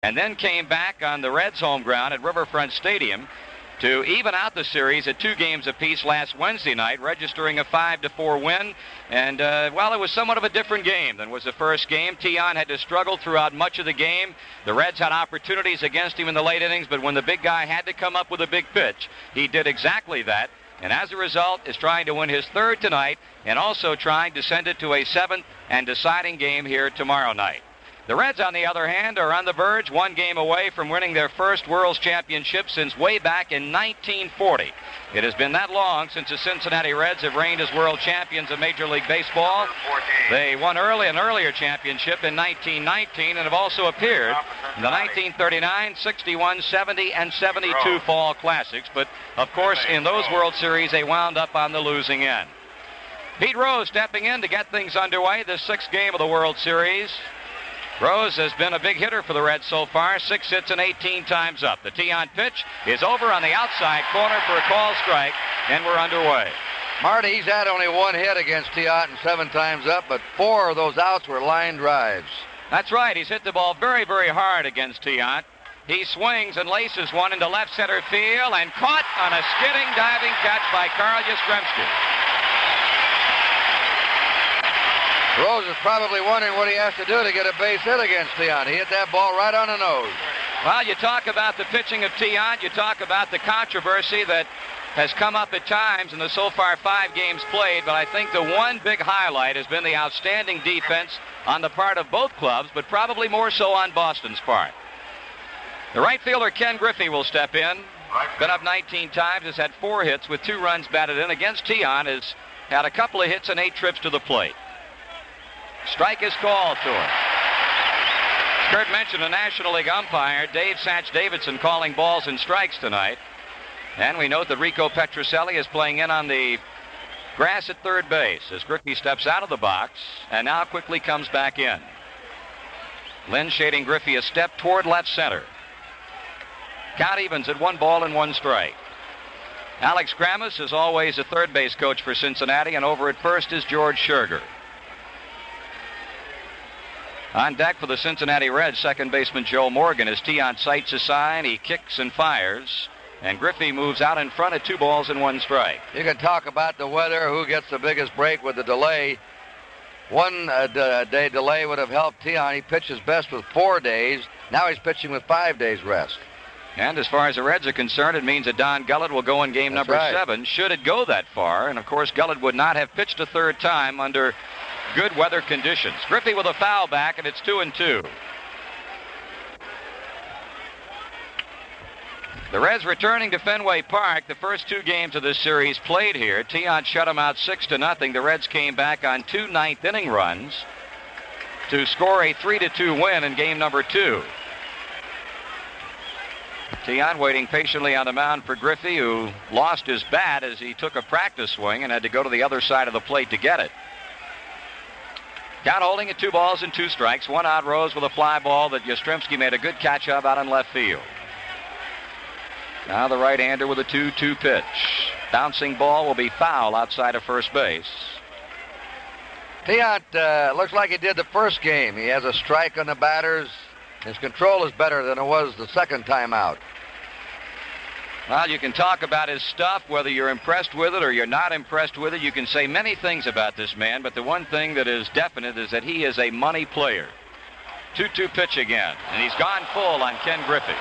and then came back on the Reds' home ground at Riverfront Stadium to even out the series at 2 games apiece last Wednesday night, registering a 5-4 win. And, well, it was somewhat of a different game than was the first game. Tian had to struggle throughout much of the game. The Reds had opportunities against him in the late innings, but when the big guy had to come up with a big pitch, he did exactly that. And as a result, is trying to win his 3rd tonight and also trying to send it to a 7th and deciding game here tomorrow night. The Reds, on the other hand, are on the verge, 1 game away from winning their first World's Championship since way back in 1940. It has been that long since the Cincinnati Reds have reigned as world champions of Major League Baseball. They won an earlier championship in 1919 and have also appeared in the 1939, 61, 70, and 72 Fall Classics. But, of course, in those World Series, they wound up on the losing end. Pete Rose stepping in to get things underway, the 6th game of the World Series. Rose has been a big hitter for the Reds so far, 6 hits and 18 times up. The tee-on pitch is over on the outside corner for a call strike, and we're underway. Marty, he's had only 1 hit against Tian and 7 times up, but 4 of those outs were line drives. That's right. He's hit the ball very, very hard against Tian. He swings and laces one into left center field and caught on a skidding diving catch by Carl Yastrzemski. Rose is probably wondering what he has to do to get a base hit against Tian. He hit that ball right on the nose. Well, you talk about the pitching of Tian. You talk about the controversy that has come up at times in the so far 5 games played, but I think the one big highlight has been the outstanding defense on the part of both clubs, but probably more so on Boston's part. The right fielder Ken Griffey will step in. Been up 19 times, has had 4 hits with 2 runs batted in. Against Tian, has had a couple of hits and 8 trips to the plate. Strike is called to him. Curt mentioned a National League umpire, Dave Satch Davidson, calling balls and strikes tonight. And we note that Rico Petrocelli is playing in on the grass at third base as Griffey steps out of the box and now quickly comes back in. Lynn shading Griffey a step toward left center. Count evens at 1 ball and 1 strike. Alex Kramus is always a third base coach for Cincinnati, and over at first is George Scherger. On deck for the Cincinnati Reds, second baseman Joe Morgan. As Tian sights a sign, he kicks and fires, and Griffey moves out in front at 2 balls and 1 strike. You can talk about the weather, who gets the biggest break with the delay. 1 day delay would have helped Tian. He pitches best with 4 days. Now he's pitching with 5 days rest. And as far as the Reds are concerned, it means that Don Gullett will go in game number 7, should it go that far. And, of course, Gullett would not have pitched a 3rd time under good weather conditions. Griffey with a foul back, and it's 2-2. The Reds returning to Fenway Park. The first 2 games of this series played here. Tian shut them out 6-0. The Reds came back on 2 ninth-inning runs to score a 3-2 win in game number 2. Tian waiting patiently on the mound for Griffey, who lost his bat as he took a practice swing and had to go to the other side of the plate to get it. Count holding at 2 balls and 2 strikes. 1 out. Rose with a fly ball that Yastrzemski made a good catch of out in left field. Now the right-hander with a 2-2 pitch. Bouncing ball will be foul outside of first base. Tian looks like he did the first game. He has a strike on the batters. His control is better than it was the second time out. Well, you can talk about his stuff, whether you're impressed with it or you're not impressed with it. You can say many things about this man, but the one thing that is definite is that he is a money player. 2-2 pitch again, and he's gone full on Ken Griffey.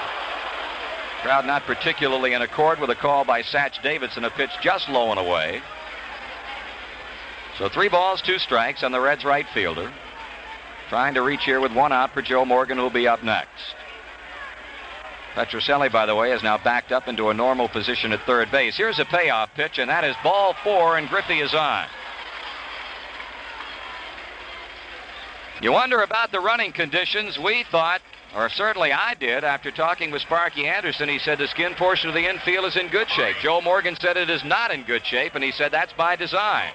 Crowd not particularly in accord with a call by Satch Davidson, a pitch just low and away. So 3 balls, 2 strikes on the Reds right fielder. Trying to reach here with 1 out for Joe Morgan, who will be up next. Petrocelli, by the way, is now backed up into a normal position at third base. Here's a payoff pitch, and that is ball 4, and Griffey is on. You wonder about the running conditions. We thought, or certainly I did, after talking with Sparky Anderson, he said the skin portion of the infield is in good shape. Joe Morgan said it is not in good shape, and he said that's by design.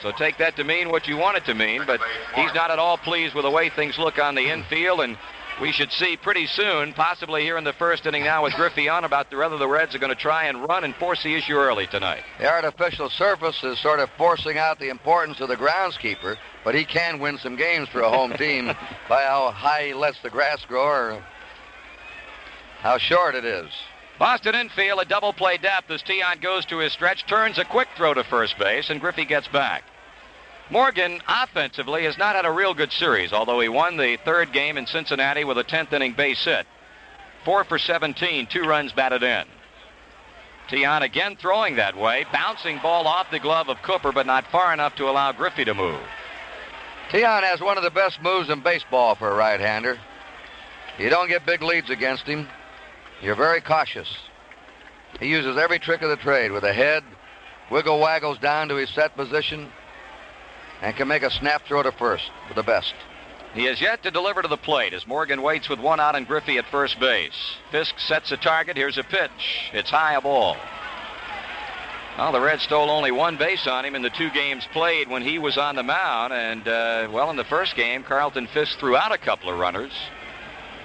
So take that to mean what you want it to mean, but he's not at all pleased with the way things look on the infield, and we should see pretty soon, possibly here in the first inning now with Griffey on, about whether the Reds are going to try and run and force the issue early tonight. The artificial surface is sort of forcing out the importance of the groundskeeper, but he can win some games for a home team by how high he lets the grass grow or How short it is. Boston infield, a double play depth as Tiant goes to his stretch, turns a quick throw to first base, and Griffey gets back. Morgan, offensively, has not had a real good series, although he won the third game in Cincinnati with a 10th inning base hit. 4 for 17, 2 runs batted in. Tiant again throwing that way, bouncing ball off the glove of Cooper, but not far enough to allow Griffey to move. Tiant has one of the best moves in baseball for a right-hander. You don't get big leads against him. You're very cautious. He uses every trick of the trade with a head, waggles down to his set position, and can make a snap throw to first with the best. He has yet to deliver to the plate as Morgan waits with 1 out and Griffey at first base. Fisk sets a target. Here's a pitch. It's high, a ball. Well, the Reds stole only 1 base on him in the 2 games played when he was on the mound. And, in the first game, Carlton Fisk threw out a couple of runners.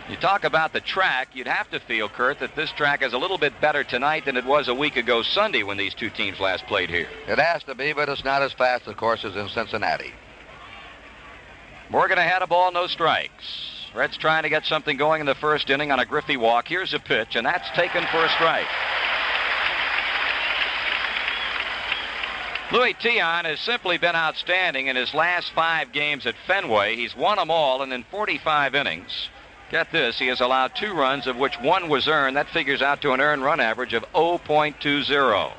You talk about the track, you'd have to feel, Curt, that this track is a little bit better tonight than it was a week ago Sunday when these 2 teams last played here. It has to be, but it's not as fast, of course, as in Cincinnati. Morgan ahead, a ball, no strikes. Reds trying to get something going in the first inning on a Griffey walk. Here's a pitch, and that's taken for a strike. Louis Tiant has simply been outstanding in his last 5 games at Fenway. He's won them all, and in 45 innings, get this, he has allowed 2 runs, of which 1 was earned. That figures out to an earned run average of 0.20.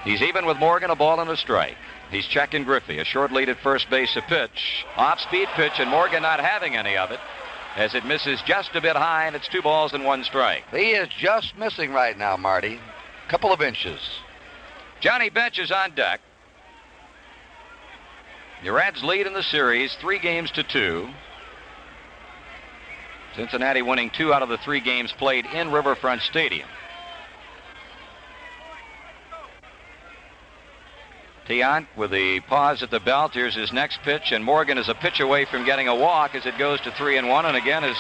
He's even with Morgan, a ball and a strike. He's checking Griffey. A short lead at first base, a pitch. Off-speed pitch, and Morgan not having any of it as it misses just a bit high, and it's 2 balls and 1 strike. He is just missing right now, Marty. Couple of inches. Johnny Bench is on deck. The Reds lead in the series 3-2. Cincinnati winning 2 out of the 3 games played in Riverfront Stadium. Tiant with the pause at the belt. Here's his next pitch, and Morgan is a pitch away from getting a walk as it goes to 3-1. And again, as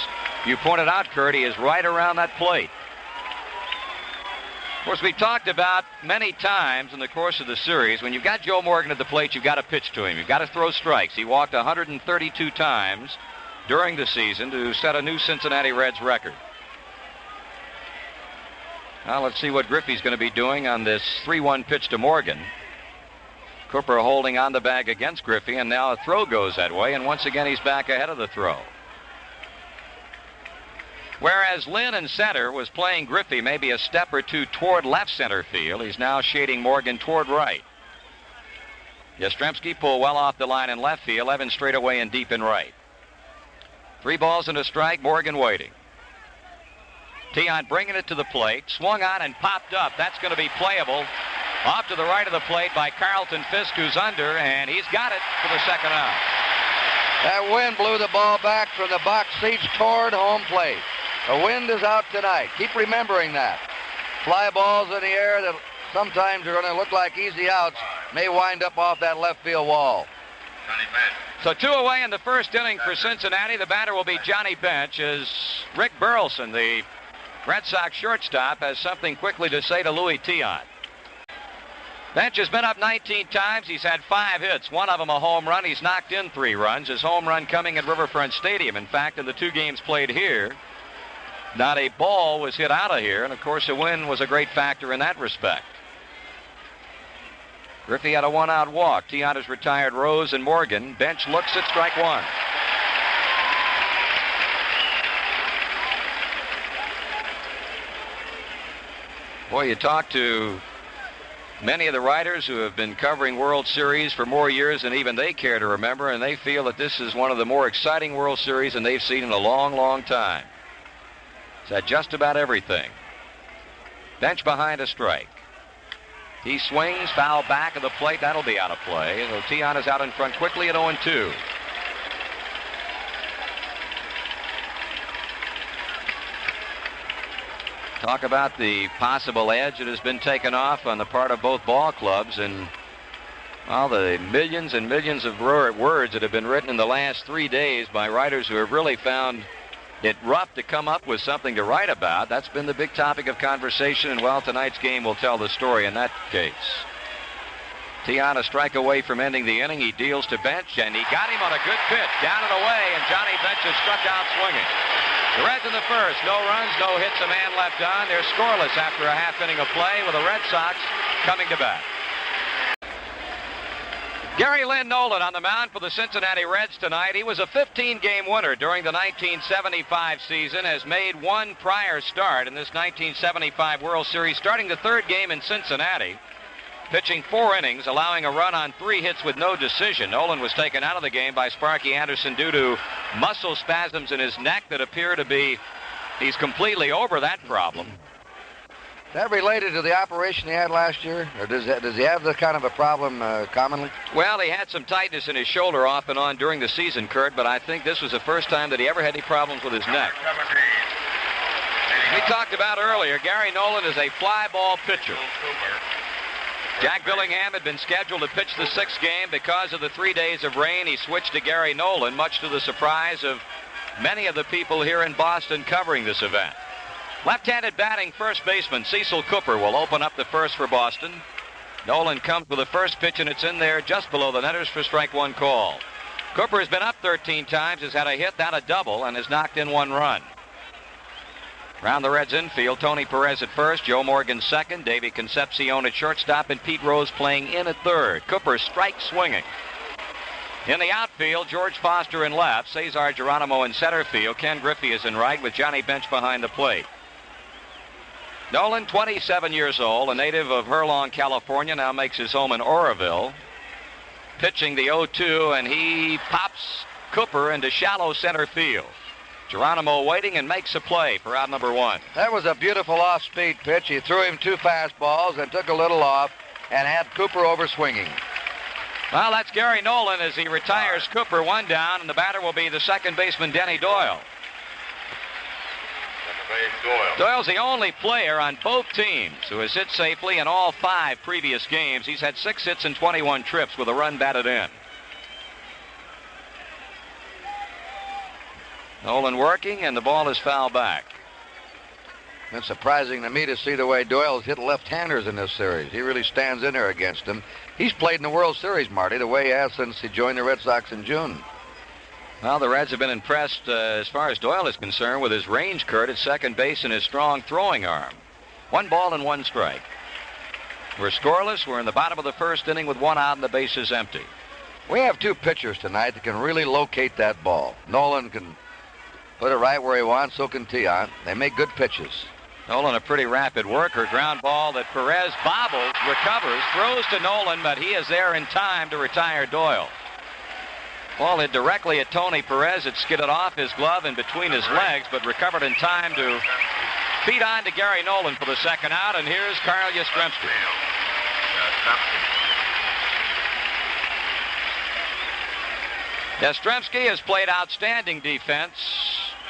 you pointed out, Curt, he is right around that plate. Of course, we talked about many times in the course of the series, when you've got Joe Morgan at the plate, you've got to pitch to him. You've got to throw strikes. He walked 132 times during the season to set a new Cincinnati Reds record. Now let's see what Griffey's going to be doing on this 3-1 pitch to Morgan. Cooper holding on the bag against Griffey, and now a throw goes that way, and once again he's back ahead of the throw. Whereas Lynn in center was playing Griffey maybe a step or 2 toward left center field, he's now shading Morgan toward right. Yastrzemski pulled well off the line in left field, Evans straight away and deep in right. 3 balls and a strike, Morgan waiting. Tiant bringing it to the plate, swung on and popped up. That's going to be playable. Off to the right of the plate by Carlton Fisk, who's under, and he's got it for the second out. That wind blew the ball back from the box seats toward home plate. The wind is out tonight. Keep remembering that. Fly balls in the air that sometimes are going to look like easy outs may wind up off that left field wall. So 2 away in the first inning for Cincinnati. The batter will be Johnny Bench as Rick Burleson, the Red Sox shortstop, has something quickly to say to Louis Tiant. Bench has been up 19 times. He's had 5 hits, 1 of them a home run. He's knocked in 3 runs. His home run coming at Riverfront Stadium. In fact, in the 2 games played here, not a ball was hit out of here, and of course a win was a great factor in that respect. Griffey had a 1-out walk. Tiant has retired Rose and Morgan. Bench looks at strike 1. Boy, you talk to many of the writers who have been covering World Series for more years than even they care to remember, and they feel that this is one of the more exciting World Series than they've seen in a long, long time. It's at just about everything. Bench behind a strike. He swings, foul back of the plate. That'll be out of play. So Tiant is out in front quickly at 0-2. Talk about the possible edge that has been taken off on the part of both ball clubs, and well, the millions and millions of words that have been written in the last 3 days by writers who have really found it rough to come up with something to write about. That's been the big topic of conversation, and well, tonight's game will tell the story in that case. Tiana a strike away from ending the inning. He deals to Bench, and he got him on a good pitch. Down and away, and Johnny Bench is struck out swinging. The Reds in the first. No runs, no hits, a man left on. They're scoreless after a half inning of play with the Red Sox coming to bat. Gary Lynn Nolan on the mound for the Cincinnati Reds tonight. He was a 15-game winner during the 1975 season, has made one prior start in this 1975 World Series, starting the third game in Cincinnati. Pitching 4 innings, allowing a run on 3 hits with no decision. Nolan was taken out of the game by Sparky Anderson due to muscle spasms in his neck that appear to be, he's completely over that problem. Is that related to the operation he had last year? Or does he have this kind of a problem commonly? Well, he had some tightness in his shoulder off and on during the season, Curt, but I think this was the first time that he ever had any problems with his neck. We talked about earlier, Gary Nolan is a fly ball pitcher. Jack Billingham had been scheduled to pitch the 6th game. Because of the 3 days of rain, he switched to Gary Nolan, much to the surprise of many of the people here in Boston covering this event. Left-handed batting first baseman Cecil Cooper will open up the first for Boston. Nolan comes with the first pitch, and it's in there just below the netters for strike 1 call. Cooper has been up 13 times, has had a hit, not a double, and has knocked in 1 run. Round the Reds infield, Tony Perez at first, Joe Morgan second, Davey Concepcion at shortstop, and Pete Rose playing in at third. Cooper strikes swinging. In the outfield, George Foster in left, Cesar Geronimo in center field, Ken Griffey is in right with Johnny Bench behind the plate. Nolan, 27 years old, a native of Hurlong, California, now makes his home in Oroville. Pitching the 0-2, and he pops Cooper into shallow center field. Geronimo waiting and makes a play for out number 1. That was a beautiful off-speed pitch. He threw him 2 fastballs and took a little off and had Cooper over swinging. Well, that's Gary Nolan as he retires Cooper, 1 down, and the batter will be the second baseman, Denny Doyle. Doyle's the only player on both teams who has hit safely in all 5 previous games. He's had 6 hits and 21 trips with a run batted in. Nolan working, and the ball is foul back. It's surprising to me to see the way Doyle's hit left-handers in this series. He really stands in there against them. He's played in the World Series, Marty, the way he has since he joined the Red Sox in June. Well, the Reds have been impressed as far as Doyle is concerned with his range, Curt, at second base and his strong throwing arm. 1 ball and 1 strike. We're scoreless. We're in the bottom of the first inning with 1 out and the bases empty. We have 2 pitchers tonight that can really locate that ball. Nolan can put it right where he wants, so can Tian. They make good pitches. Nolan a pretty rapid worker. Ground ball that Perez bobbles, recovers, throws to Nolan, but he is there in time to retire Doyle. Ball hit directly at Tony Perez. It skidded off his glove and between his legs, but recovered in time to feed on to Gary Nolan for the second out, and here's Carl Yastrzemski. Yastrzemski has played outstanding defense.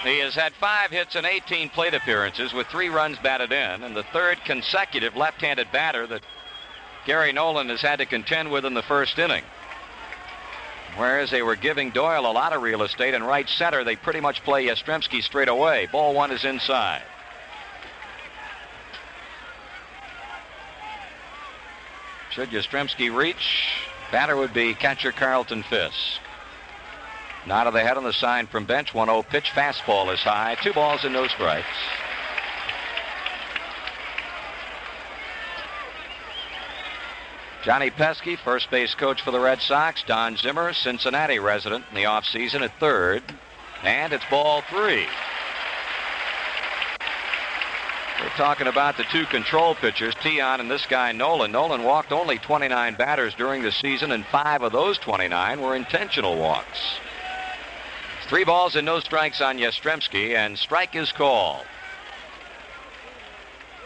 He has had 5 hits and 18 plate appearances with 3 runs batted in, and the 3rd consecutive left-handed batter that Gary Nolan has had to contend with in the first inning. Whereas they were giving Doyle a lot of real estate in right center, they pretty much play Yastrzemski straight away. Ball 1 is inside. Should Yastrzemski reach, batter would be catcher Carlton Fisk. Nod of the head on the sign from Bench. 1-0 pitch. Fastball is high. 2 balls and no strikes. Johnny Pesky, first base coach for the Red Sox. Don Zimmer, Cincinnati resident in the offseason at third. And it's ball 3. We're talking about the 2 control pitchers, Tian and this guy Nolan. Nolan walked only 29 batters during the season, and 5 of those 29 were intentional walks. 3 balls and no strikes on Yastrzemski, and strike is called.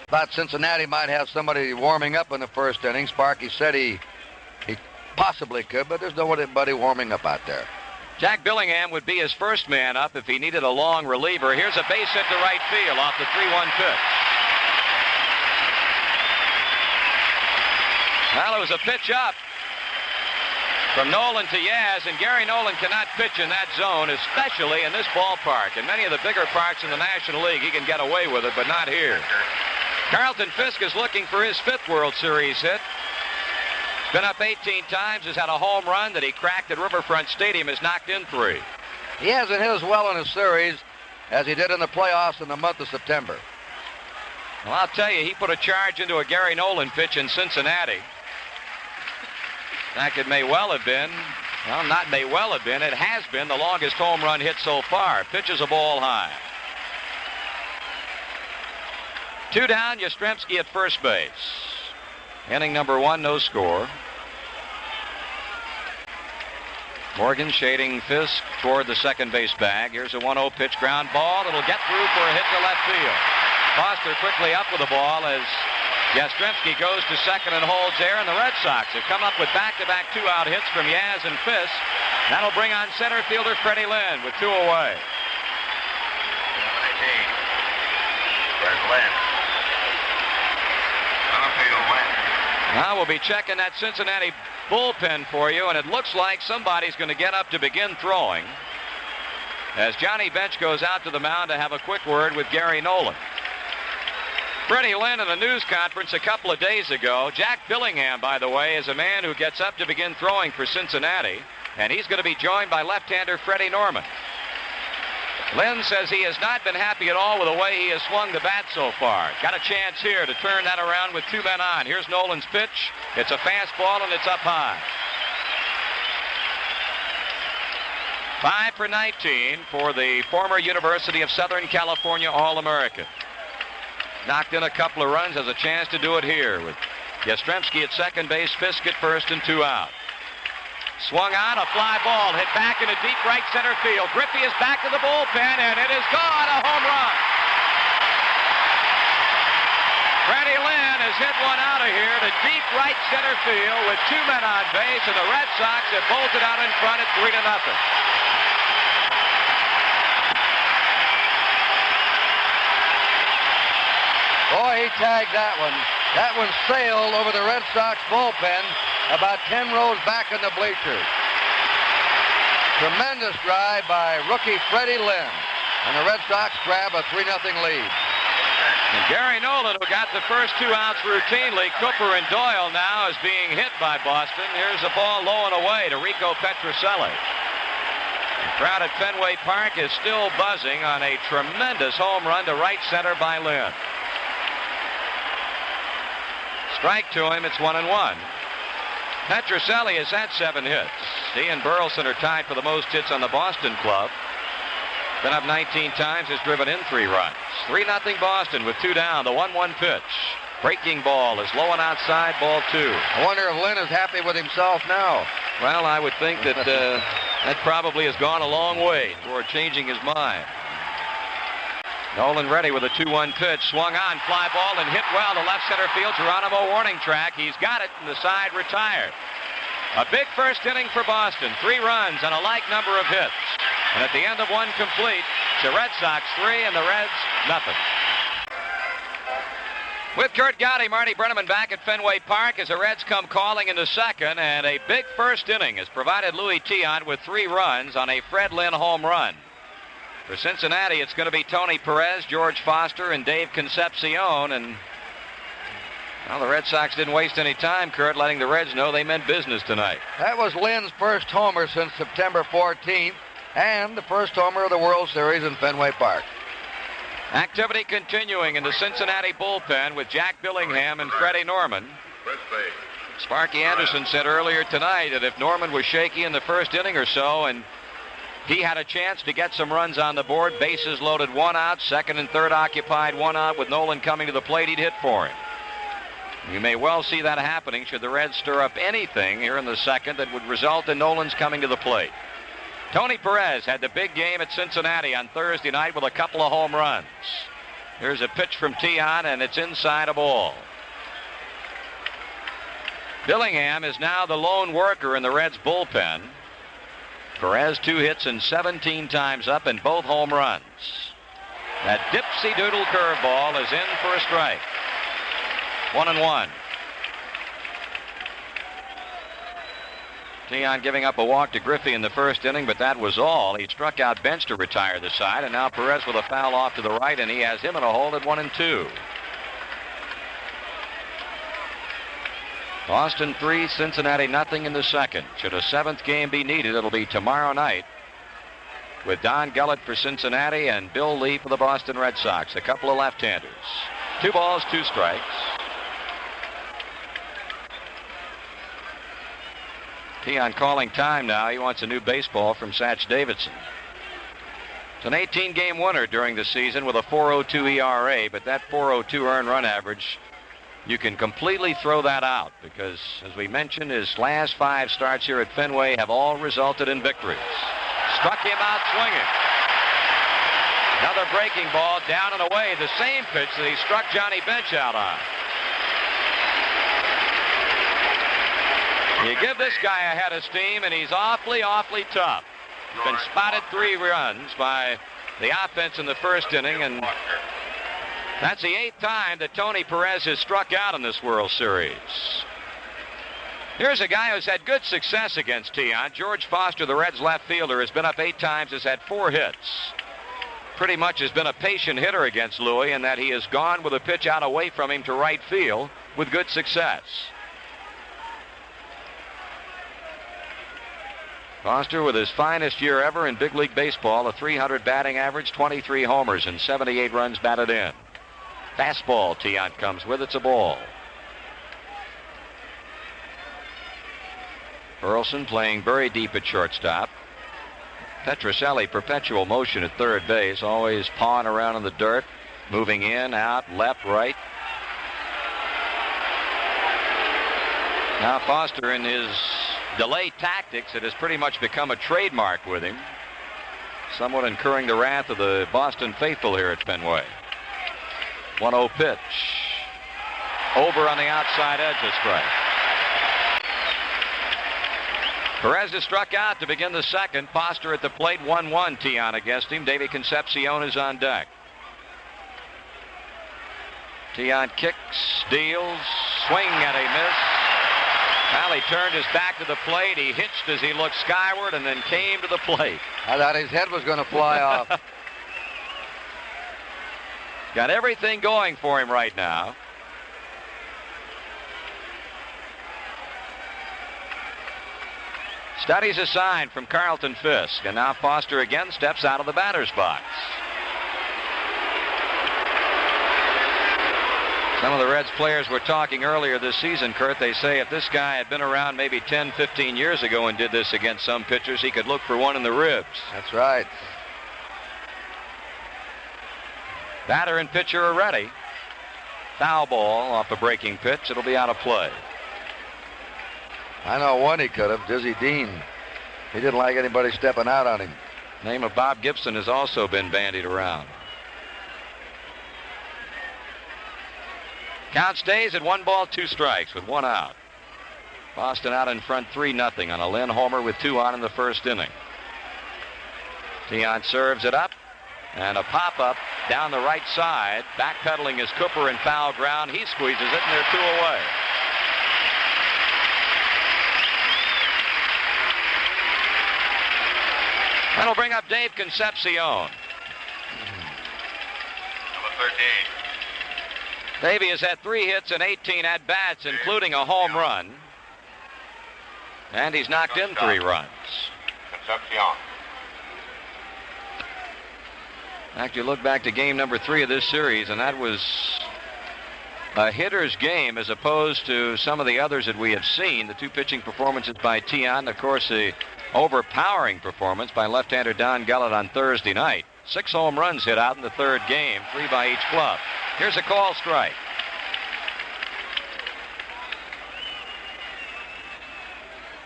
Thought Cincinnati might have somebody warming up in the first inning. Sparky said he possibly could, but there's nobody warming up out there. Jack Billingham would be his first man up if he needed a long reliever. Here's a base hit to right field off the 3-1 pitch. Well, it was a pitch up from Nolan to Yaz, and Gary Nolan cannot pitch in that zone, especially in this ballpark. In many of the bigger parks in the National League, he can get away with it, but not here. Carlton Fisk is looking for his 5th World Series hit. Been up 18 times, has had a home run that he cracked at Riverfront Stadium, has knocked in 3. He hasn't hit as well in a series as he did in the playoffs in the month of September. Well, I'll tell you, he put a charge into a Gary Nolan pitch in Cincinnati. That may well have been, well, not may well have been, it has been the longest home run hit so far. Pitches a ball high. 2 down, Yastrzemski at first base. Inning number 1, no score. Morgan shading Fisk toward the second base bag. Here's a 1-0 pitch, ground ball. It'll get through for a hit to left field. Foster quickly up with the ball as Yastrzemski goes to second and holds there, and the Red Sox have come up with back-to-back 2-out hits from Yaz and Fisk. That'll bring on center fielder Freddie Lynn with 2 away. Where's Lynn? Now we'll be checking that Cincinnati bullpen for you, and it looks like somebody's going to get up to begin throwing as Johnny Bench goes out to the mound to have a quick word with Gary Nolan. Freddie Lynn in a news conference a couple of days ago. Jack Billingham, by the way, is a man who gets up to begin throwing for Cincinnati, and he's going to be joined by left-hander Freddie Norman. Lynn says he has not been happy at all with the way he has swung the bat so far. Got a chance here to turn that around with 2 men on. Here's Nolan's pitch. It's a fastball, and it's up high. 5 for 19 for the former University of Southern California All-American. Knocked in a couple of runs, has a chance to do it here with Yastrzemski at second base, Fisk at first, and 2 out. Swung on, a fly ball, hit back into deep right center field. Griffey is back to the bullpen, and it is gone, a home run. Freddie Lynn has hit one out of here to deep right center field with 2 men on base, and the Red Sox have bolted out in front at 3-0. Boy, he tagged that one. That one sailed over the Red Sox bullpen about 10 rows back in the bleachers. Tremendous drive by rookie Freddie Lynn. And the Red Sox grab a 3-0 lead. And Gary Nolan, who got the first 2 outs routinely, Cooper and Doyle now is being hit by Boston. Here's a ball low and away to Rico Petrocelli. The crowd at Fenway Park is still buzzing on a tremendous home run to right center by Lynn. Strike to him, it's 1-1. Petrocelli has had 7 hits. He and Burleson are tied for the most hits on the Boston club. Been up 19 times, has driven in 3 runs. 3-0 Boston with 2 down. The 1-1 pitch. Breaking ball is low and outside, ball 2. I wonder if Lynn is happy with himself now. Well, I would think that that probably has gone a long way toward changing his mind. Nolan ready with a 2-1 pitch. Swung on, fly ball, and hit well to left center field. Geronimo warning track. He's got it, and the side retired. A big first inning for Boston. 3 runs and a like number of hits. And at the end of 1 complete, the Red Sox 3 and the Reds nothing. With Curt Gowdy, Marty Brennaman back at Fenway Park as the Reds come calling in the second, and a big first inning has provided Louis Tiant with 3 runs on a Fred Lynn home run. For Cincinnati, it's going to be Tony Perez, George Foster, and Dave Concepcion. And well, the Red Sox didn't waste any time, Curt, letting the Reds know they meant business tonight. That was Lynn's first homer since September 14th, and the first homer of the World Series in Fenway Park. Activity continuing in the Cincinnati bullpen with Jack Billingham and Freddie Norman. Sparky Anderson said earlier tonight that if Norman was shaky in the first inning or so and he had a chance to get some runs on the board, bases loaded, 1 out, second and third occupied, 1 out, with Nolan coming to the plate, he'd hit for him. You may well see that happening should the Reds stir up anything here in the second that would result in Nolan's coming to the plate. Tony Perez had the big game at Cincinnati on Thursday night with a couple of home runs. Here's a pitch from Tiant, and it's inside a ball. Billingham is now the lone worker in the Reds bullpen. Perez 2 hits and 17 times up and both home runs. That dipsy-doodle curveball is in for a strike. 1-1. Tiant giving up a walk to Griffey in the first inning, but that was all. He struck out Bench to retire the side, and now Perez with a foul off to the right, and he has him in a hold at 1-2. Boston 3, Cincinnati nothing in the second. Should a seventh game be needed, it'll be tomorrow night with Don Gullett for Cincinnati and Bill Lee for the Boston Red Sox. A couple of left-handers. 2 balls, 2 strikes. Tian calling time now. He wants a new baseball from Satch Davidson. It's an 18-game winner during the season with a 4.02 ERA, but that 4.02 earned run average, you can completely throw that out because, as we mentioned, his last 5 starts here at Fenway have all resulted in victories. Struck him out swinging. Another breaking ball down and away, the same pitch that he struck Johnny Bench out on. You give this guy a head of steam, and he's awfully, awfully tough. Been spotted 3 runs by the offense in the first inning, and that's the 8th time that Tony Perez has struck out in this World Series. Here's a guy who's had good success against Tian. George Foster, the Reds left fielder, has been up 8 times, has had 4 hits. Pretty much has been a patient hitter against Louis in that he has gone with a pitch out away from him to right field with good success. Foster with his finest year ever in big league baseball, a .300 batting average, 23 homers and 78 runs batted in. Fastball Tian comes with. It's a ball. Burleson playing very deep at shortstop. Petrocelli perpetual motion at third base, always pawing around in the dirt, moving in, out, left, right. Now Foster in his delay tactics, it has pretty much become a trademark with him, somewhat incurring the wrath of the Boston faithful here at Fenway. 1-0 pitch. Over on the outside edge, a strike. Perez is struck out to begin the second. Foster at the plate, 1-1 Tian against him. Davey Concepcion is on deck. Tian kicks, deals, swing and a miss. Well, he turned his back to the plate. He hitched as he looked skyward and then came to the plate. I thought his head was going to fly off. Got everything going for him right now. Studies a sign from Carlton Fisk, and now Foster again steps out of the batter's box. Some of the Reds players were talking earlier this season, Curt. They say if this guy had been around maybe 10, 15 years ago and did this against some pitchers, he could look for one in the ribs. That's right. Batter and pitcher are ready. Foul ball off a breaking pitch. It'll be out of play. I know one he could have, Dizzy Dean. He didn't like anybody stepping out on him. Name of Bob Gibson has also been bandied around. Count stays at 1 ball, 2 strikes with 1 out. Boston out in front 3-0 on a Lynn homer with 2 on in the first inning. Tian serves it up, and a pop-up down the right side. Backpedaling is Cooper in foul ground. He squeezes it, and they're 2 away. That'll bring up Dave Concepcion. Number 13. Davey has had 3 hits and 18 at-bats, including a home run. And he's knocked in 3 runs. Concepcion. In fact, you look back to game number 3 of this series, and that was a hitter's game as opposed to some of the others that we have seen. The 2 pitching performances by Tian, of course, the overpowering performance by left-hander Don Gullett on Thursday night. 6 home runs hit out in the 3rd game, 3 by each club. Here's a call strike.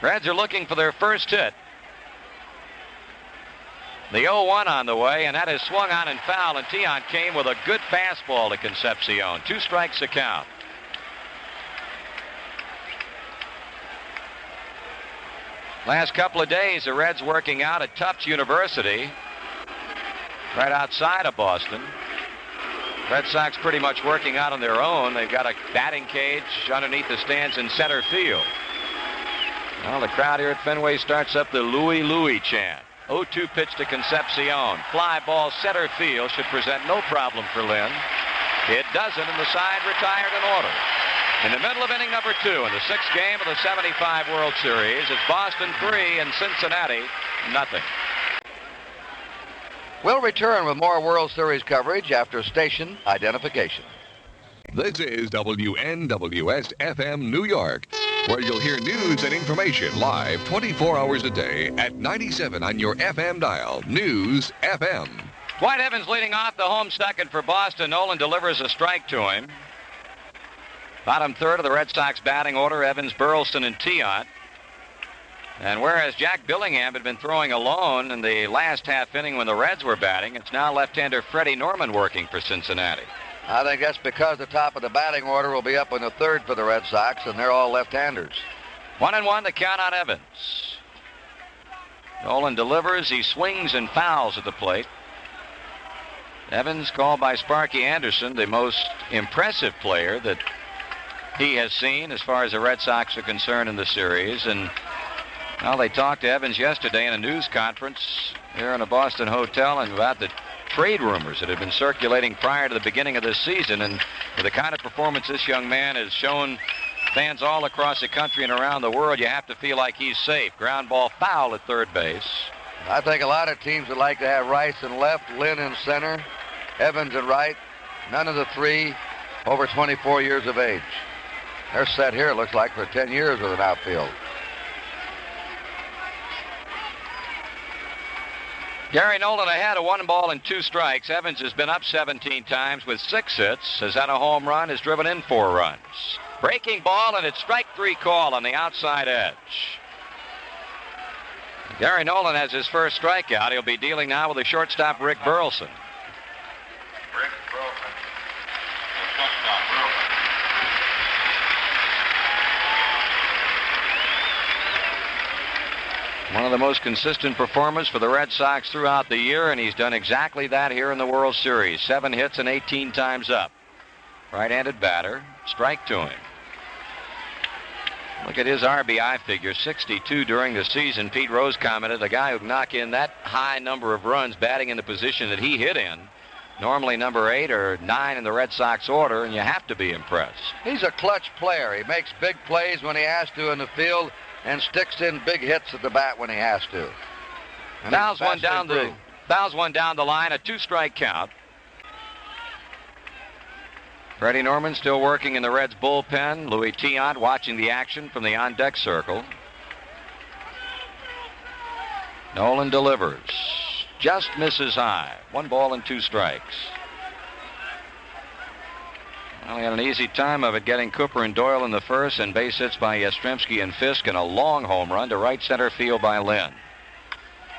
Reds are looking for their first hit. The 0-1 on the way, and that is swung on and foul, and Tian came with a good fastball to Concepcion. 2 strikes to count. Last couple of days, the Reds working out at Tufts University, right outside of Boston. Red Sox pretty much working out on their own. They've got a batting cage underneath the stands in center field. Well, the crowd here at Fenway starts up the Louie Louie chant. 0-2 pitch to Concepcion. Fly ball center field should present no problem for Lynn. It doesn't, and the side retired in order. In the middle of inning number 2 in the 6th game of the 75 World Series, it's Boston 3 and Cincinnati nothing. We'll return with more World Series coverage after station identification. This is WNWS FM New York, where you'll hear news and information live 24 hours a day at 97 on your FM dial. News FM. Dwight Evans leading off the home second for Boston. Nolan delivers a strike to him. Bottom third of the Red Sox batting order, Evans, Burleson, and Tiant. And whereas Jack Billingham had been throwing alone in the last half inning when the Reds were batting, it's now left-hander Freddie Norman working for Cincinnati. I think that's because the top of the batting order will be up in the third for the Red Sox, and they're all left-handers. 1-1 the count on Evans. Nolan delivers. He swings and fouls at the plate. Evans, called by Sparky Anderson, the most impressive player that he has seen as far as the Red Sox are concerned in the series. And well, they talked to Evans yesterday in a news conference here in a Boston hotel and about the trade rumors that had been circulating prior to the beginning of this season. And with the kind of performance this young man has shown fans all across the country and around the world, you have to feel like he's safe. Ground ball foul at third base. I think a lot of teams would like to have Rice in left, Lynn in center, Evans at right. None of the three over 24 years of age. They're set here, it looks like, for 10 years with an outfield. Gary Nolan ahead of 1 ball and 2 strikes. Evans has been up 17 times with 6 hits, has had a home run, has driven in 4 runs. Breaking ball, and it's strike 3 call on the outside edge. Gary Nolan has his first strikeout. He'll be dealing now with the shortstop, Rick Burleson. Rick Burleson. Shortstop, Burleson. One of the most consistent performers for the Red Sox throughout the year, and he's done exactly that here in the World Series. 7 hits and 18 times up. Right-handed batter, strike to him. Look at his RBI figure, 62 during the season. Pete Rose commented, a guy who can knock in that high number of runs batting in the position that he hit in, normally number 8 or 9 in the Red Sox order, and you have to be impressed. He's a clutch player. He makes big plays when he has to in the field and sticks in big hits at the bat when he has to. And Fouls one down the line, a 2-strike count. Freddie Norman still working in the Reds bullpen. Louis Tiant watching the action from the on-deck circle. Nolan delivers. Just misses high. 1 ball and 2 strikes. Well, he had an easy time of it, getting Cooper and Doyle in the first, and base hits by Yastrzemski and Fisk, and a long home run to right center field by Lynn.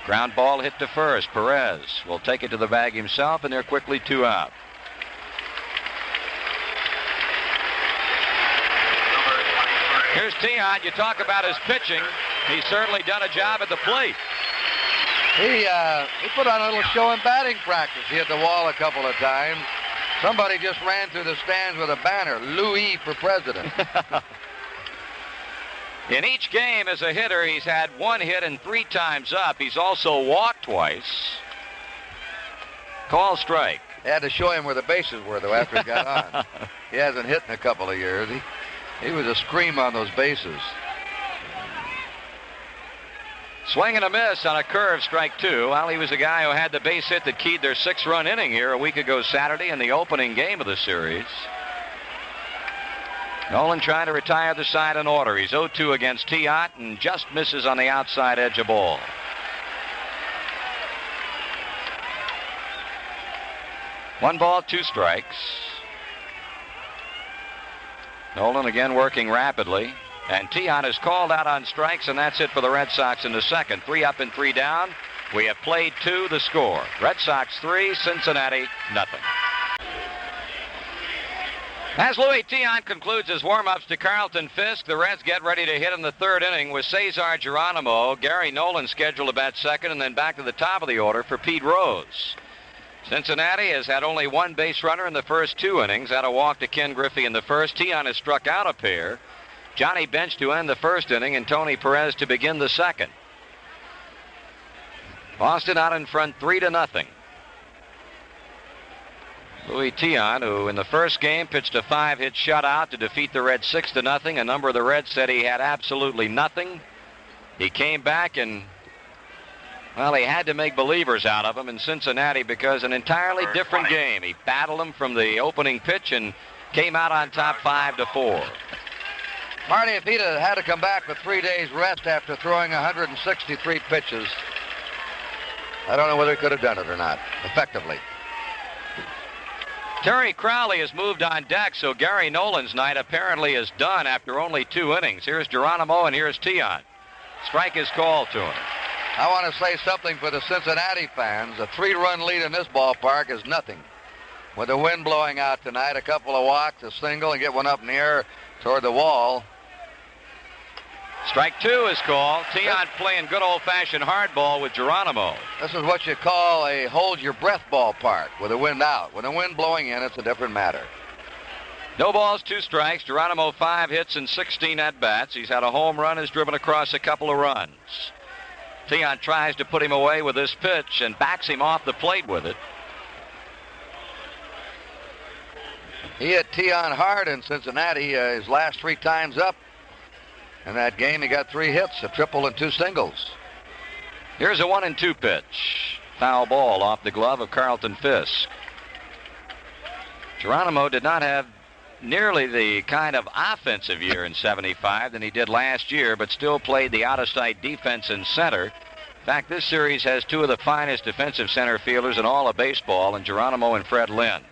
Ground ball hit to first. Perez will take it to the bag himself, and they're quickly 2 out. Here's Tiant. You talk about his pitching. He's certainly done a job at the plate. He put on a little show in batting practice. He hit the wall a couple of times. Somebody just ran through the stands with a banner, Louis for president. In each game as a hitter, he's had 1 hit and 3 times up. He's also walked twice. Call strike. They had to show him where the bases were, though, after he got on. He hasn't hit in a couple of years. He was a scream on those bases. Swing and a miss on a curve, strike 2. Well, he was a guy who had the base hit that keyed their 6-run inning here a week ago Saturday in the opening game of the series. Nolan trying to retire the side in order. He's 0-2 against Tiant and just misses on the outside edge of ball. One ball, 2 strikes. Nolan again working rapidly. And Tiant is called out on strikes, and that's it for the Red Sox in the second. 3 up and 3 down. We have played 2, the score. Red Sox 3, Cincinnati nothing. As Louis Tiant concludes his warm-ups to Carlton Fisk, the Reds get ready to hit in the 3rd inning with Cesar Geronimo. Gary Nolan scheduled to bat second, and then back to the top of the order for Pete Rose. Cincinnati has had only 1 base runner in the first 2 innings. Had a walk to Ken Griffey in the first. Tiant has struck out a pair. Johnny Bench to end the 1st inning, and Tony Perez to begin the 2nd. Boston out in front 3-0. Louis Tiant, who in the first game pitched a 5-hit shutout to defeat the Reds 6-0. A number of the Reds said he had absolutely nothing. He came back and, well, he had to make believers out of him in Cincinnati because an entirely different game. He battled him from the opening pitch and came out on top 5-4. Marty, if he'd had to come back with 3 days rest after throwing 163 pitches, I don't know whether he could have done it or not, effectively. Terry Crowley has moved on deck, so Gary Nolan's night apparently is done after only 2 innings. Here's Geronimo and here's Tiant. Strike is called to him. I want to say something for the Cincinnati fans. A 3-run lead in this ballpark is nothing. With the wind blowing out tonight, a couple of walks, a single, and get one up in the air toward the wall. Strike 2 is called. Tiant playing good old-fashioned hardball with Geronimo. This is what you call a hold-your-breath ballpark with the wind out. With the wind blowing in, it's a different matter. No balls, 2 strikes. Geronimo 5 hits and 16 at-bats. He's had a home run, has driven across a couple of runs. Tiant tries to put him away with this pitch and backs him off the plate with it. He hit Tiant hard in Cincinnati his last 3 times up. In that game, he got 3 hits, a triple and 2 singles. Here's a 1-2 pitch. Foul ball off the glove of Carlton Fisk. Geronimo did not have nearly the kind of offensive year in '75 than he did last year, but still played the out-of-sight defense in center. In fact, this series has 2 of the finest defensive center fielders in all of baseball, in Geronimo and Fred Lynn.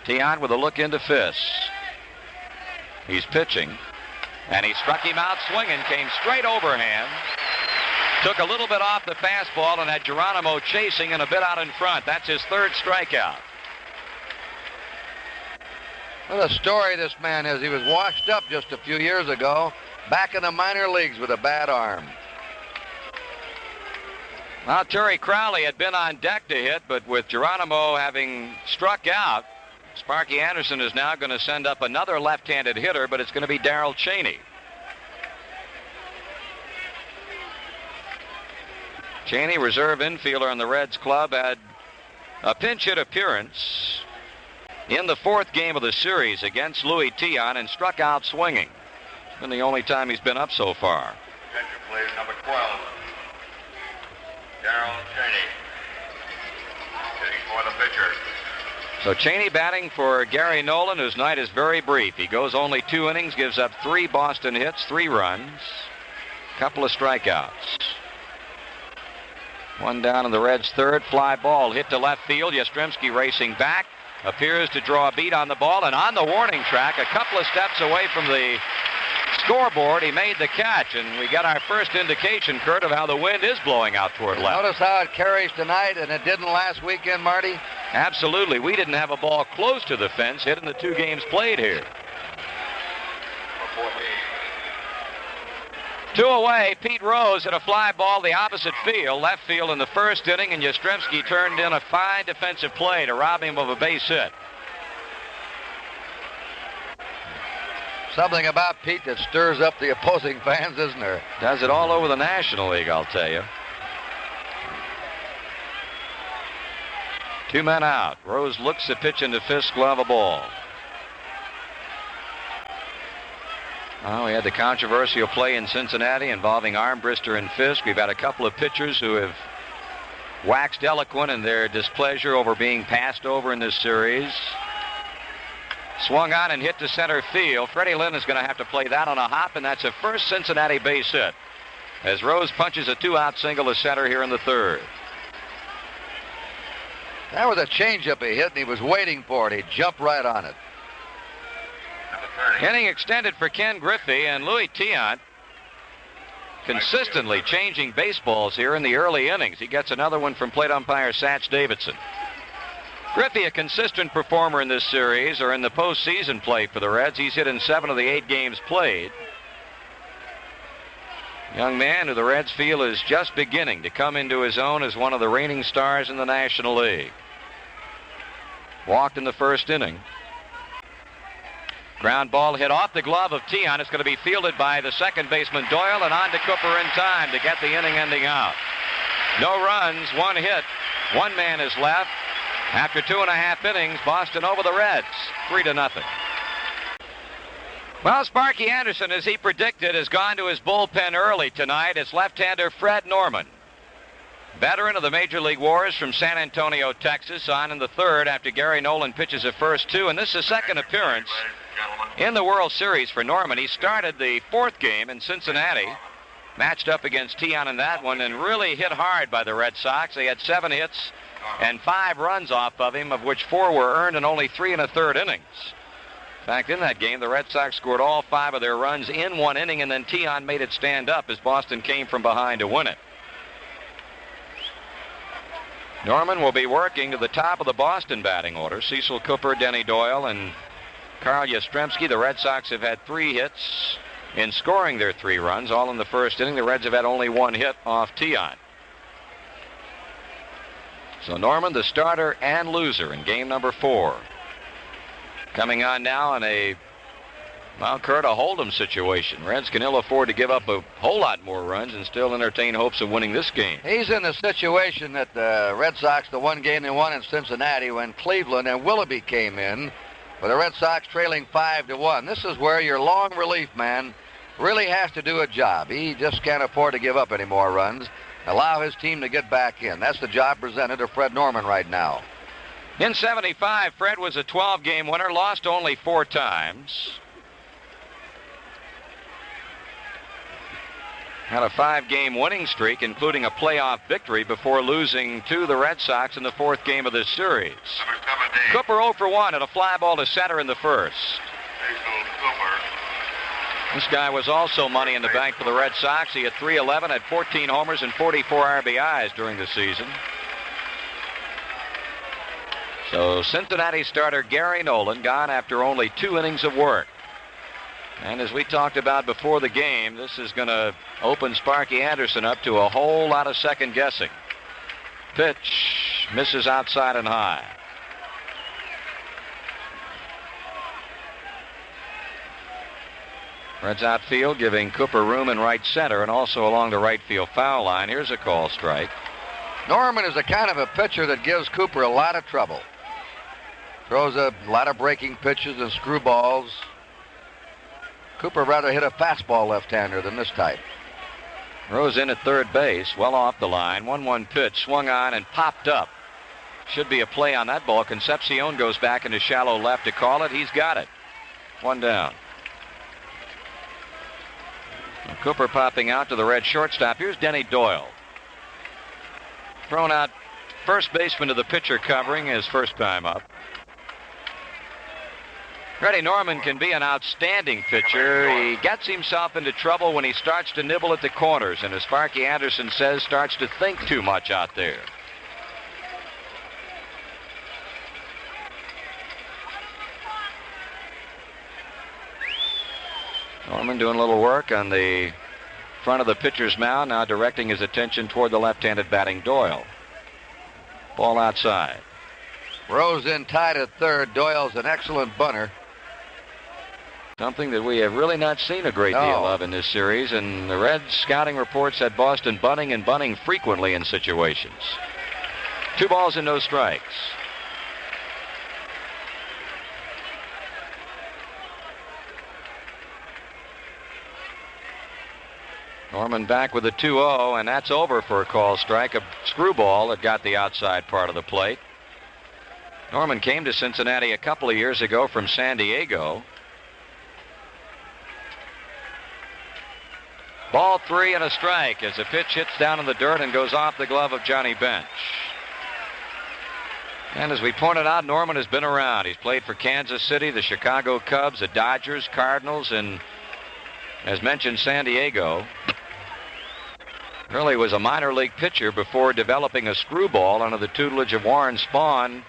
Tiant with a look into Fisk. He's pitching, and he struck him out swinging, came straight overhand, took a little bit off the fastball, and had Geronimo chasing and a bit out in front. That's his 3rd strikeout. What a story this man is. He was washed up just a few years ago, back in the minor leagues with a bad arm. Well, Terry Crowley had been on deck to hit, but with Geronimo having struck out, Sparky Anderson is now going to send up another left-handed hitter, but it's going to be Darrell Cheney. Cheney, reserve infielder on the Reds club, had a pinch hit appearance in the 4th game of the series against Louis Tiant and struck out swinging. It's been the only time he's been up so far. Catcher, please, number 12. Darrell Cheney. Hitting for the pitcher. So Cheney batting for Gary Nolan, whose night is very brief. He goes only 2 innings, gives up 3 Boston hits, 3 runs, couple of strikeouts. 1 down in the Reds' 3rd. Fly ball hit to left field. Yastrzemski racing back, appears to draw a beat on the ball, and on the warning track, a couple of steps away from the scoreboard, he made the catch, and we got our first indication, Curt, of how the wind is blowing out toward left. Notice how it carries tonight, and it didn't last weekend, Marty? Absolutely. We didn't have a ball close to the fence hit in the 2 games played here. 2 away, Pete Rose hit a fly ball the opposite field, left field in the 1st inning, and Yastrzemski turned in a fine defensive play to rob him of a base hit. Something about Pete that stirs up the opposing fans, isn't there? Does it all over the National League, I'll tell you. 2 men out. Rose looks at pitch into Fisk's glove, a ball. Well, we had the controversial play in Cincinnati involving Armbrister and Fisk. We've had a couple of pitchers who have waxed eloquent in their displeasure over being passed over in this series. Swung on and hit to center field. Freddie Lynn is going to have to play that on a hop, and that's a first Cincinnati base hit, as Rose punches a 2-out single to center here in the 3rd. That was a changeup he hit, and he was waiting for it. He jumped right on it. Inning extended for Ken Griffey, and Louis Tiant consistently changing baseballs here in the early innings. He gets another one from plate umpire Satch Davidson. Griffey, a consistent performer in this series or in the postseason play for the Reds. He's hit in 7 of the 8 games played. Young man who the Reds feel is just beginning to come into his own as one of the reigning stars in the National League. Walked in the 1st inning. Ground ball hit off the glove of Tiant. It's going to be fielded by the 2nd baseman Doyle, and on to Cooper in time to get the inning ending out. No runs, 1 hit. 1 man is left. After 2.5 innings, Boston over the Reds, 3-0. Well, Sparky Anderson, as he predicted, has gone to his bullpen early tonight. It's left-hander Fred Norman, veteran of the Major League Wars from San Antonio, Texas, on in the third after Gary Nolan pitches the first two. And this is his second appearance in the World Series for Norman. He started the fourth game in Cincinnati, matched up against Tian in that one, and really hit hard by the Red Sox. They had 7 hits and 5 runs off of him, of which 4 were earned in only 3 1/3 innings. In fact, in that game, the Red Sox scored all 5 of their runs in 1 inning, and then Tian made it stand up as Boston came from behind to win it. Norman will be working to the top of the Boston batting order. Cecil Cooper, Denny Doyle, and Carl Yastrzemski. The Red Sox have had 3 hits in scoring their 3 runs, all in the first inning. The Reds have had only 1 hit off Tian. So Norman, the starter and loser in game number 4. Coming on now in a, well, Curt, a hold'em situation. Reds can ill afford to give up a whole lot more runs and still entertain hopes of winning this game. He's in the situation that the Red Sox, the one game they won in Cincinnati when Cleveland and Willoughby came in, with the Red Sox trailing 5-1. This is where your long relief man really has to do a job. He just can't afford to give up any more runs. Allow his team to get back in. That's the job presented to Fred Norman right now. In '75, Fred was a 12-game winner, lost only 4 times. Had a 5-game winning streak, including a playoff victory before losing to the Red Sox in the 4th game of this series. Cooper 0 for 1 at a fly ball to center in the first. This guy was also money in the bank for the Red Sox. He had .311, had 14 homers and 44 RBIs during the season. So Cincinnati starter Gary Nolan gone after only 2 innings of work. And as we talked about before the game, this is going to open Sparky Anderson up to a whole lot of second guessing. Pitch misses outside and high. Reds outfield giving Cooper room in right center and also along the right field foul line. Here's a call strike. Norman is a kind of a pitcher that gives Cooper a lot of trouble. Throws a lot of breaking pitches and screwballs. Cooper rather hit a fastball left-hander than this type. Rose in at third base, well off the line. 1-1 pitch, swung on and popped up. Should be a play on that ball. Concepcion goes back into shallow left to call it. He's got it. 1 down. And Cooper popping out to the Red shortstop. Here's Denny Doyle. Thrown out first baseman to the pitcher covering his first time up. Freddie Norman can be an outstanding pitcher. He gets himself into trouble when he starts to nibble at the corners, and as Sparky Anderson says, starts to think too much out there. Norman doing a little work on the front of the pitcher's mound, now directing his attention toward the left-handed batting Doyle. Ball outside. Rose in tied at third. Doyle's an excellent bunter. Something that we have really not seen a great deal of in this series, and the Reds scouting reports had Boston bunting and bunting frequently in situations. 2 balls and no strikes. Norman back with a 2-0, and that's over for a call strike. A screwball that got the outside part of the plate. Norman came to Cincinnati a couple of years ago from San Diego. Ball 3 and a strike as the pitch hits down in the dirt and goes off the glove of Johnny Bench. And as we pointed out, Norman has been around. He's played for Kansas City, the Chicago Cubs, the Dodgers, Cardinals, and as mentioned, San Diego. Really was a minor league pitcher before developing a screwball under the tutelage of Warren Spahn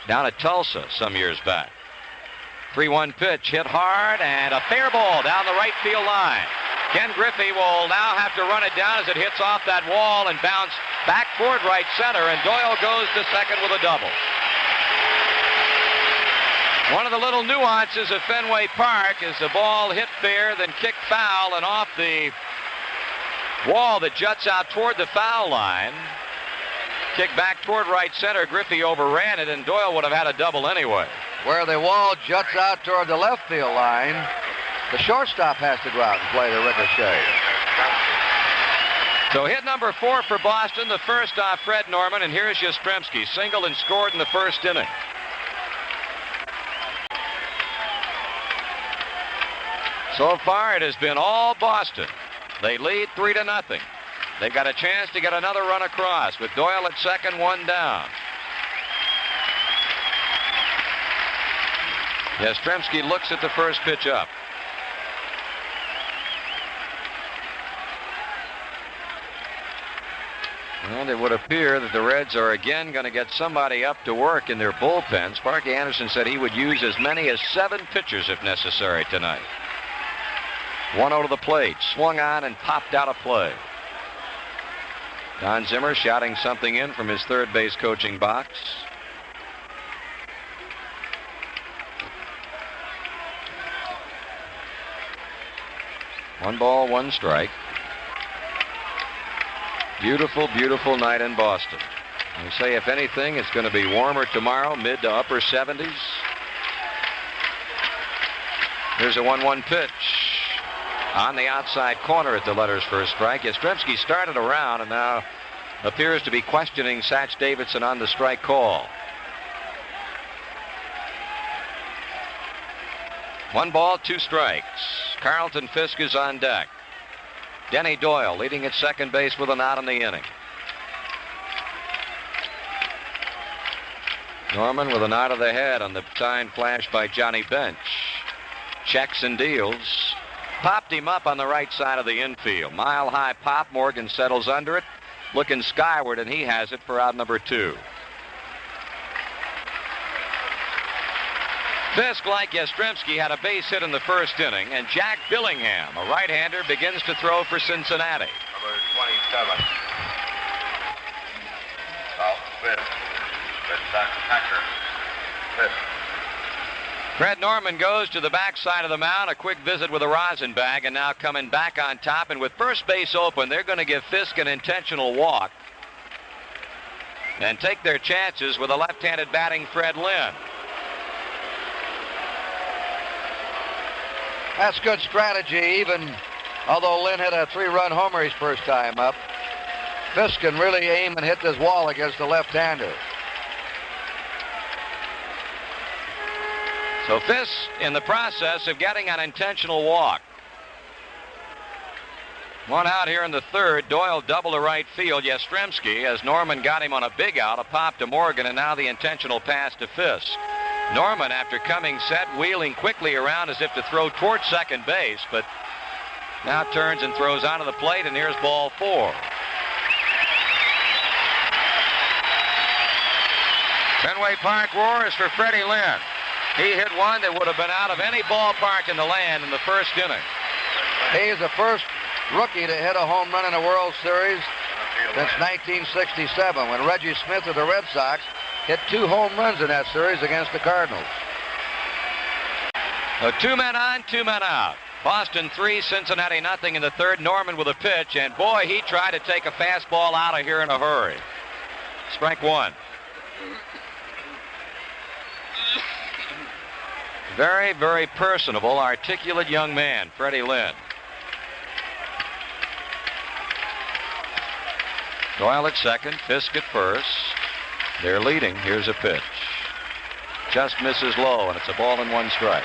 down at Tulsa some years back. 3-1 pitch, hit hard, and a fair ball down the right field line. Ken Griffey will now have to run it down as it hits off that wall and bounce back toward right center, and Doyle goes to second with a double. One of the little nuances of Fenway Park is the ball hit fair, then kicked foul, and off the wall that juts out toward the foul line. Kick back toward right center. Griffey overran it, and Doyle would have had a double anyway. Where the wall juts out toward the left field line, the shortstop has to go out and play the ricochet. So hit number 4 for Boston, the first off Fred Norman, and here's Yastrzemski, singled and scored in the first inning. So far, it has been all Boston. They lead 3-0. They've got a chance to get another run across with Doyle at second, 1 down. Yastrzemski looks at the first pitch up. And it would appear that the Reds are again going to get somebody up to work in their bullpen. Sparky Anderson said he would use as many as 7 pitchers if necessary tonight. 1-0 to the plate, swung on and popped out of play. Don Zimmer shouting something in from his third base coaching box. One ball, 1 strike. Beautiful, beautiful night in Boston. They say, if anything, it's going to be warmer tomorrow, mid to upper 70s. Here's a 1-1 pitch. On the outside corner at the letter's first strike. Yastrzemski started around and now appears to be questioning Satch Davidson on the strike call. 1 ball, 2 strikes. Carlton Fisk is on deck. Denny Doyle leading at second base with an out in the inning. Norman with an out of the head on the time flash by Johnny Bench. Checks and deals. Popped him up on the right side of the infield. Mile high pop. Morgan settles under it, looking skyward, and he has it for out number 2. Fisk, like Yastrzemski, had a base hit in the first inning, and Jack Billingham, a right-hander, begins to throw for Cincinnati. Number 27. South Fisk. Red Sox catcher. Fisk. Fred Norman goes to the backside of the mound, a quick visit with a rosin bag, and now coming back on top. And with first base open, they're going to give Fisk an intentional walk and take their chances with a left-handed batting Fred Lynn. That's good strategy, even although Lynn hit a 3-run homer his first time up. Fisk can really aim and hit this wall against the left-hander. So Fisk in the process of getting an intentional walk. 1 out here in the third. Doyle double to right field. Yastrzemski, as Norman got him on a big out, a pop to Morgan, and now the intentional pass to Fisk. Norman, after coming set, wheeling quickly around as if to throw toward second base, but now turns and throws onto the plate, and here's ball 4. Fenway Park roars for Freddie Lynn. He hit one that would have been out of any ballpark in the land in the first inning. He is the first rookie to hit a home run in a World Series since 1967, when Reggie Smith of the Red Sox hit 2 home runs in that series against the Cardinals. So 2 men on, 2 men out. Boston 3, Cincinnati nothing in the third. Norman with a pitch, and boy, he tried to take a fastball out of here in a hurry. Strike 1. Very, very personable, articulate young man, Freddie Lynn. Doyle at second, Fisk at first. They're leading. Here's a pitch. Just misses low, and it's a ball and 1 strike.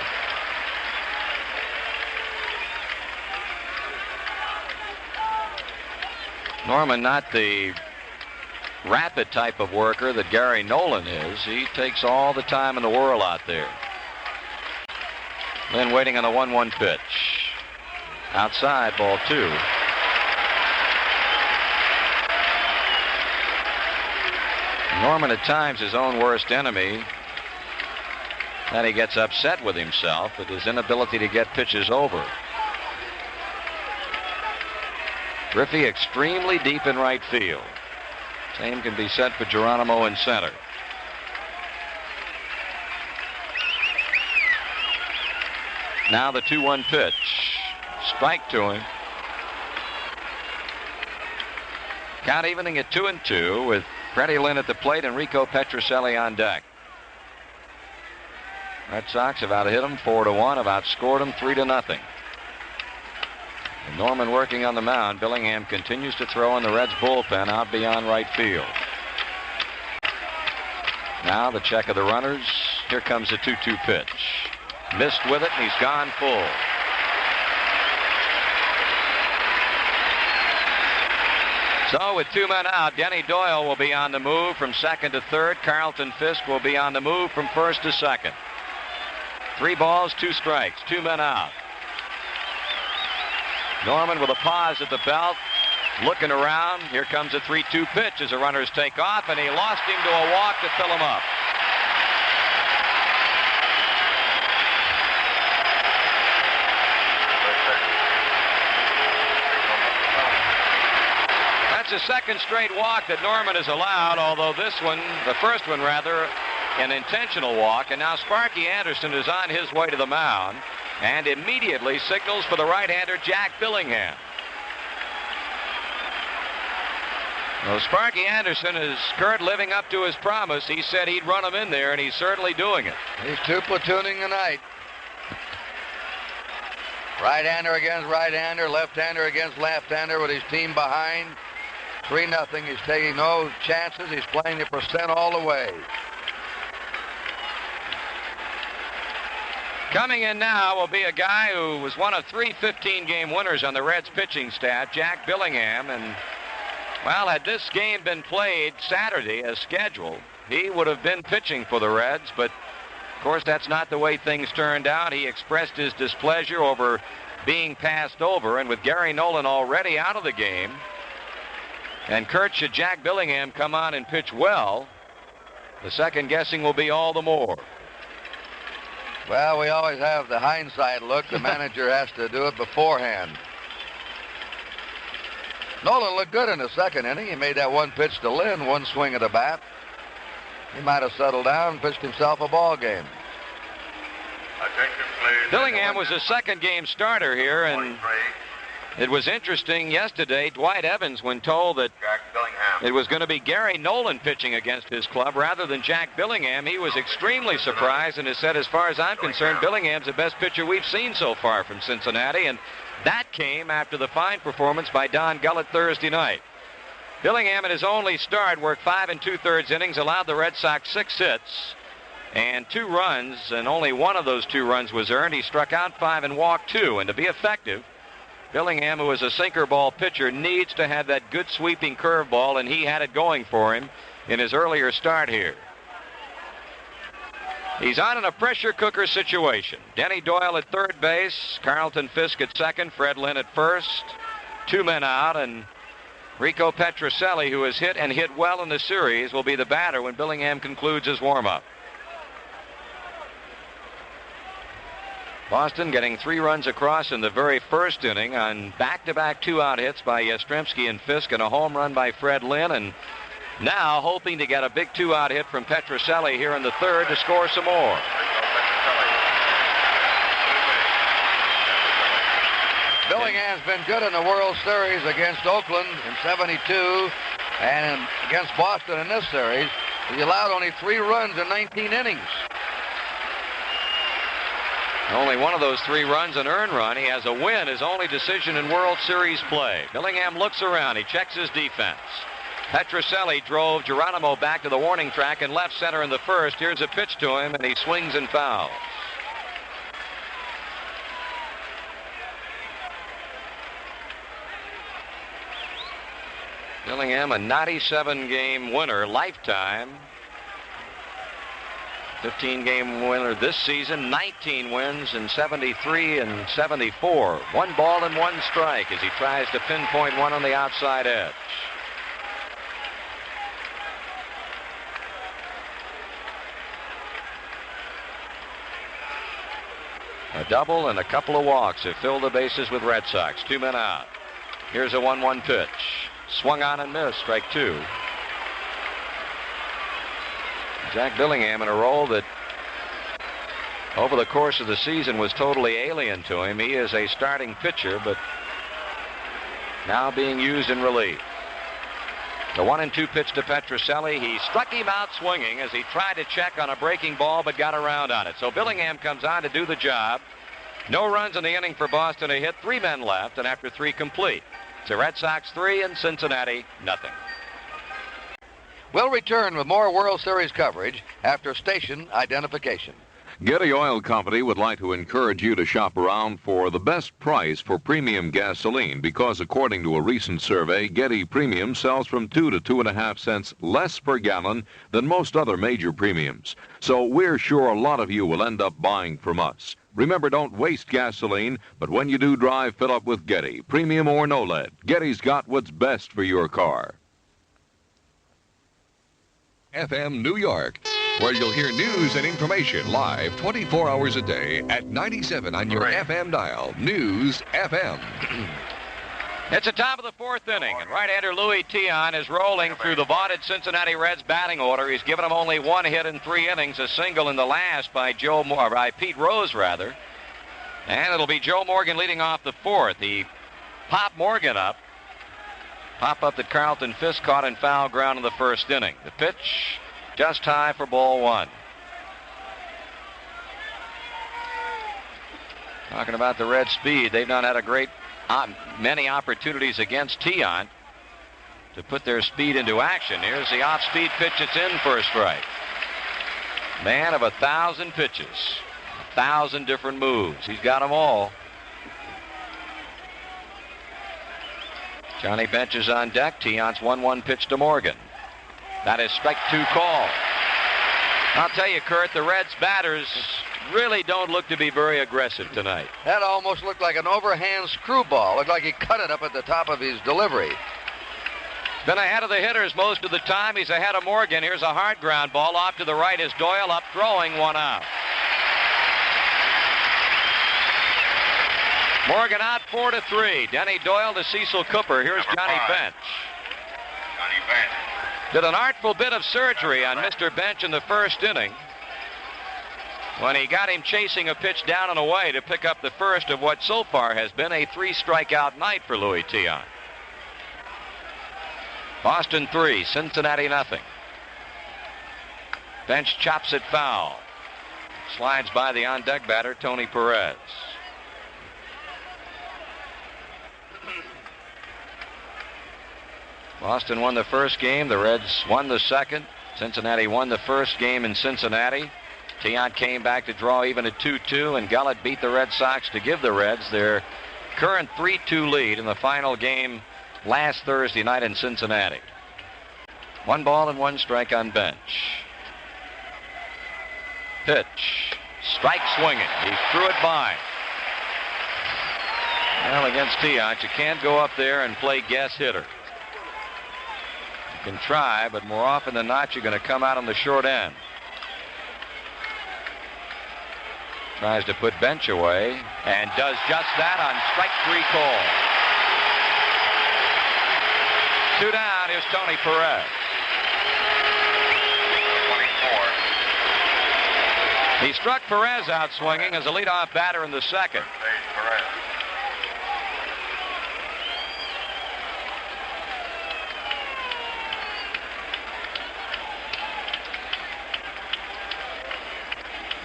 Norman, not the rapid type of worker that Gary Nolan is. He takes all the time in the world out there. Lynn waiting on the 1-1 pitch. Outside, ball 2. Norman at times his own worst enemy. Then he gets upset with himself at his inability to get pitches over. Griffey extremely deep in right field. Same can be said for Geronimo in center. Now the 2-1 pitch. Strike to him. Count evening at 2-2 with Freddie Lynn at the plate and Rico Petrocelli on deck. Red Sox have out-hit them 4-1, have outscored them 3-0. And Norman working on the mound. Billingham continues to throw in the Reds bullpen out beyond right field. Now the check of the runners. Here comes the 2-2 pitch. Missed with it, and he's gone full. So with 2 men out, Denny Doyle will be on the move from second to third. Carlton Fisk will be on the move from first to second. 3 balls, 2 strikes, 2 men out. Norman with a pause at the belt, looking around. Here comes a 3-2 pitch as the runners take off, and he lost him to a walk to fill him up. That's the second straight walk that Norman has allowed, although this one, the first one rather, an intentional walk. And now Sparky Anderson is on his way to the mound and immediately signals for the right-hander Jack Billingham. Well, Sparky Anderson is Curt living up to his promise. He said he'd run him in there, and he's certainly doing it. He's 2 platooning tonight. Right-hander against right-hander, left-hander against left-hander with his team behind. 3-0. He's taking no chances. He's playing the percent all the way. Coming in now will be a guy who was one of 3 15-game winners on the Reds pitching staff, Jack Billingham. And, well, had this game been played Saturday as scheduled, he would have been pitching for the Reds. But, of course, that's not the way things turned out. He expressed his displeasure over being passed over. And with Gary Nolan already out of the game, and Curt, should Jack Billingham come on and pitch well, the second guessing will be all the more. Well, we always have the hindsight look. The manager has to do it beforehand. Nolan looked good in the second inning. He made that 1 pitch to Lynn, 1 swing of the bat. He might have settled down and pitched himself a ball game. Attention, please. Billingham was a second game starter here, and it was interesting yesterday. Dwight Evans, when told that Jack Billingham. it was going to be Gary Nolan pitching against his club rather than Jack Billingham, he was extremely surprised and has said, as far as I'm concerned, Billingham's the best pitcher we've seen so far from Cincinnati, and that came after the fine performance by Don Gullett Thursday night. Billingham in his only start worked 5 2/3 innings, allowed the Red Sox 6 hits and 2 runs, and only one of those 2 runs was earned. He struck out 5 and walked 2, and to be effective, Billingham, who is a sinker ball pitcher, needs to have that good sweeping curveball, and he had it going for him in his earlier start here. He's on in a pressure cooker situation. Denny Doyle at third base, Carlton Fisk at second, Fred Lynn at first. 2 men out, and Rico Petrocelli, who has hit and hit well in the series, will be the batter when Billingham concludes his warm-up. Boston getting 3 runs across in the very first inning on back-to-back 2-out hits by Yastrzemski and Fisk and a home run by Fred Lynn, and now hoping to get a big 2-out hit from Petrocelli here in the third to score some more. Billingham's been good in the World Series against Oakland in '72 and against Boston in this series. He allowed only 3 runs in 19 innings. Only one of those 3 runs an earned run. He has a win, his only decision in World Series play. Billingham looks around. He checks his defense. Petrocelli drove Geronimo back to the warning track and left center in the first. Here's a pitch to him, and he swings and fouls. Billingham, a 97-game winner, lifetime. 15-game winner this season, 19 wins in 73 and 74. 1 ball and 1 strike as he tries to pinpoint one on the outside edge. A double and a couple of walks have filled the bases with Red Sox. 2 men out. Here's a 1-1 pitch. Swung on and missed, strike 2. Jack Billingham in a role that over the course of the season was totally alien to him. He is a starting pitcher, but now being used in relief. The 1-2 pitch to Petrocelli. He struck him out swinging as he tried to check on a breaking ball but got around on it. So Billingham comes on to do the job. No runs in the inning for Boston. A hit, 3 men left, and after 3 complete. It's the Red Sox 3 and Cincinnati nothing. We'll return with more World Series coverage after station identification. Getty Oil Company would like to encourage you to shop around for the best price for premium gasoline because according to a recent survey, Getty Premium sells from 2 to 2.5 cents less per gallon than most other major premiums. So we're sure a lot of you will end up buying from us. Remember, don't waste gasoline, but when you do drive, fill up with Getty, premium or no lead. Getty's got what's best for your car. FM New York, where you'll hear news and information live 24 hours a day at 97 on your FM dial. News FM. It's the top of the 4th inning, and right-hander Louis Tiant is rolling through the vaunted Cincinnati Reds batting order. He's given them only 1 hit in 3 innings, a single in the last by Pete Rose, rather. And it'll be Joe Morgan leading off the 4th. He popped Morgan up. Pop-up that Carlton Fisk caught in foul ground in the 1st inning. The pitch just high for ball 1. Talking about the Red speed, they've not had many opportunities against Tiant to put their speed into action. Here's the off-speed pitch. It's in for a strike. Man of 1,000 pitches, 1,000 different moves. He's got them all. Johnny Bench is on deck. Tiant's 1-1 pitch to Morgan. That is strike 2 call. I'll tell you, Curt, the Reds batters really don't look to be very aggressive tonight. That almost looked like an overhand screwball. Looked like he cut it up at the top of his delivery. Been ahead of the hitters most of the time. He's ahead of Morgan. Here's a hard ground ball. Off to the right is Doyle, up throwing, 1 out. Morgan out 4-3. Denny Doyle to Cecil Cooper. Here's Johnny Bench. Johnny Bench. Did an artful bit of surgery on Mr. Bench in the 1st inning when he got him chasing a pitch down and away to pick up the first of what so far has been a 3-strikeout night for Louis Tiant. Boston 3, Cincinnati nothing. Bench chops it foul. Slides by the on-deck batter, Tony Perez. Boston won the 1st game. The Reds won the 2nd. Cincinnati won the 1st game in Cincinnati. Tiant came back to draw even at 2-2, and Gullett beat the Red Sox to give the Reds their current 3-2 lead in the final game last Thursday night in Cincinnati. 1 ball and 1 strike on Bench. Pitch. Strike swinging. He threw it by. Well, against Tiant, you can't go up there and play guess hitter. You can try, but more often than not, you're going to come out on the short end. Tries to put Bench away and does just that on strike 3 call. 2 down. Here's Tony Perez. 24. He struck Perez out swinging as a leadoff batter in the 2nd.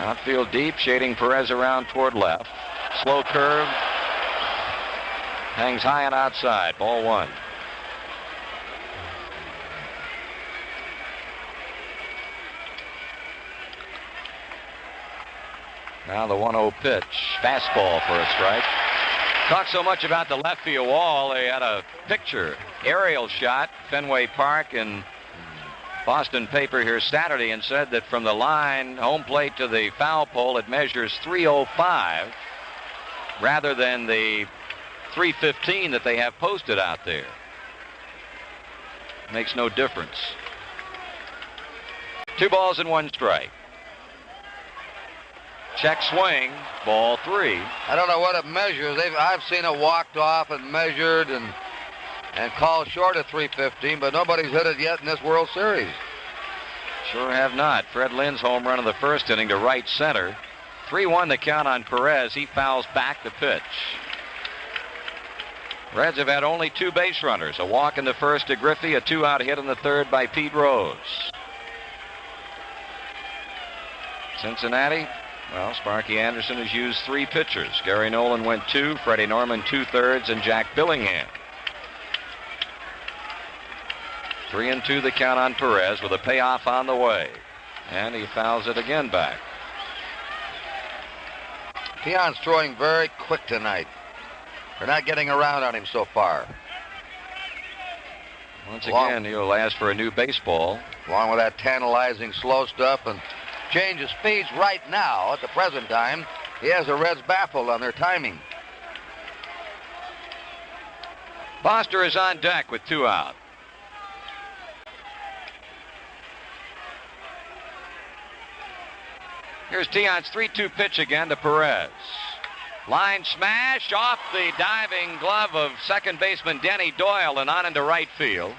Outfield deep, shading Perez around toward left. Slow curve. Hangs high and outside. Ball 1. Now the 1-0 pitch. Fastball for a strike. Talked so much about the left field wall. They had a picture, aerial shot, Fenway Park, and Boston paper here Saturday, and said that from the line, home plate to the foul pole, it measures 305 rather than the 315 that they have posted out there. Makes no difference. 2 balls and 1 strike. Check swing, ball 3. I don't know what it measures. I've seen it walked off and measured and called short of 315, but nobody's hit it yet in this World Series. Sure have not. Fred Lynn's home run in the 1st inning to right center. 3-1 the count on Perez. He fouls back the pitch. Reds have had only 2 base runners, a walk in the first to Griffey, a 2-out hit in the third by Pete Rose. Cincinnati, well, Sparky Anderson has used 3 pitchers. Gary Nolan went 2, Freddie Norman 2/3, and Jack Billingham. 3-2 the count on Perez with a payoff on the way. And he fouls it again back. Tian's throwing very quick tonight. They're not getting around on him so far. Once again, he'll ask for a new baseball. Along with that tantalizing slow stuff and change of speeds right now, at the present time, he has the Reds baffled on their timing. Foster is on deck with 2 out. Here's Tian's 3-2 pitch again to Perez. Line smash off the diving glove of second baseman Denny Doyle and on into right field.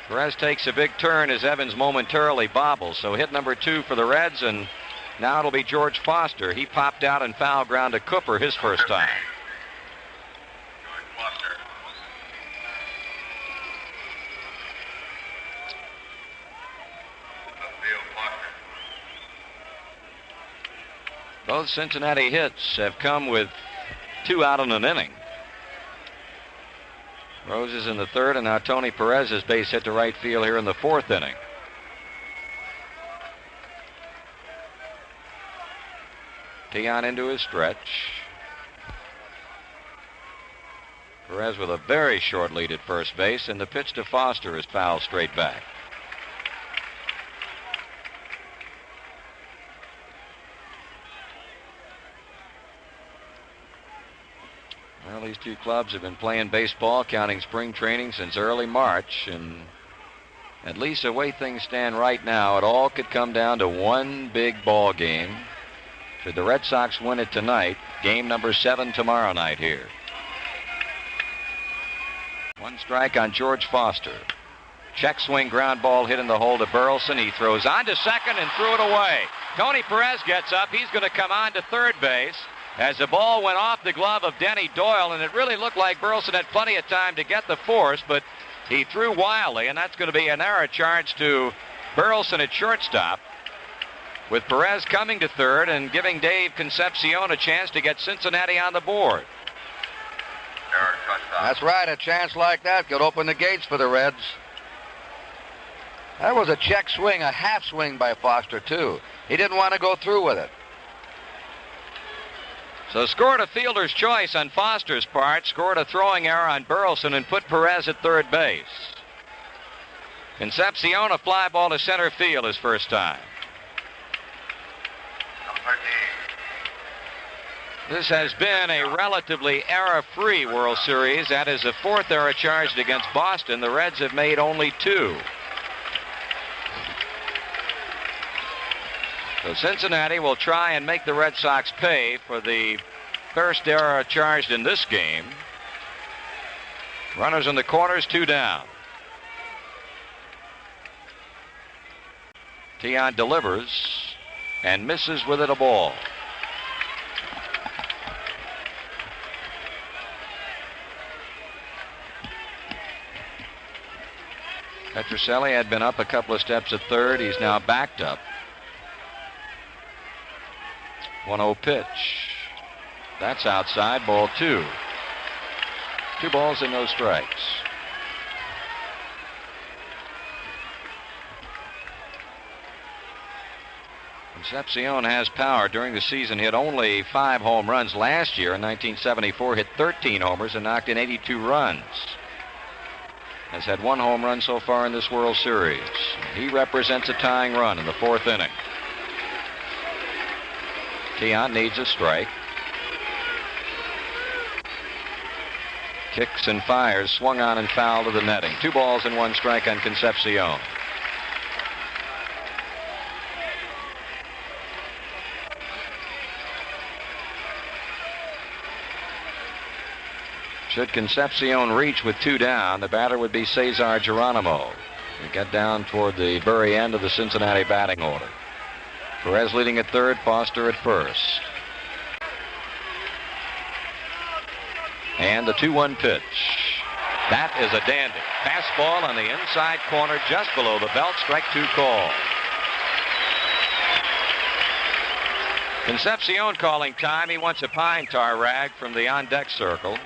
Perez takes a big turn as Evans momentarily bobbles. So hit number 2 for the Reds, and now it'll be George Foster. He popped out and foul ground to Cooper his first time. George Foster. Both Cincinnati hits have come with 2 out in an inning. Rose is in the third, and now Tony Perez's base hit to right field here in the 4th inning. Tian into his stretch. Perez with a very short lead at first base, and the pitch to Foster is fouled straight back. Well, these 2 clubs have been playing baseball, counting spring training, since early March, and at least the way things stand right now, it all could come down to one big ball game. Should the Red Sox win it tonight, game number 7 tomorrow night here. 1 strike on George Foster. Check swing ground ball hit in the hole to Burleson. He throws on to second and threw it away. Tony Perez gets up. He's going to come on to third base as the ball went off the glove of Denny Doyle, and it really looked like Burleson had plenty of time to get the force, but he threw wildly, and that's going to be an error charge to Burleson at shortstop, with Perez coming to third and giving Dave Concepcion a chance to get Cincinnati on the board. That's right. A chance like that could open the gates for the Reds. That was a check swing, a half swing by Foster, too. He didn't want to go through with it. So scored a fielder's choice on Foster's part, scored a throwing error on Burleson, and put Perez at third base. Concepcion, a fly ball to center field his first time. This has been a relatively error-free World Series. That is the 4th error charged against Boston. The Reds have made only 2. So Cincinnati will try and make the Red Sox pay for the first error charged in this game. Runners in the corners, 2 down. Tian delivers and misses with it a ball. Petrocelli had been up a couple of steps at third. He's now backed up. 1-0 pitch. That's outside, ball 2. 2 balls and no strikes. Concepcion has power. During the season, hit only 5 home runs. Last year in 1974, hit 13 homers and knocked in 82 runs. Has had 1 home run so far in this World Series. He represents a tying run in the 4th inning. Tian needs a strike. Kicks and fires, swung on and foul to the netting. 2 balls and 1 strike on Concepcion. Should Concepcion reach with 2 down, the batter would be Cesar Geronimo. We get down toward the very end of the Cincinnati batting order. Perez leading at third, Foster at first. And the 2-1 pitch. That is a dandy. Fastball on the inside corner just below the belt. Strike 2 call. Concepcion calling time. He wants a pine tar rag from the on-deck circle.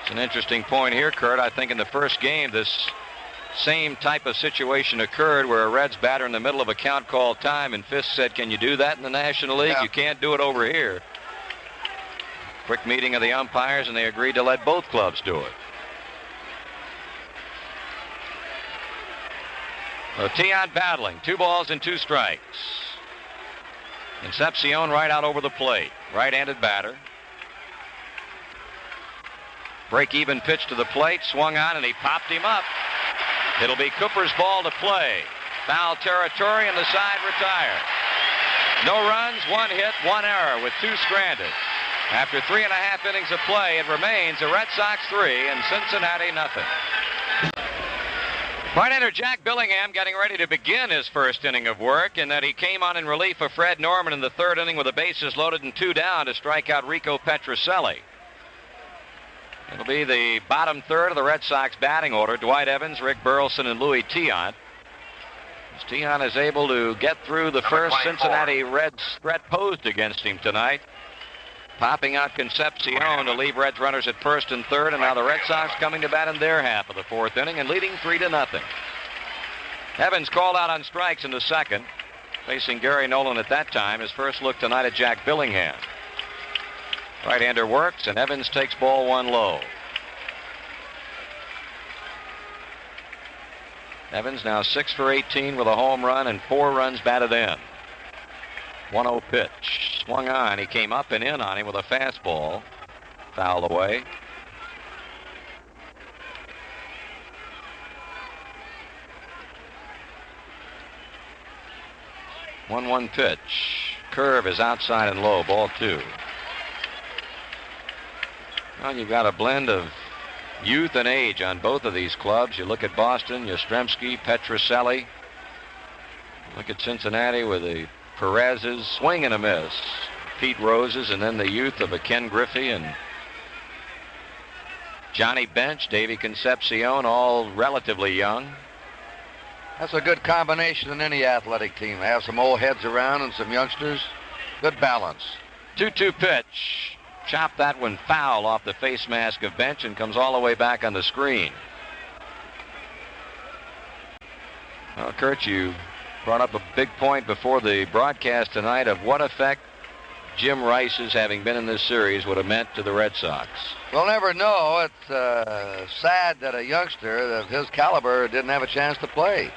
It's an interesting point here, Curt. I think in the first game, this same type of situation occurred where a Reds batter in the middle of a count called time, and Fisk said, "Can you do that in the National League? Yeah. You can't do it over here." Quick meeting of the umpires, and they agreed to let both clubs do it. So Tiant battling. 2 balls and 2 strikes. Concepcion right out over the plate. Right-handed batter. Break-even pitch to the plate. Swung on, and he popped him up. It'll be Cooper's ball to play. Foul territory, and the side retired. No runs, 1 hit, 1 error with 2 stranded. After 3.5 innings of play, it remains the Red Sox 3 and Cincinnati nothing. Right-hander Jack Billingham getting ready to begin his first inning of work, and that he came on in relief of Fred Norman in the 3rd inning with the bases loaded and 2 down to strike out Rico Petrocelli. It'll be the bottom third of the Red Sox batting order. Dwight Evans, Rick Burleson, and Louis Tiant. As Tiant is able to get through the first Cincinnati Reds threat posed against him tonight. Popping out Concepcion to leave Reds runners at 1st and 3rd, and now the Red Sox coming to bat in their half of the 4th inning and leading 3-0. Evans called out on strikes in the 2nd, facing Gary Nolan at that time. His first look tonight at Jack Billingham. Right-hander works, and Evans takes ball 1 low. Evans now 6 for 18 with a home run and 4 runs batted in. 1-0 pitch. Swung on. He came up and in on him with a fastball. Fouled away. One pitch. Curve is outside and low. Ball 2. Well, you've got a blend of youth and age on both of these clubs. You look at Boston, Yastrzemski, Petrocelli. Look at Cincinnati with the Perez's, swing and a miss. Pete Rose's, and then the youth of a Ken Griffey and Johnny Bench, Davey Concepcion, all relatively young. That's a good combination in any athletic team. Have some old heads around and some youngsters. Good balance. 2-2 pitch. Chopped that one foul off the face mask of Bench and comes all the way back on the screen. Well, Curt, you brought up a big point before the broadcast tonight of what effect Jim Rice's having been in this series would have meant to the Red Sox. We'll never know. It's sad that a youngster of his caliber didn't have a chance to play.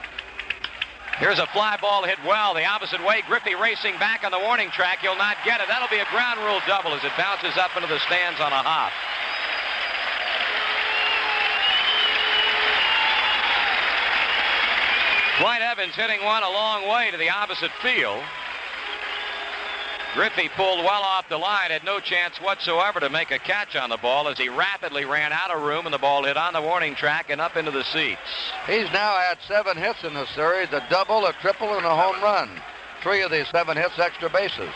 Here's a fly ball hit well the opposite way. Griffey racing back on the warning track. He'll not get it. That'll be a ground rule double as it bounces up into the stands on a hop. Dwight Evans hitting one a long way to the opposite field. Griffey pulled well off the line, had no chance whatsoever to make a catch on the ball as he rapidly ran out of room, and the ball hit on the warning track and up into the seats. He's now had 7 hits in this series, a double, a triple, and a home run. 3 of these 7 hits extra bases.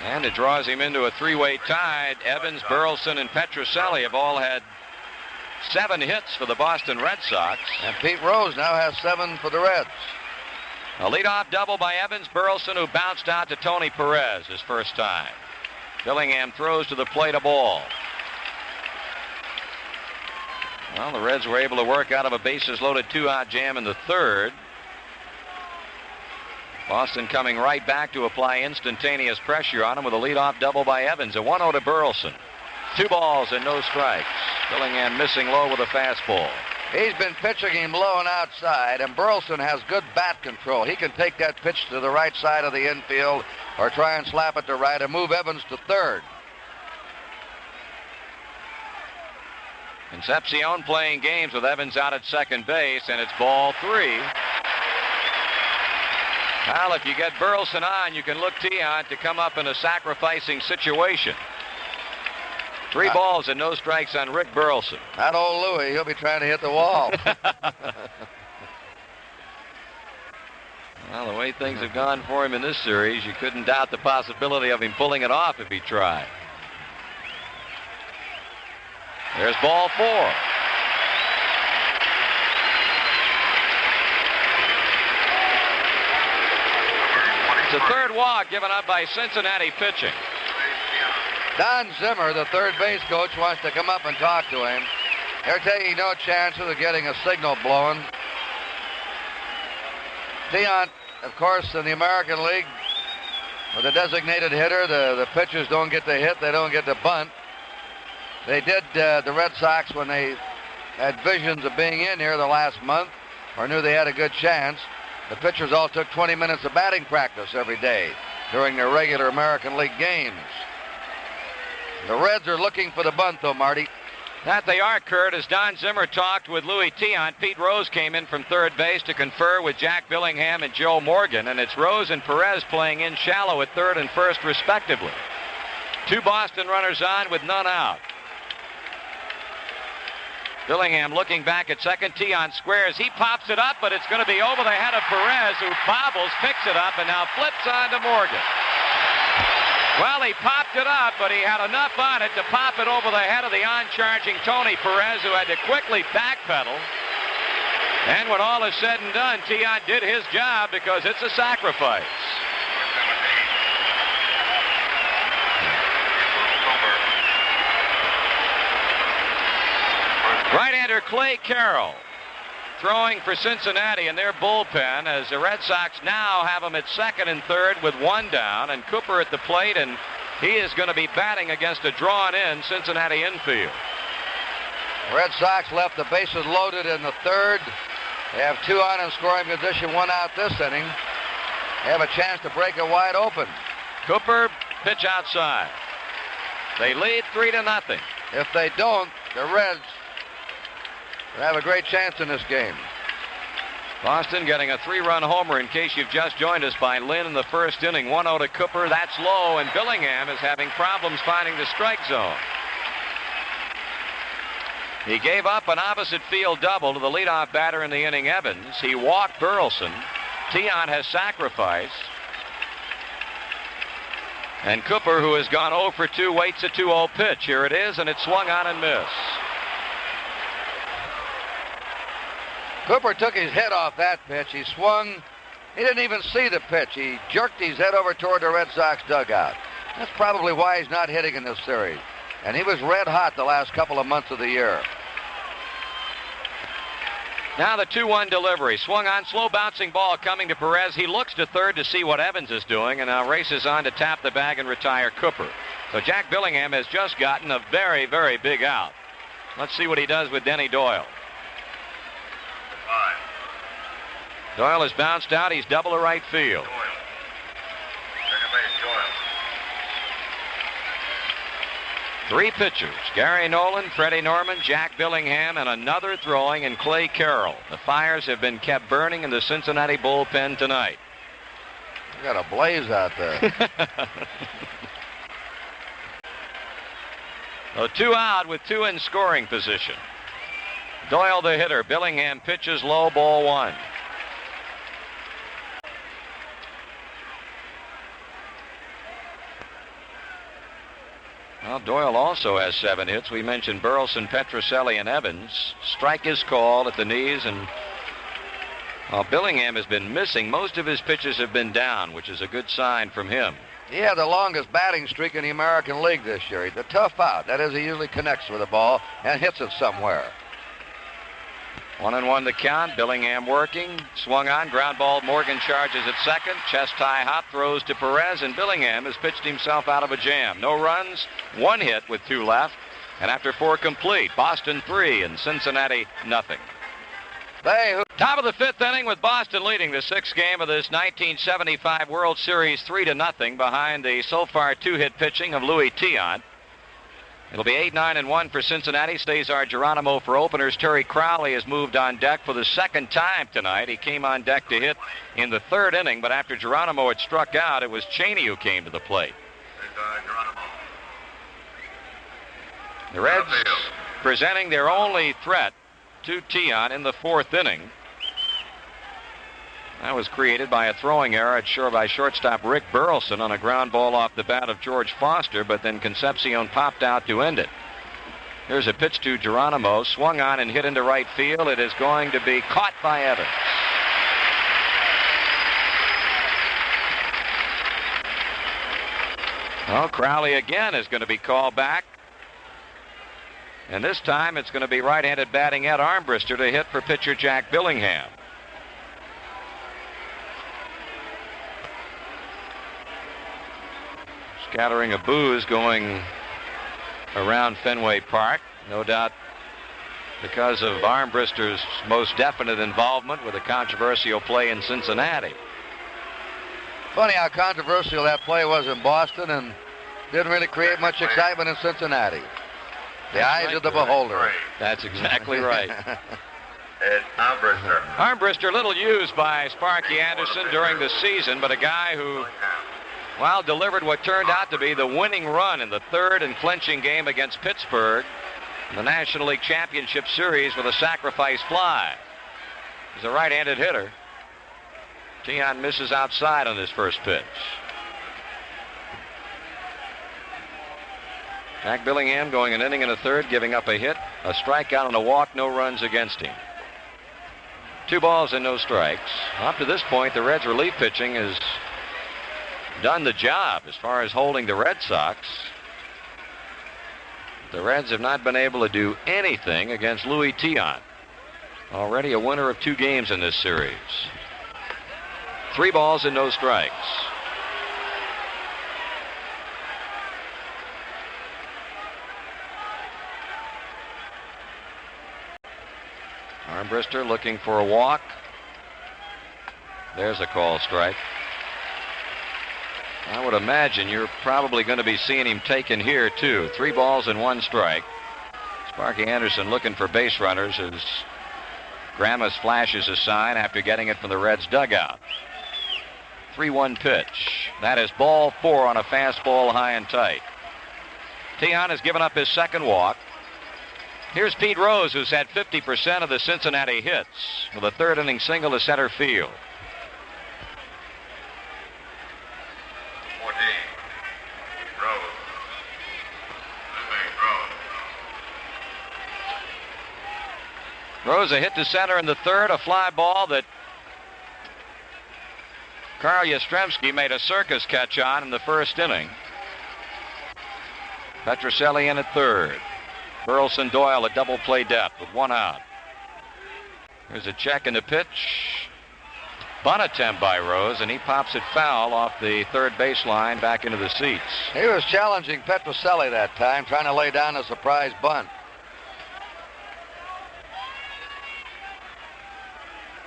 And it draws him into a 3-way tie. Evans, Burleson, and Petrocelli have all had 7 hits for the Boston Red Sox. And Pete Rose now has 7 for the Reds. A leadoff double by Evans. Burleson, who bounced out to Tony Perez his first time. Billingham throws to the plate a ball. Well, the Reds were able to work out of a bases-loaded 2-out jam in the 3rd. Boston coming right back to apply instantaneous pressure on him with a leadoff double by Evans. A 1-0 to Burleson. 2 balls and no strikes. Billingham missing low with a fastball. He's been pitching him low and outside, and Burleson has good bat control. He can take that pitch to the right side of the infield or try and slap it to right and move Evans to 3rd. Concepcion playing games with Evans out at second base, and it's ball 3. Well, if you get Burleson on, you can look Tiant to come up in a sacrificing situation. 3 balls and no strikes on Rick Burleson. That old Louie, he'll be trying to hit the wall. Well, the way things have gone for him in this series, you couldn't doubt the possibility of him pulling it off if he tried. There's ball 4. It's a third walk given up by Cincinnati pitching. Don Zimmer, the third base coach, wants to come up and talk to him. They're taking no chances of getting a signal blown. Tiant, of course, in the American League, with a designated hitter, the pitchers don't get to hit, they don't get to bunt. They did the Red Sox when they had visions of being in here the last month, or knew they had a good chance. The pitchers all took 20 minutes of batting practice every day during their regular American League games. The Reds are looking for the bunt, though, Marty. That they are, Curt. As Don Zimmer talked with Louis Tiant, Pete Rose came in from third base to confer with Jack Billingham and Joe Morgan, and it's Rose and Perez playing in shallow at third and first, respectively. 2 Boston runners on with none out. Billingham looking back at second. Tiant squares. He pops it up, but it's going to be over the head of Perez, who bobbles, picks it up, and now flips on to Morgan. Well, he popped it up, but he had enough on it to pop it over the head of the on-charging Tony Perez, who had to quickly backpedal. And when all is said and done, Tiant did his job because it's a sacrifice. Right-hander Clay Carroll throwing for Cincinnati in their bullpen, as the Red Sox now have him at second and third with 1 down, and Cooper at the plate, and he is going to be batting against a drawn-in Cincinnati infield. Red Sox left the bases loaded in the third. They have 2 on in scoring position, 1 out this inning. They have a chance to break it wide open. Cooper, pitch outside. They lead 3-0. If they don't, the Reds will have a great chance in this game. Boston getting a 3-run homer, in case you've just joined us, by Lynn in the first inning. 1-0 to Cooper. That's low, and Billingham is having problems finding the strike zone. He gave up an opposite field double to the leadoff batter in the inning, Evans. He walked Burleson. Tiant has sacrificed. And Cooper, who has gone 0 for 2, waits a 2-0 pitch. Here it is, and it's swung on and missed. Cooper took his head off that pitch. He swung. He didn't even see the pitch. He jerked his head over toward the Red Sox dugout. That's probably why he's not hitting in this series. And he was red hot the last couple of months of the year. Now the 2-1 delivery. Swung on, slow bouncing ball coming to Perez. He looks to third to see what Evans is doing, and now races on to tap the bag and retire Cooper. So Jack Billingham has just gotten a very, very big out. Let's see what he does with Denny Doyle. Doyle has bounced out. He's double to right field. Second base, Doyle. 3 pitchers: Gary Nolan, Freddie Norman, Jack Billingham, and another throwing in Clay Carroll. The fires have been kept burning in the Cincinnati bullpen tonight. You got a blaze out there. So 2 out with 2 in scoring position. Doyle the hitter. Billingham pitches low, ball 1. Well, Doyle also has 7 hits. We mentioned Burleson, Petrocelli, and Evans. Strike is called at the knees, and Billingham has been missing. Most of his pitches have been down, which is a good sign from him. He had the longest batting streak in the American League this year. He's a tough out. That is, he usually connects with the ball and hits it somewhere. 1-1 the count. Billingham working. Swung on. Ground ball. Morgan charges at second. Chest high hop. Throws to Perez. And Billingham has pitched himself out of a jam. No runs. 1 hit with 2 left. And after 4 complete, Boston 3 and Cincinnati nothing. Top of the 5th inning with Boston leading the 6th game of this 1975 World Series 3-0 behind the so far 2-hit pitching of Louis Tiant. It'll be 8-9-1 for Cincinnati. Cesar Geronimo for openers. Terry Crowley has moved on deck for the 2nd time tonight. He came on deck to hit in the 3rd inning, but after Geronimo had struck out, it was Cheney who came to the plate. The Reds presenting their only threat to Tiant in the 4th inning. That was created by a throwing error by shortstop Rick Burleson on a ground ball off the bat of George Foster, but then Concepcion popped out to end it. Here's a pitch to Geronimo, swung on and hit into right field. It is going to be caught by Evans. Well, Crowley again is going to be called back. And this time it's going to be right-handed batting Ed Armbruster to hit for pitcher Jack Billingham. Scattering of boos going around Fenway Park, no doubt because of Armbruster's most definite involvement with a controversial play in Cincinnati. Funny how controversial that play was in Boston and didn't really create much excitement in Cincinnati. The eyes of the beholder. That's exactly right. It's Armbruster. Armbruster, little used by Sparky Anderson during the season, but a guy who, well, delivered what turned out to be the winning run in the third and clinching game against Pittsburgh in the National League Championship Series with a sacrifice fly. He's a right-handed hitter. Tian misses outside on his first pitch. Jack Billingham going an inning and a third, giving up a hit, a strikeout and a walk, no runs against him. 2 balls and no strikes. Up to this point, the Reds' relief pitching has done the job as far as holding the Red Sox. The Reds have not been able to do anything against Louis Tian. Already a winner of 2 games in this series. 3 balls and no strikes. Armbruster looking for a walk. There's a call strike. I would imagine you're probably going to be seeing him taken here too. 3 balls and 1 strike. Sparky Anderson looking for base runners as Grammas flashes a sign after getting it from the Reds dugout. 3-1 pitch. That is ball 4 on a fastball high and tight. Tian has given up his second walk. Here's Pete Rose, who's had 50% of the Cincinnati hits with a third inning single to center field. 14. Rose. Rose a hit to center in the third, a fly ball that Carl Yastrzemski made a circus catch on in the first inning. Petrocelli in at third. Burleson Doyle at double play depth with 1 out. Here's a check in the pitch. Bunt attempt by Rose, and he pops it foul off the third baseline back into the seats. He was challenging Petrocelli that time, trying to lay down a surprise bunt.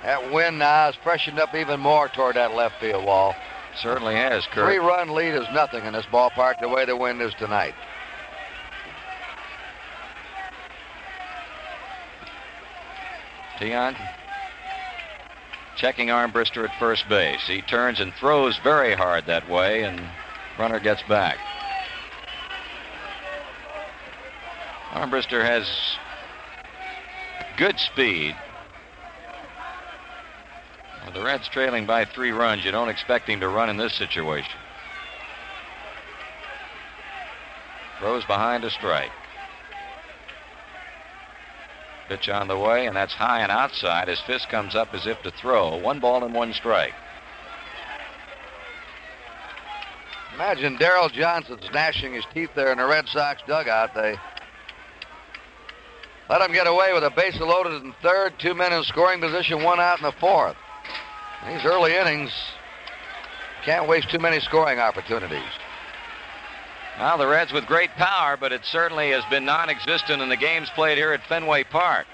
That wind now has freshened up even more toward that left field wall. Certainly has, Curt. 3-run lead is nothing in this ballpark the way the wind is tonight. Tian checking Armbruster at first base. He turns and throws very hard that way, and runner gets back. Armbruster has good speed. Well, the Reds trailing by 3 runs. You don't expect him to run in this situation. Throws behind a strike. Pitch on the way, and that's high and outside as Fisk comes up as if to throw. 1 ball and 1 strike. Imagine Darrell Johnson gnashing his teeth there in the Red Sox dugout. They let him get away with a base loaded in third, 2 men in scoring position, 1 out in the fourth. These early innings, can't waste too many scoring opportunities. Well, the Reds with great power, but it certainly has been non-existent in the games played here at Fenway Park.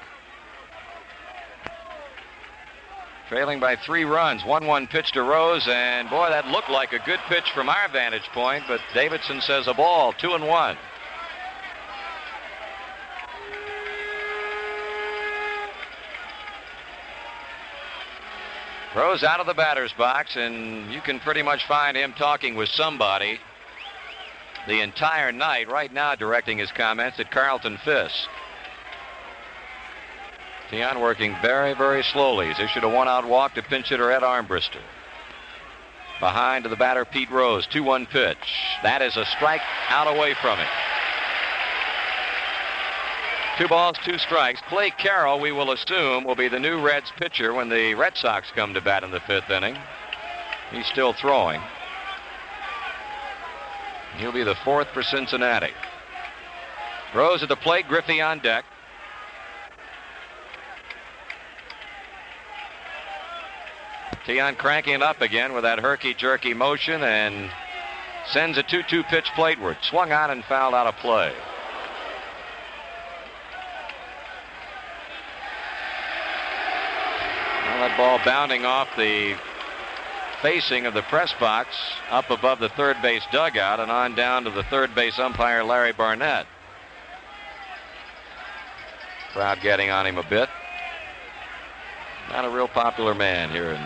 Trailing by 3 runs, 1-1 pitch to Rose, and boy, that looked like a good pitch from our vantage point, but Davidson says a ball, 2-1. Rose out of the batter's box, and you can pretty much find him talking with somebody the entire night, right now directing his comments at Carlton Fisk. Tian working very, very slowly. He's issued a 1-out walk to pinch hitter Ed Armbruster. Behind to the batter, Pete Rose, 2-1 pitch. That is a strike out away from him. 2 balls, 2 strikes. Clay Carroll, we will assume, will be the new Reds pitcher when the Red Sox come to bat in the 5th inning. He's still throwing. He'll be the 4th for Cincinnati. Rose at the plate, Griffey on deck. Tian cranking it up again with that herky-jerky motion and sends a 2-2 pitch plateward. Swung on and fouled out of play. Well, that ball bounding off the facing of the press box up above the third base dugout and on down to the third base umpire, Larry Barnett. Crowd getting on him a bit. Not a real popular man here in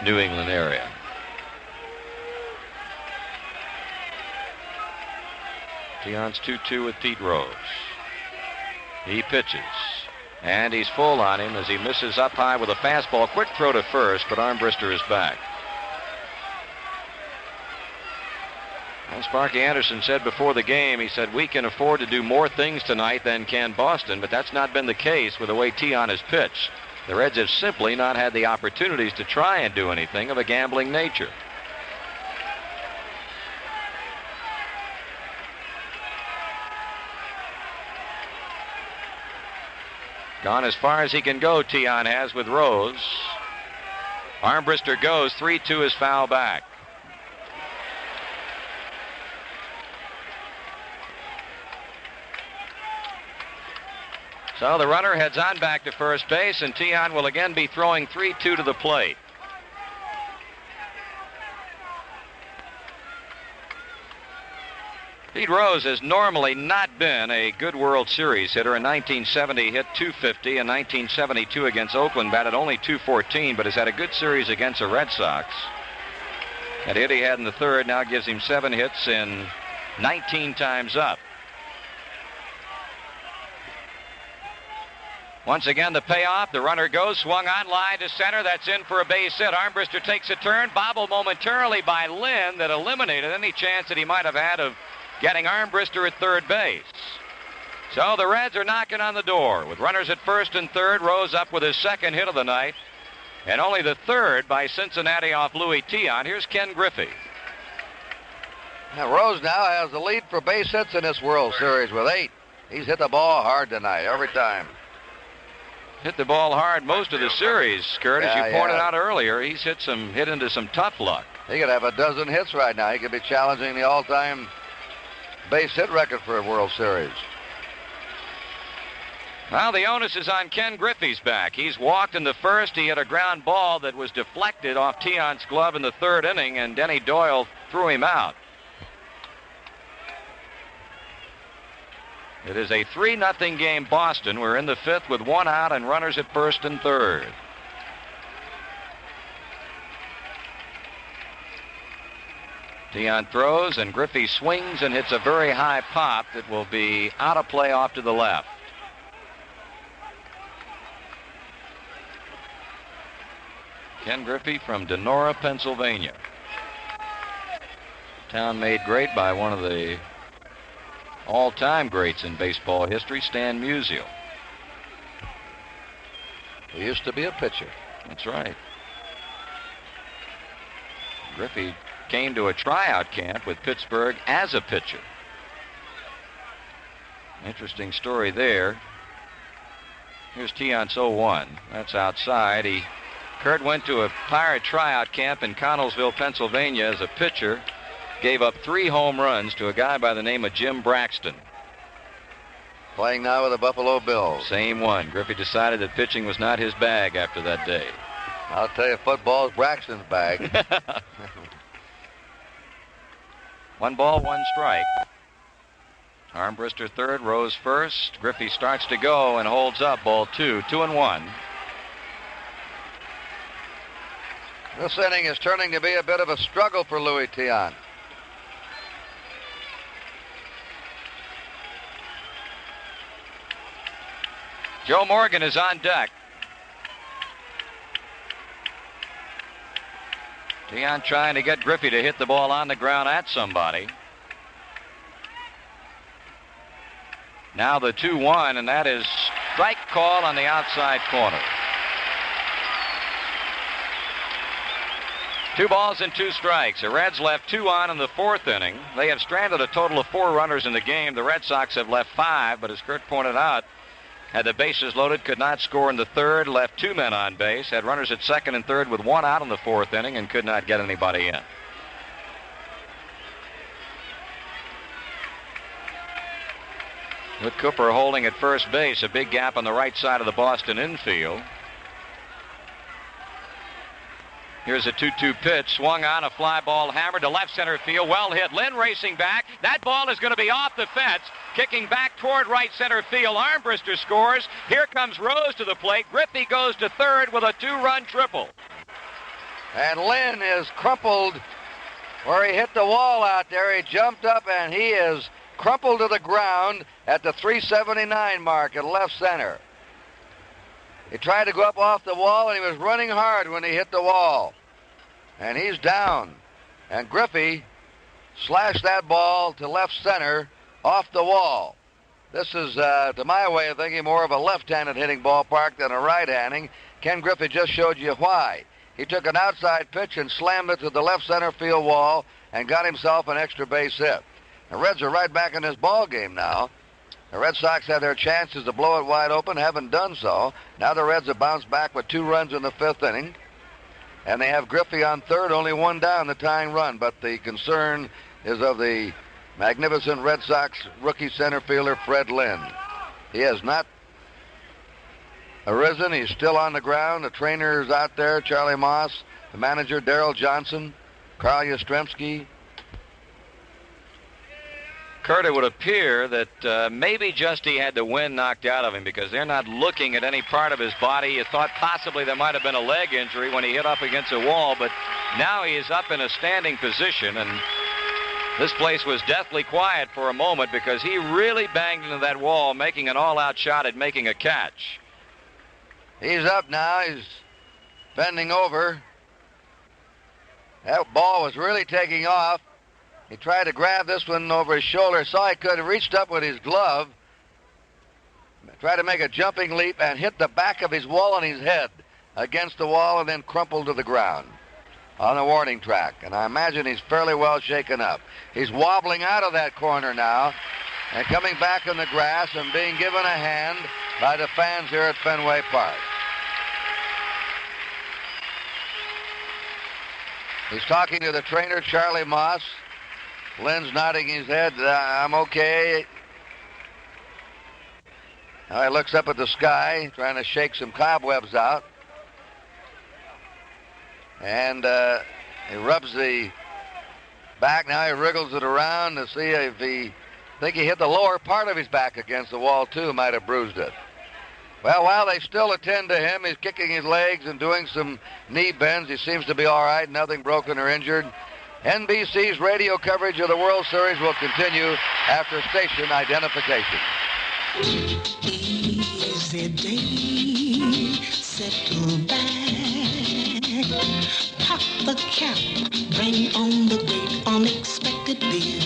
New England area. Tian's 2-2 with Pete Rose. He pitches. And he's full on him as he misses up high with a fastball. Quick throw to first, but Armbruster is back. Well, Sparky Anderson said before the game, he said, we can afford to do more things tonight than can Boston, but that's not been the case with the way Tian has pitched. The Reds have simply not had the opportunities to try and do anything of a gambling nature. Gone as far as he can go, Tian has with Rose. Armbruster goes, 3-2 is foul back. So the runner heads on back to first base, and Tian will again be throwing 3-2 to the plate. Pete Rose has normally not been a good World Series hitter. In 1970, hit .250. In 1972 against Oakland, batted only .214, but has had a good series against the Red Sox. That hit he had in the 3rd now gives him 7 hits in 19 times up. Once again, the payoff. The runner goes, swung on, line to center. That's in for a base hit. Armbruster takes a turn, bobbled momentarily by Lynn that eliminated any chance that he might have had of getting Armbruster at third base. So the Reds are knocking on the door. With runners at first and third, Rose up with his 2nd hit of the night, and only the 3rd by Cincinnati off Louis Tian. Here's Ken Griffey. Now, Rose now has the lead for base hits in this World Series with 8. He's hit the ball hard tonight, every time. Hit the ball hard most of the series, Curt, as you pointed out earlier. He's hit into some tough luck. He could have a dozen hits right now. He could be challenging the all-time base hit record for a World Series. Well, the onus is on Ken Griffey's back. He's walked in the 1st. He hit a ground ball that was deflected off Tian's glove in the 3rd inning, and Denny Doyle threw him out. It is a 3-0 game, Boston. We're in the 5th with 1 out and runners at first and third. Tian throws, and Griffey swings and hits a very high pop that will be out of play off to the left. Ken Griffey from Denora, Pennsylvania. Town made great by one of the all-time greats in baseball history, Stan Musial. He used to be a pitcher. That's right. Griffey came to a tryout camp with Pittsburgh as a pitcher. Interesting story there. Here's Tian's 0-1. That's outside. Curt went to a Pirate tryout camp in Connellsville, Pennsylvania as a pitcher. Gave up 3 home runs to a guy by the name of Jim Braxton. Playing now with the Buffalo Bills. Same one. Griffey decided that pitching was not his bag after that day. I'll tell you, football's Braxton's bag. 1 ball, 1 strike. Armbruster third, Rose first. Griffey starts to go and holds up, ball 2, 2-1. This inning is turning to be a bit of a struggle for Louis Tian. Joe Morgan is on deck. Tian trying to get Griffey to hit the ball on the ground at somebody. Now the 2-1, and that is strike call on the outside corner. 2 balls and 2 strikes. The Reds left 2 on in the 4th inning. They have stranded a total of 4 runners in the game. The Red Sox have left 5, but as Curt pointed out, had the bases loaded, could not score in the 3rd, left 2 men on base, had runners at 2nd and 3rd with 1 out in the 4th inning, and could not get anybody in. With Cooper holding at first base, a big gap on the right side of the Boston infield. Here's a 2-2 pitch, swung on, a fly ball hammered to left center field, well hit. Lynn racing back. That ball is going to be off the fence, kicking back toward right center field. Armbruster scores. Here comes Rose to the plate. Griffey goes to 3rd with a 2-run triple. And Lynn is crumpled where he hit the wall out there. He jumped up and he is crumpled to the ground at the 379 mark at left center. He tried to go up off the wall, and he was running hard when he hit the wall. And he's down. And Griffey slashed that ball to left center off the wall. This is, to my way of thinking, more of a left-handed hitting ballpark than a right-handing. Ken Griffey just showed you why. He took an outside pitch and slammed it to the left center field wall and got himself an extra base hit. The Reds are right back in this ball game now. The Red Sox had their chances to blow it wide open, haven't done so. Now the Reds have bounced back with 2 runs in the 5th inning. And they have Griffey on 3rd, only 1 down, the tying run. But the concern is of the magnificent Red Sox rookie center fielder, Fred Lynn. He has not arisen. He's still on the ground. The trainer is out there, Charlie Moss. The manager, Darrell Johnson, Carl Yastrzemski. Curt, it would appear that maybe just he had the wind knocked out of him because they're not looking at any part of his body. You thought possibly there might have been a leg injury when he hit up against a wall, but now he is up in a standing position, and this place was deathly quiet for a moment because he really banged into that wall, making an all-out shot at making a catch. He's up now. He's bending over. That ball was really taking off. He tried to grab this one over his shoulder, saw he could have reached up with his glove, tried to make a jumping leap, and hit the back of his wall on his head against the wall and then crumpled to the ground on the warning track. And I imagine he's fairly well shaken up. He's wobbling out of that corner now and coming back in the grass and being given a hand by the fans here at Fenway Park. He's talking to the trainer, Charlie Moss. Lynn's nodding his head. I'm okay. Now he looks up at the sky, trying to shake some cobwebs out. And he rubs the back. Now he wriggles it around to see if he... I think he hit the lower part of his back against the wall, too. Might have bruised it. Well, while they still attend to him, he's kicking his legs and doing some knee bends. He seems to be all right, nothing broken or injured. NBC's radio coverage of the World Series will continue after station identification. Easy day, settle back, pop the cap, bring on the great unexpected beer.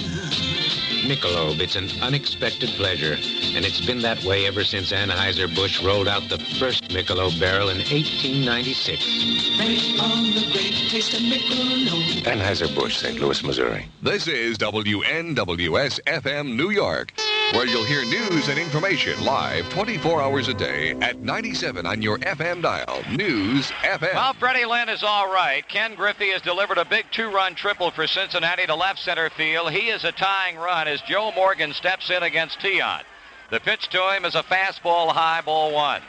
Michelob, it's an unexpected pleasure, and it's been that way ever since Anheuser-Busch rolled out the first Michelob barrel in 1896. Bring on the great taste of Michelob. Anheuser-Busch, St. Louis, Missouri. This is WNWS FM New York, where you'll hear news and information live 24 hours a day at 97 on your FM dial. News FM. Well, Freddie Lynn is all right. Ken Griffey has delivered a big 2-run triple for Cincinnati to left center field. He is a tying run as Joe Morgan steps in against Tiant. The pitch to him is a fastball high, ball 1.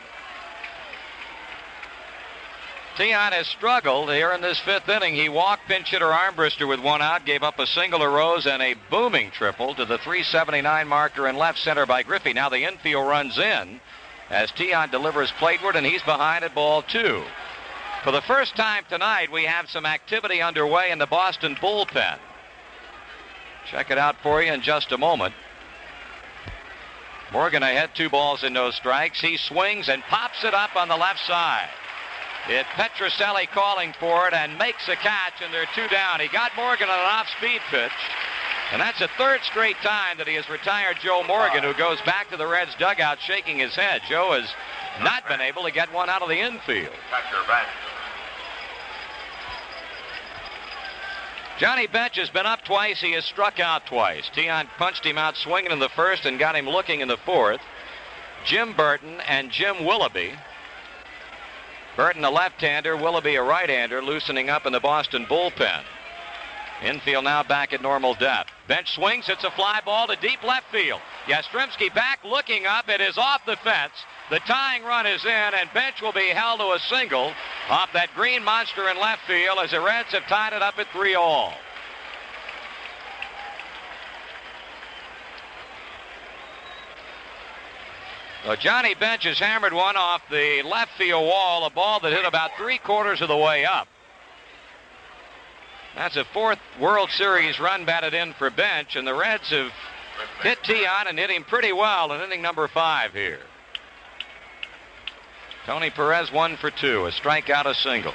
Tiant has struggled here in this 5th inning. He walked pinch hitter Armbruster with 1 out, gave up a single to Rose and a booming triple to the 379 marker in left center by Griffey. Now the infield runs in as Tiant delivers plateward, and he's behind at ball 2. For the first time tonight, we have some activity underway in the Boston bullpen. Check it out for you in just a moment. Morgan ahead, 2 balls and no strikes. He swings and pops it up on the left side. It's Petrocelli calling for it and makes a catch, and they're 2 down. He got Morgan on an off-speed pitch, And that's the third straight time that he has retired Joe Morgan, who goes back to the Reds dugout shaking his head. Joe has not been able to get one out of the infield. Catcher bench. Johnny Bench has been up twice. He has struck out twice. Tiant punched him out swinging in the first and got him looking in the fourth. Jim Burton and Jim Willoughby. Burton a left-hander, Willoughby a right-hander, loosening up in the Boston bullpen. Infield now back at normal depth. Bench swings, hits a fly ball to deep left field. Yastrzemski back, looking up. It is off the fence. The tying run is in, and Bench will be held to a single off that green monster in left field as the Reds have tied it up at 3-all. So Johnny Bench has hammered one off the left field wall, a ball that hit about 3/4 of the way up. That's a fourth World Series run batted in for Bench, and the Reds have hit Tiant and hit him pretty well in inning number 5 here. Tony Perez 1 for 2, a strikeout, a single.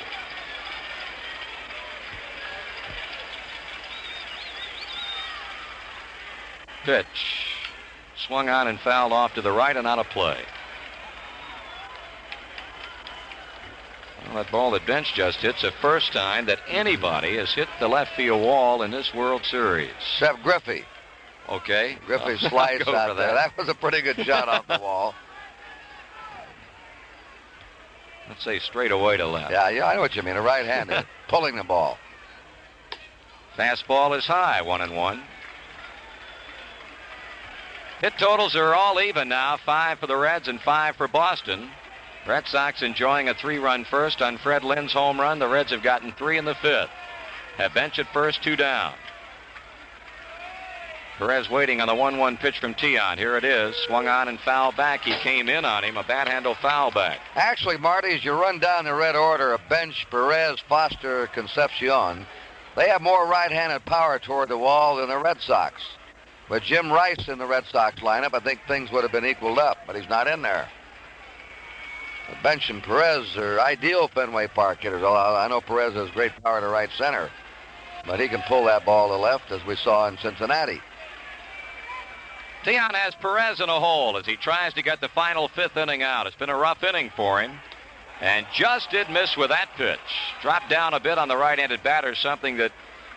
Pitch. Swung on and fouled off to the right and out of play. Well, that ball that Bench just hit's the first time that anybody has hit the left field wall in this World Series. Except Griffey. Okay. Griffey sliced out there. That was a pretty good shot off the wall. Let's say straight away to left. Yeah, I know what you mean. A right-hander pulling the ball. Fastball is high, 1-1. Hit totals are all even now, 5 for the Reds and 5 for Boston. Red Sox enjoying a 3-run first on Fred Lynn's home run. The Reds have gotten 3 in the 5th. Have Bench at first, 2 down. Perez waiting on the 1-1 pitch from Tiant. Here it is. Swung on and fouled back. He came in on him. A bat handle foul back. Actually, Marty, as you run down the red order of Bench, Perez, Foster, Concepcion, they have more right-handed power toward the wall than the Red Sox. With Jim Rice in the Red Sox lineup, I think things would have been equaled up, but he's not in there. Bench and Perez are ideal Fenway Park hitters. I know Perez has great power to right center, but he can pull that ball to left, as we saw in Cincinnati. Tiant has Perez in a hole as he tries to get the final 5th inning out. It's been a rough inning for him, and just did miss with that pitch. Dropped down a bit on the right-handed batter, something that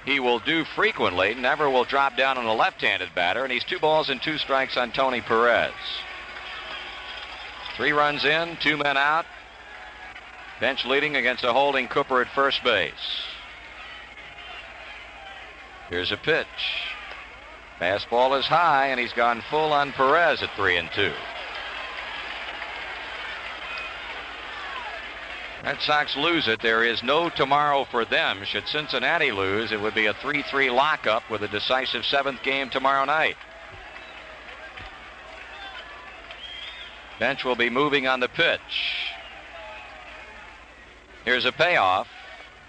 he will do frequently. Never will drop down on a left-handed batter, and he's 2 balls and 2 strikes on Tony Perez. 3 runs in, 2 men out. Bench leading against a holding Cooper at first base. Here's a pitch. Fastball is high, and he's gone full on Perez at 3-2. Red Sox lose it. There is no tomorrow for them. Should Cincinnati lose, it would be a 3-3 lockup with a decisive 7th game tomorrow night. Bench will be moving on the pitch. Here's a payoff.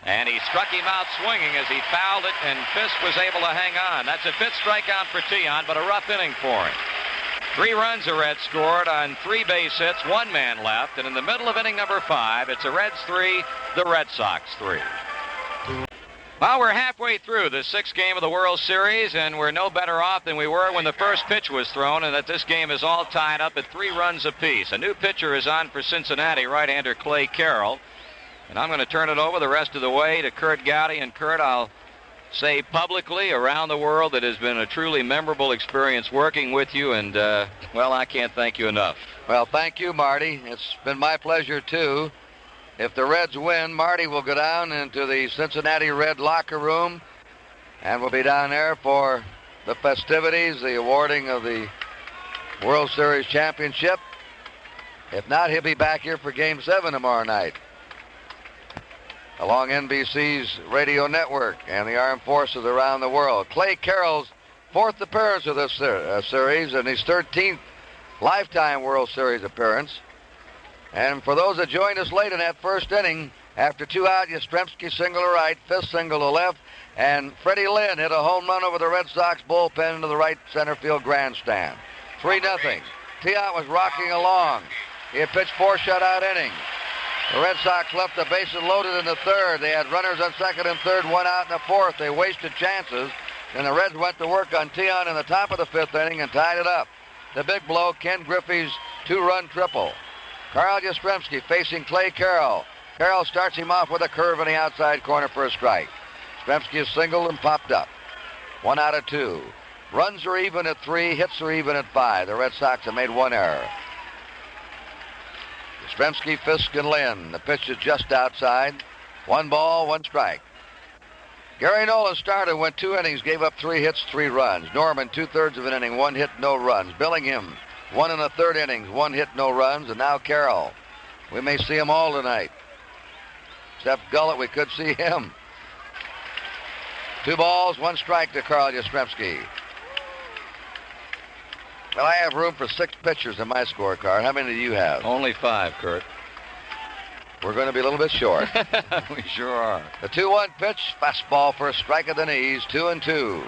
And he struck him out swinging as he fouled it, and Fisk was able to hang on. That's a 5th strikeout for Tiant, but a rough inning for him. 3 runs the Reds scored on 3 base hits, 1 man left, and in the middle of inning number 5, it's the Reds 3, the Red Sox 3. Well, we're halfway through the 6th game of the World Series, and we're no better off than we were when the first pitch was thrown, and that this game is all tied up at 3 runs apiece. A new pitcher is on for Cincinnati, right-hander Clay Carroll. And I'm going to turn it over the rest of the way to Curt Gowdy. And Curt, I'll say publicly around the world that it has been a truly memorable experience working with you. And, well, I can't thank you enough. Well, thank you, Marty. It's been my pleasure, too. If the Reds win, Marty will go down into the Cincinnati Red locker room, and we'll be down there for the festivities, the awarding of the World Series championship. If not, he'll be back here for Game 7 tomorrow night, along NBC's radio network and the armed forces around the world. Clay Carroll's 4th appearance of this series and his 13th lifetime World Series appearance. And for those that joined us late in that first inning, after 2 out, Yastrzemski single to right, Fisk single to left, and Freddie Lynn hit a home run over the Red Sox bullpen into the right center field grandstand. 3-0. Tiant was rocking along. He had pitched 4 shutout innings. The Red Sox left the bases loaded in the 3rd. They had runners on 2nd and 3rd, 1 out in the 4th. They wasted chances. And the Reds went to work on Tian in the top of the 5th inning and tied it up. The big blow, Ken Griffey's 2-run triple. Carl Yastrzemski facing Clay Carroll. Carroll starts him off with a curve in the outside corner for a strike. Yastrzemski is singled and popped up. 1 out of 2. Runs are even at 3, hits are even at 5. The Red Sox have made 1 error. Yastrzemski, Fisk, and Lynn. The pitch is just outside. 1 ball, 1 strike. Gary Nolan started, went 2 innings, gave up 3 hits, 3 runs. Norman, 2/3 of an inning, 1 hit, no runs. Billingham, 1 1/3 innings, 1 hit, no runs. And now Carroll. We may see them all tonight. Except Gullett, we could see him. 2 balls, 1 strike to Carl Yastrzemski. Well, I have room for 6 pitchers in my scorecard. How many do you have? Only 5, Curt. We're going to be a little bit short. We sure are. The 2-1 pitch, fastball for a strike at the knees, 2-2.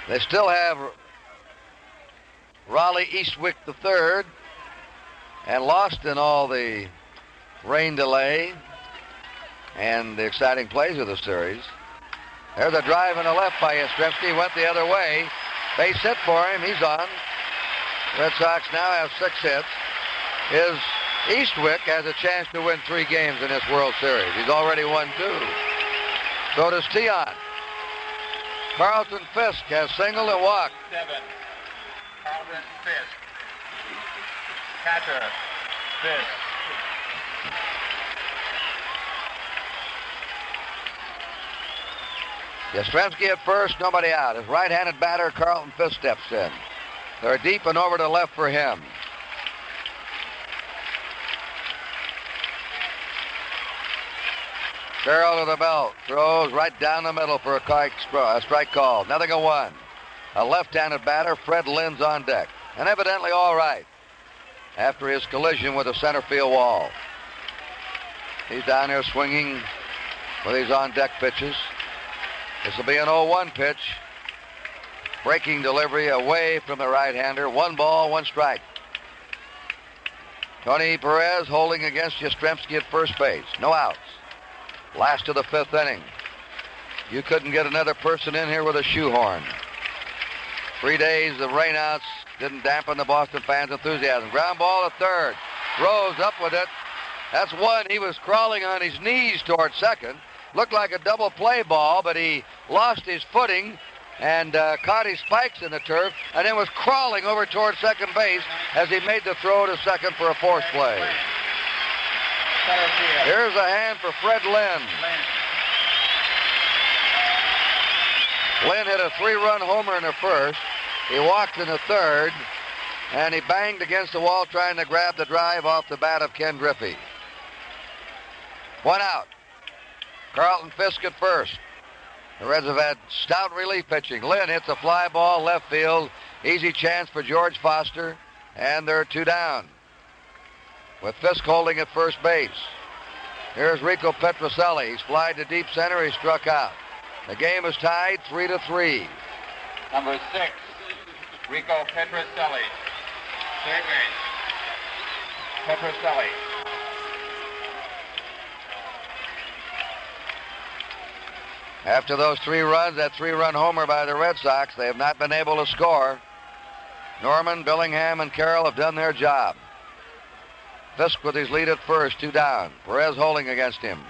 They still have Raleigh Eastwick III, and lost in all the rain delay and the exciting plays of the series. There's a drive in the left by Yastrzemski. Went the other way. Base hit for him. He's on. Red Sox now have 6 hits. Eastwick has a chance to win 3 games in this World Series. He's already won 2. So does Tian. Carlton Fisk has singled and walked. 7. Carlton Fisk. Catcher. Fisk. Yastrzemski at first, nobody out. His right-handed batter, Carlton Fisk, steps in. They're deep and over to left for him. Carroll to the belt, throws right down the middle for a strike call. Nothing a 1. A left-handed batter, Fred Lynn's on deck. And evidently all right after his collision with the center field wall. He's down there swinging with his on-deck pitches. This will be an 0-1 pitch. Breaking delivery away from the right-hander. 1 ball, 1 strike. Tony Perez holding against Yastrzemski at first base. No outs. Last of the 5th inning. You couldn't get another person in here with a shoehorn. 3 days of rainouts didn't dampen the Boston fans' enthusiasm. Ground ball to third. Rose up with it. That's 1. He was crawling on his knees toward second. Looked like a double play ball, but he lost his footing and caught his spikes in the turf and then was crawling over toward second base as he made the throw to second for a force play. Here's a hand for Fred Lynn. Lynn hit a 3-run homer in the first. He walked in the third, and he banged against the wall trying to grab the drive off the bat of Ken Griffey. 1 out. Carlton Fisk at first. The Reds have had stout relief pitching. Lynn hits a fly ball left field. Easy chance for George Foster, and they're 2 down. With Fisk holding at first base. Here's Rico Petrocelli. He's flied to deep center. He struck out. The game is tied 3-3. Number 6, Rico Petrocelli. Third base. Petrocelli. After those 3 runs, that 3-run homer by the Red Sox, they have not been able to score. Norman, Billingham, and Carroll have done their job. Fisk with his lead at first, 2 down. Perez holding against him.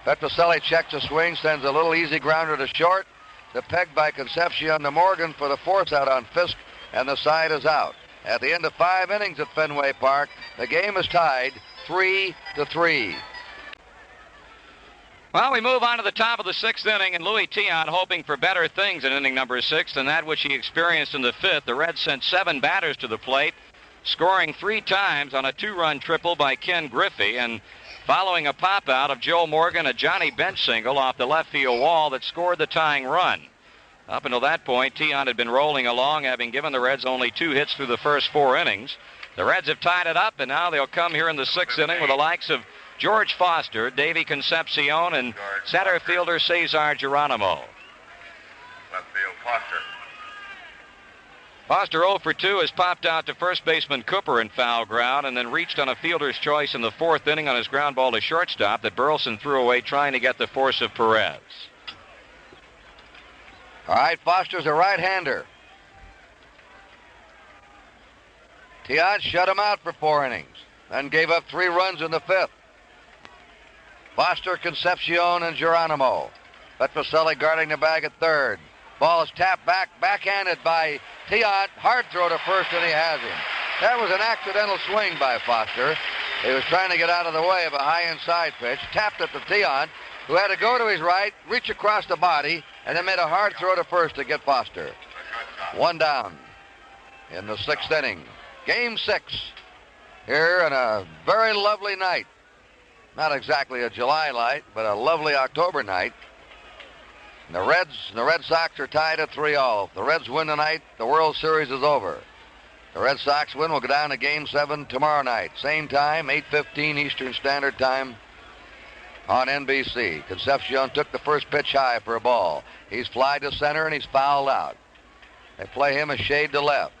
Petrocelli checks a swing, sends a little easy grounder to short. The peg by Concepcion to Morgan for the force out on Fisk, and the side is out. At the end of 5 innings at Fenway Park, the game is tied 3-3. Well, we move on to the top of the 6th inning, and Louis Tian hoping for better things in inning number 6 than that which he experienced in the 5th. The Reds sent 7 batters to the plate, scoring 3 times on a 2-run triple by Ken Griffey, and following a pop-out of Joe Morgan, a Johnny Bench single off the left field wall that scored the tying run. Up until that point, Tian had been rolling along, having given the Reds only 2 hits through the first 4 innings. The Reds have tied it up, and now they'll come here in the 6th inning with the likes of George Foster, Davy Concepcion, and center fielder Cesar Geronimo. Left field, Foster. Foster 0 for 2 has popped out to first baseman Cooper in foul ground and then reached on a fielder's choice in the fourth inning on his ground ball to shortstop that Burleson threw away trying to get the force of Perez. All right, Foster's a right-hander. Tiant shut him out for 4 innings, then gave up 3 runs in the 5th. Foster, Concepcion, and Geronimo. Petroselli guarding the bag at third. Ball is tapped backhanded by Tiant. Hard throw to first, and he has him. That was an accidental swing by Foster. He was trying to get out of the way of a high inside pitch. Tapped it to Tiant, who had to go to his right, reach across the body, and then made a hard throw to first to get Foster. 1 down in the 6th inning. Game 6 here on a very lovely night. Not exactly a July night, but a lovely October night. And the Red Sox are tied at 3-all. If the Reds win tonight, the World Series is over. The Red Sox win will go down to Game 7 tomorrow night. Same time, 8:15 Eastern Standard Time on NBC. Concepcion took the first pitch high for a ball. He's fly to center and he's fouled out. They play him a shade to left.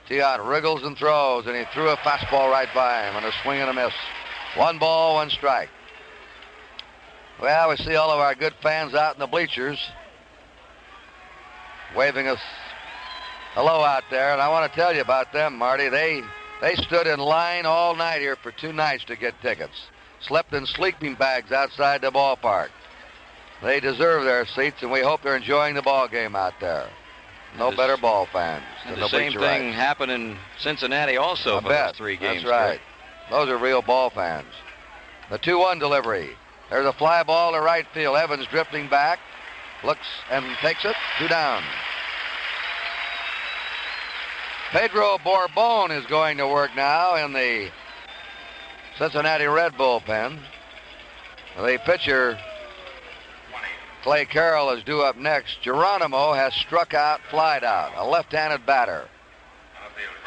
Tiant wriggles and throws, and he threw a fastball right by him on a swing and a miss. 1 ball, 1 strike. Well, we see all of our good fans out in the bleachers waving us hello out there, and I want to tell you about them, Marty. They stood in line all night here for 2 nights to get tickets. Slept in sleeping bags outside the ballpark. They deserve their seats, and we hope they're enjoying the ball game out there. No better ball fans than the same thing happened in Cincinnati also for those 3 games. That's right. Those are real ball fans. The 2-1 delivery. There's a fly ball to right field. Evans drifting back. Looks and takes it. 2 down. Pedro Bourbon is going to work now in the Cincinnati Red bullpen. The pitcher, Clay Carroll, is due up next. Geronimo has struck out, flied out. A left-handed batter.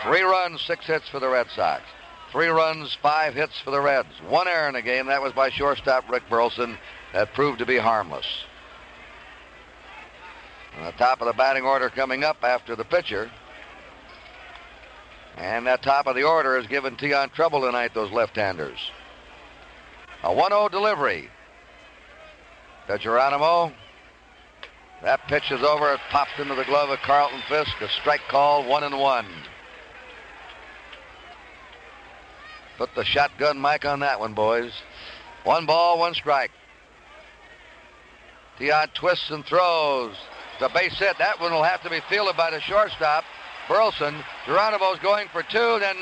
3 runs, 6 hits for the Red Sox. 3 runs, 5 hits for the Reds. 1 error in the game. That was by shortstop Rick Burleson. That proved to be harmless. On the top of the batting order coming up after the pitcher. And that top of the order has given Tiant trouble tonight, those left-handers. A 1-0 delivery to Geronimo. That pitch is over. It popped into the glove of Carlton Fisk. A strike call, 1-1. Put the shotgun mic on that one, boys. 1 ball, 1 strike. Tiant twists and throws. It's a base hit. That one will have to be fielded by the shortstop, Burleson. Geronimo's going for 2, then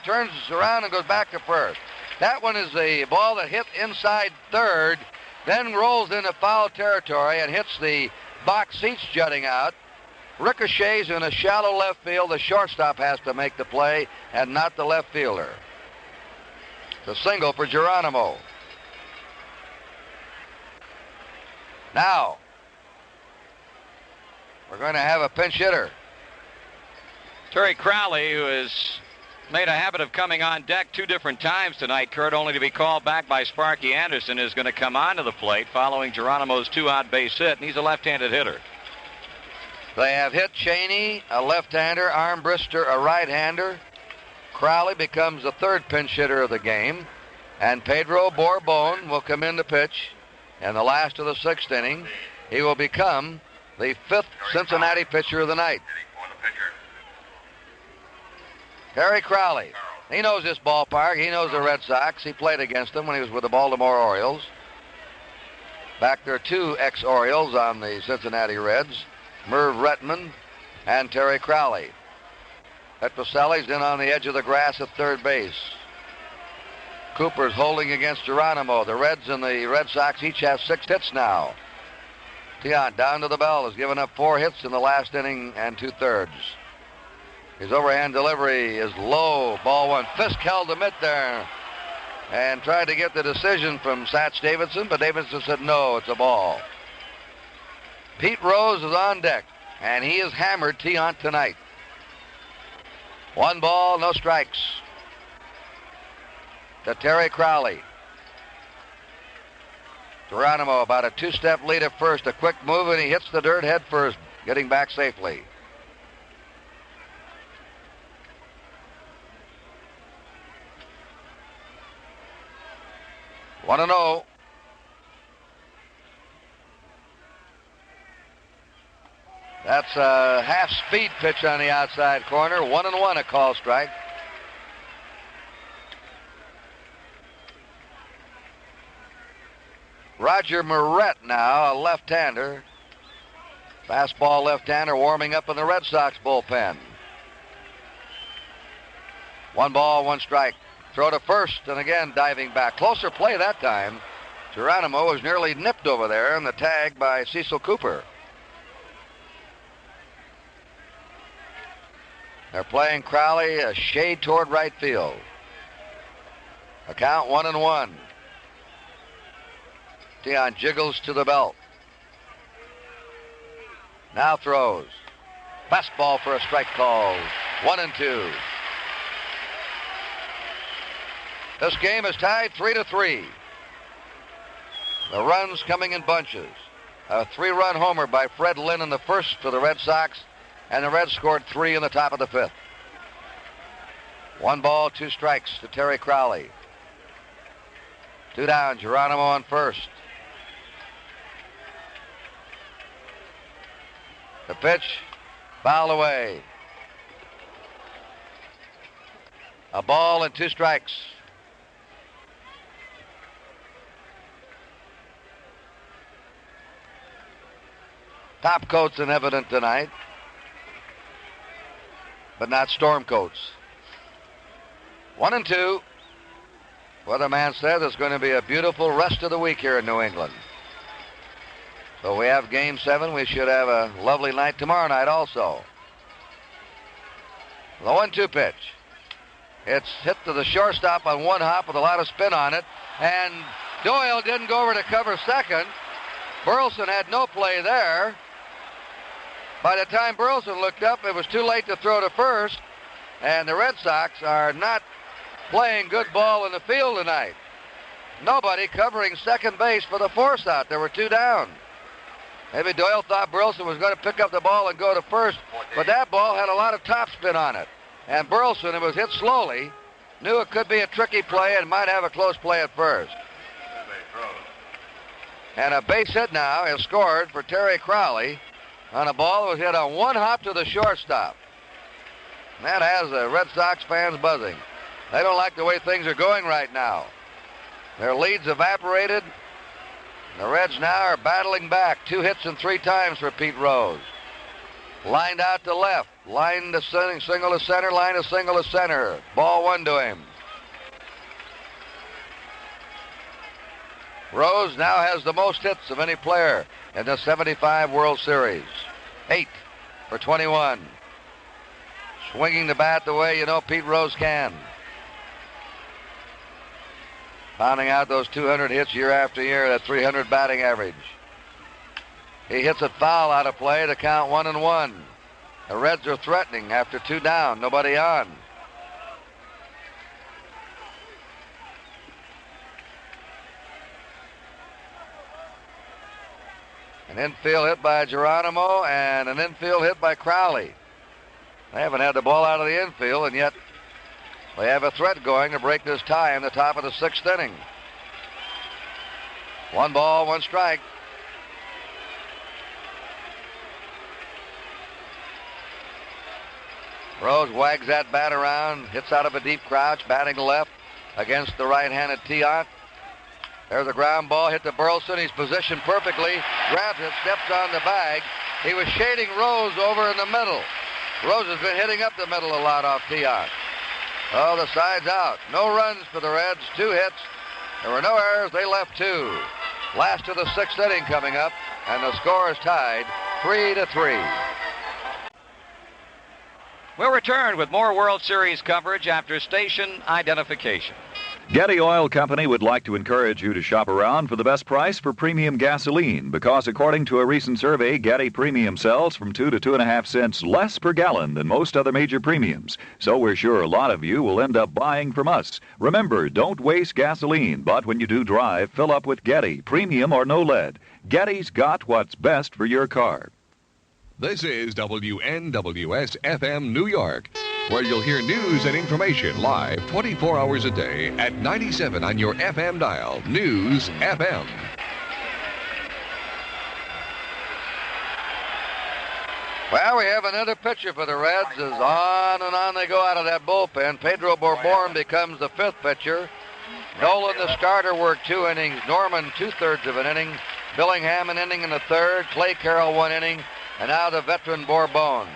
turns around and goes back to first. That one is the ball that hit inside third, then rolls into foul territory and hits the box seats jutting out. Ricochets in a shallow left field. The shortstop has to make the play and not the left fielder. The single for Geronimo. Now, we're going to have a pinch hitter. Terry Crowley, who has made a habit of coming on deck 2 different times tonight, Curt, only to be called back by Sparky Anderson, is going to come onto the plate following Geronimo's 2-out base hit, and he's a left-handed hitter. They have hit Cheney, a left-hander, Armbrister, a right-hander. Crowley becomes the 3rd pinch hitter of the game, and Pedro Bourbon will come in to pitch in the last of the 6th inning. He will become the 5th Cincinnati pitcher of the night. Terry Crowley. He knows this ballpark. He knows the Red Sox. He played against them when he was with the Baltimore Orioles. Back there are 2 ex-Orioles on the Cincinnati Reds, Merv Retman and Terry Crowley. Petroselli's in on the edge of the grass at third base. Cooper's holding against Geronimo. The Reds and the Red Sox each have 6 hits now. Tiant down to the bell, has given up 4 hits in the last inning and 2/3. His overhand delivery is low. Ball 1. Fisk held the mitt there and tried to get the decision from Satch Davidson, but Davidson said no, it's a ball. Pete Rose is on deck, and he has hammered Tiant tonight. 1 ball, no strikes to Terry Crowley. Geronimo about a 2-step lead at first. A quick move, and he hits the dirt head first, getting back safely. 1-0. That's a half-speed pitch on the outside corner. 1-1, a call strike. Roger Moret now, a left-hander. Fastball left-hander warming up in the Red Sox bullpen. 1 ball, 1 strike. Throw to first, and again diving back. Closer play that time. Geronimo was nearly nipped over there in the tag by Cecil Cooper. They're playing Crowley a shade toward right field. A count 1-1. Dion jiggles to the belt. Now throws. Fastball for a strike call. 1-2. This game is tied 3-3. The runs coming in bunches. A 3-run homer by Fred Lynn in the first for the Red Sox, and the Reds scored 3 in the top of the 5th. 1 ball, 2 strikes to Terry Crowley. 2 down, Geronimo on first. The pitch, fouled away. A ball and 2 strikes. Top coats in evident tonight, but not storm coats. 1-2. Weatherman said there's going to be a beautiful rest of the week here in New England. So we have Game 7. We should have a lovely night tomorrow night also. The 1-2 pitch. It's hit to the shortstop on 1 hop with a lot of spin on it, and Doyle didn't go over to cover second. Burleson had no play there. By the time Burleson looked up, it was too late to throw to first, and the Red Sox are not playing good ball in the field tonight. Nobody covering second base for the force out. There were 2 down. Maybe Doyle thought Burleson was going to pick up the ball and go to first, but that ball had a lot of topspin on it. And Burleson, it was hit slowly, knew it could be a tricky play and might have a close play at first. And a base hit now is scored for Terry Crowley on a ball that was hit on 1 hop to the shortstop. And that has the Red Sox fans buzzing. They don't like the way things are going right now. Their lead's evaporated. The Reds now are battling back. 2 hits and 3 times for Pete Rose. Lined out to left. Line to single to center. Line to single to center. Ball 1 to him. Rose now has the most hits of any player in the 75 World Series. 8 for 21. Swinging the bat the way you know Pete Rose can. Pounding out those 200 hits year after year, that 300 batting average. He hits it foul out of play to count 1-1. The Reds are threatening after 2 down, nobody on. An infield hit by Geronimo and an infield hit by Crowley. They haven't had the ball out of the infield, and yet they have a threat going to break this tie in the top of the 6th inning. 1 ball, 1 strike. Rose wags that bat around, hits out of a deep crouch, batting left against the right-handed Tiant. There's a ground ball hit to Burleson. He's positioned perfectly, grabs it, steps on the bag. He was shading Rose over in the middle. Rose has been hitting up the middle a lot off Tiant. Oh, the side's out. No runs for the Reds, 2 hits. There were no errors. They left 2. Last of the 6th inning coming up, and the score is tied 3-3. We'll return with more World Series coverage after station identification. Gowdy Oil Company would like to encourage you to shop around for the best price for premium gasoline because according to a recent survey, Gowdy Premium sells from 2 to 2.5 cents less per gallon than most other major premiums. So we're sure a lot of you will end up buying from us. Remember, don't waste gasoline, but when you do drive, fill up with Gowdy, premium or no lead. Gowdy's got what's best for your car. This is WNWS FM New York. where you'll hear news and information live 24 hours a day at 97 on your FM dial. News FM. Well, we have another pitcher for the Reds as on and on they go out of that bullpen. Pedro Bourbon becomes the fifth pitcher. Nolan, the starter, worked 2 innings. Norman, 2/3 of an inning. Billingham, an inning in the third. Clay Carroll, 1 inning. And now the veteran Bourbon.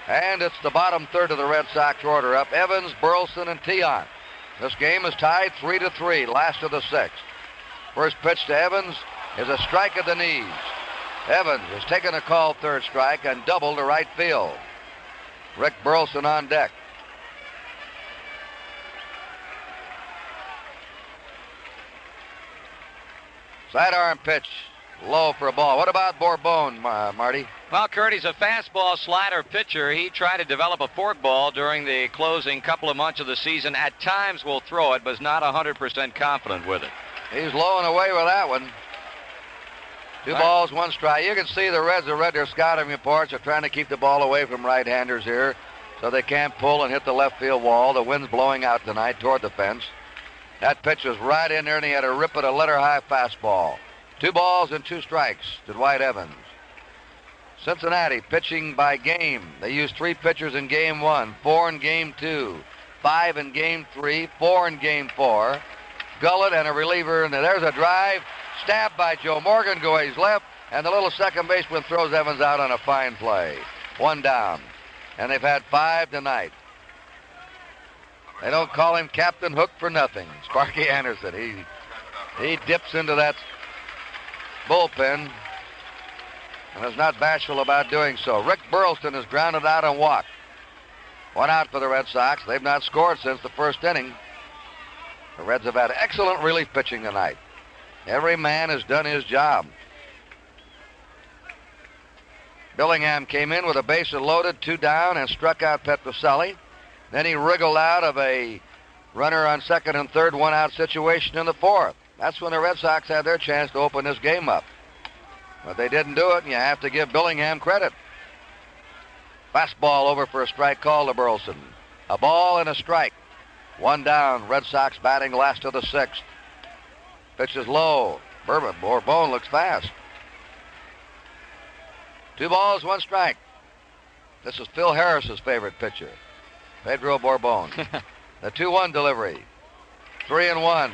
And it's the bottom third of the Red Sox order up. Evans, Burleson, and Tiant. This game is tied 3-3, last of the sixth. First pitch to Evans is a strike at the knees. Evans has taken a called third strike and doubled to right field. Rick Burleson on deck. Sidearm pitch, low for a ball. What about Bourbon, Marty? Well, Curt, he's a fastball slider pitcher. He tried to develop a forkball during the closing couple of months of the season. At times will throw it, but is not 100% confident with it. He's low and away with that one. 2 balls, 1 strike. You can see the Reds have read their scouting reports. They're trying to keep the ball away from right-handers here so they can't pull and hit the left field wall. The wind's blowing out tonight toward the fence. That pitch was right in there, and he had a rip at a letter-high fastball. 2 balls and 2 strikes to Dwight Evans. Cincinnati pitching by game. They used 3 pitchers in game 1, 4 in game 2, 5 in game 3, 4 in game 4. Gullett and a reliever, and there's a drive. Stabbed by Joe Morgan, goes left, and the little second baseman throws Evans out on a fine play. 1 down. And they've had 5 tonight. They don't call him Captain Hook for nothing. Sparky Anderson, he dips into that bullpen and is not bashful about doing so. Rick Burleson is grounded out and walked. 1 out for the Red Sox. They've not scored since the first inning. The Reds have had excellent relief pitching tonight. Every man has done his job. Billingham came in with a bases loaded, 2 down, and struck out Petrocelli. Then he wriggled out of a runner on second and third, 1-out situation in the fourth. That's when the Red Sox had their chance to open this game up. But they didn't do it, and you have to give Billingham credit. Fastball over for a strike call to Burleson. A ball and a strike. 1 down. Red Sox batting last of the sixth. Pitch is low. Bourbon looks fast. 2 balls, 1 strike. This is Phil Harris's favorite pitcher, Pedro Bourbon. The 2-1 delivery. 3-1.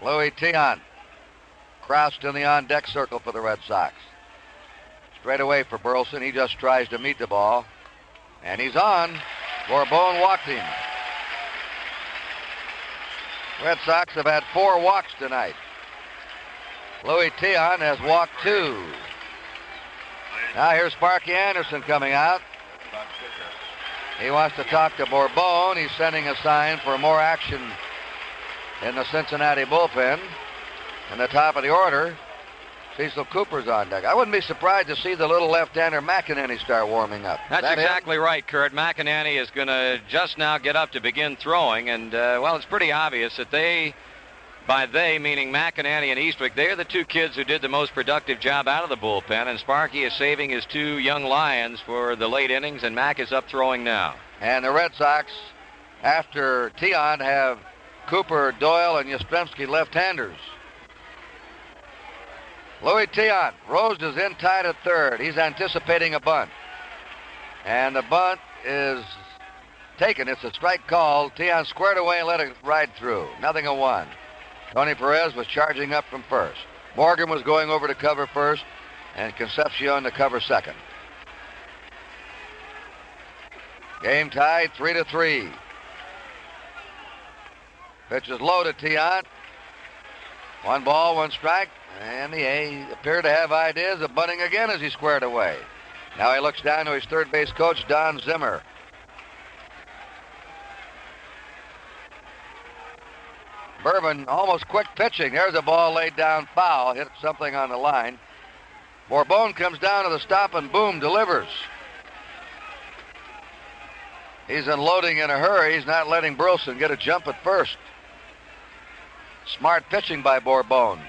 Louis Tiant crouched in the on-deck circle for the Red Sox. Straight away for Burleson. He just tries to meet the ball. And he's on. Bourbon walked him. Red Sox have had 4 walks tonight. Louis Tiant has walked 2. Now here's Sparky Anderson coming out. He wants to talk to Bourbon. He's sending a sign for more action in the Cincinnati bullpen. In the top of the order, Cecil Cooper's on deck. I wouldn't be surprised to see the little left-hander McEnany start warming up. That's exactly right, Curt. McEnany is going to just now get up to begin throwing, and, well, it's pretty obvious that by they, meaning McEnany and Eastwick, they're the 2 kids who did the most productive job out of the bullpen, and Sparky is saving his 2 young Lions for the late innings, and Mac is up throwing now. And the Red Sox, after Tiant, have Cooper, Doyle, and Yastrzemski left-handers. Louis Tiant, Rose is in tight at third. He's anticipating a bunt. And the bunt is taken. It's a strike call. Tiant squared away and let it ride through. 0-1. Tony Perez was charging up from first. Morgan was going over to cover first, and Concepcion to cover second. Game tied 3-3. Pitch is low to Tiant. 1 ball, 1 strike. And he appeared to have ideas of bunting again as he squared away. Now he looks down to his third base coach, Don Zimmer. Bourbon almost quick pitching. There's a ball laid down foul, hit something on the line. Bourbon comes down to the stop and boom, delivers. He's unloading in a hurry. He's not letting Burleson get a jump at first. Smart pitching by Bourbon.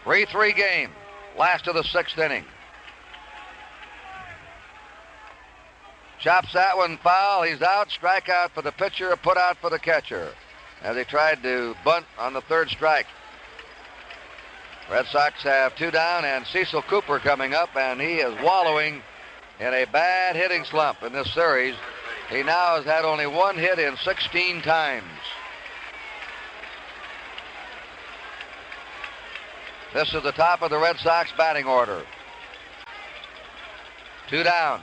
3-3 game. Last of the 6th inning. Chops that one foul. He's out. Strikeout for the pitcher, a put out for the catcher as he tried to bunt on the 3rd strike. Red Sox have 2 down, and Cecil Cooper coming up, and he is wallowing in a bad hitting slump in this series. He now has had only 1 hit in 16 times. This is the top of the Red Sox batting order. 2 down.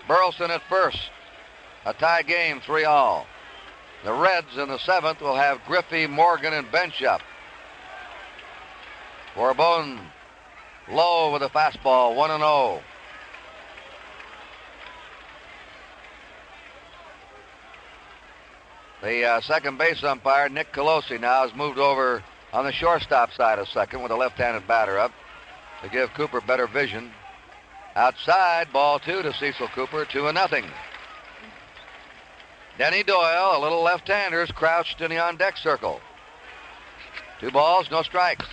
Burleson at first. A tie game, 3-all. The Reds in the 7th will have Griffey, Morgan, and Bench up. Bourbon low with a fastball, 1-0. The second base umpire, Nick Colosi, now has moved over on the shortstop side of second with a left-handed batter up to give Cooper better vision. Outside, ball 2 to Cecil Cooper, 2-0. Denny Doyle, a little left-hander, is crouched in the on-deck circle. 2 balls, no strikes.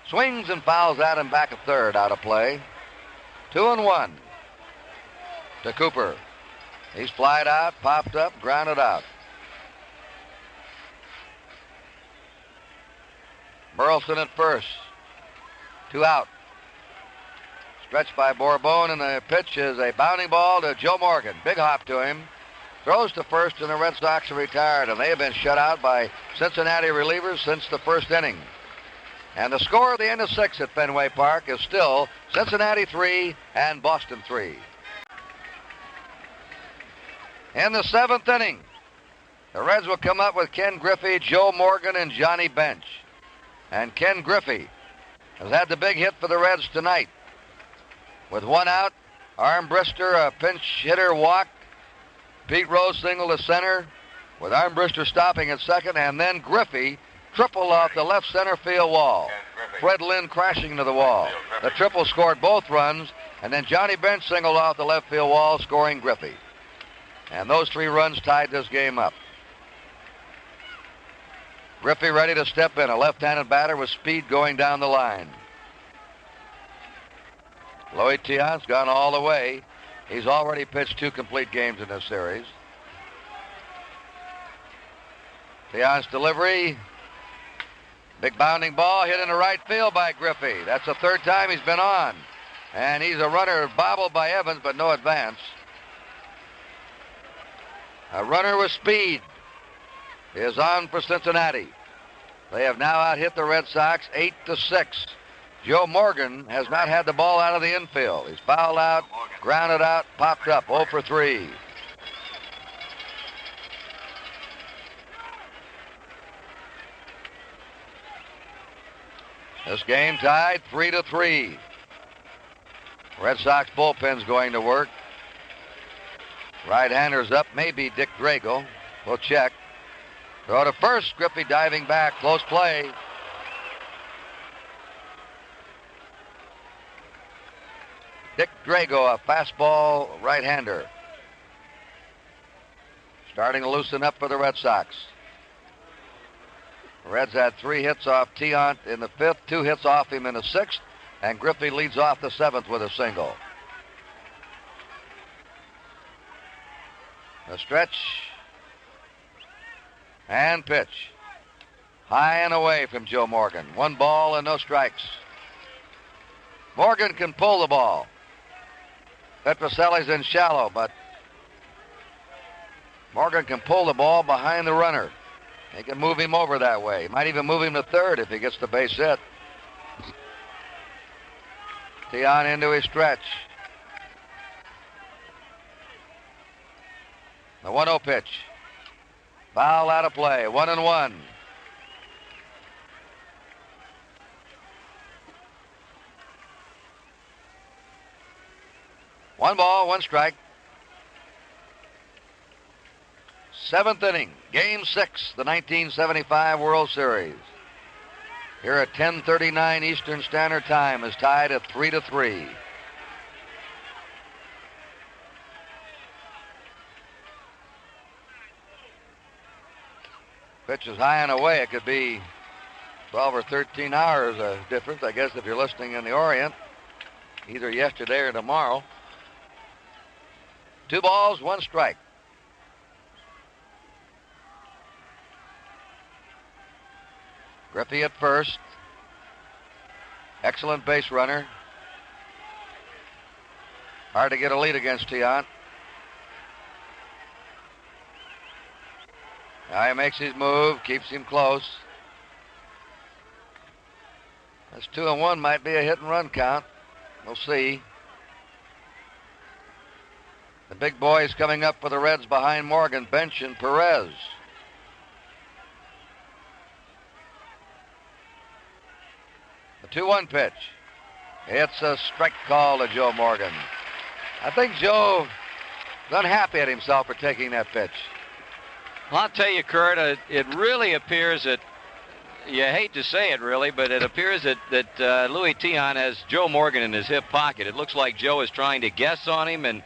Swings and fouls at him back at third, out of play. 2-1 to Cooper. He's flied out, popped up, grounded out. Burleson at first. 2 out. Stretched by Bourbon, and the pitch is a bounding ball to Joe Morgan. Big hop to him. Throws to first, and the Red Sox are retired, and they have been shut out by Cincinnati relievers since the 1st inning. And the score at the end of 6 at Fenway Park is still Cincinnati 3 and Boston 3. In the 7th inning, the Reds will come up with Ken Griffey, Joe Morgan, and Johnny Bench. And Ken Griffey has had the big hit for the Reds tonight. With 1 out, Armbrister, a pinch hitter, walk. Pete Rose single to center, with Armbrister stopping at second, and then Griffey triple off the left center field wall. Fred Lynn crashing to the wall. The triple scored both runs, and then Johnny Bench singled off the left field wall, scoring Griffey. And those 3 runs tied this game up. Griffey ready to step in, a left-handed batter with speed going down the line. Lloyd Tiant's gone all the way. He's already pitched 2 complete games in this series. Tiant's delivery. Big bounding ball hit into right field by Griffey. That's the 3rd time he's been on. And he's a runner bobbled by Evans, but no advance. A runner with speed is on for Cincinnati. They have now out-hit the Red Sox 8-6. Joe Morgan has not had the ball out of the infield. He's fouled out, grounded out, popped up, 0 for 3. This game tied 3-3. Red Sox bullpen's going to work. Right-hander's up, maybe Dick Drago. We'll check. Throw to first, Griffey diving back, close play. Dick Drago, a fastball right-hander. Starting to loosen up for the Red Sox. The Reds had 3 hits off Tiant in the 5th, 2 hits off him in the 6th, and Griffey leads off the 7th with a single. A stretch and pitch. High and away from Joe Morgan. 1 ball and no strikes. Morgan can pull the ball. Petroselli's in shallow, but Morgan can pull the ball behind the runner. He can move him over that way. He might even move him to third if he gets the base hit. Tiant into his stretch. The 1-0 pitch. Foul out of play. 1-1. One ball, 1 strike. 7th inning, Game 6, the 1975 World Series. Here at 10:39 Eastern Standard Time is tied at 3-3. Pitch is high and away. It could be 12 or 13 hours difference, I guess, if you're listening in the Orient, either yesterday or tomorrow. 2 balls, 1 strike. Griffey at first. Excellent base runner. Hard to get a lead against Tiant. Now he makes his move, keeps him close. This 2-1 might be a hit and run count. We'll see. The big boys coming up for the Reds behind Morgan, Bench and Perez. The 2-1 pitch. It's a strike call to Joe Morgan. I think Joe is unhappy at himself for taking that pitch. Well, I'll tell you, Curt, it really appears that, you hate to say it really, but it appears that Louis Tiant has Joe Morgan in his hip pocket. It looks like Joe is trying to guess on him, and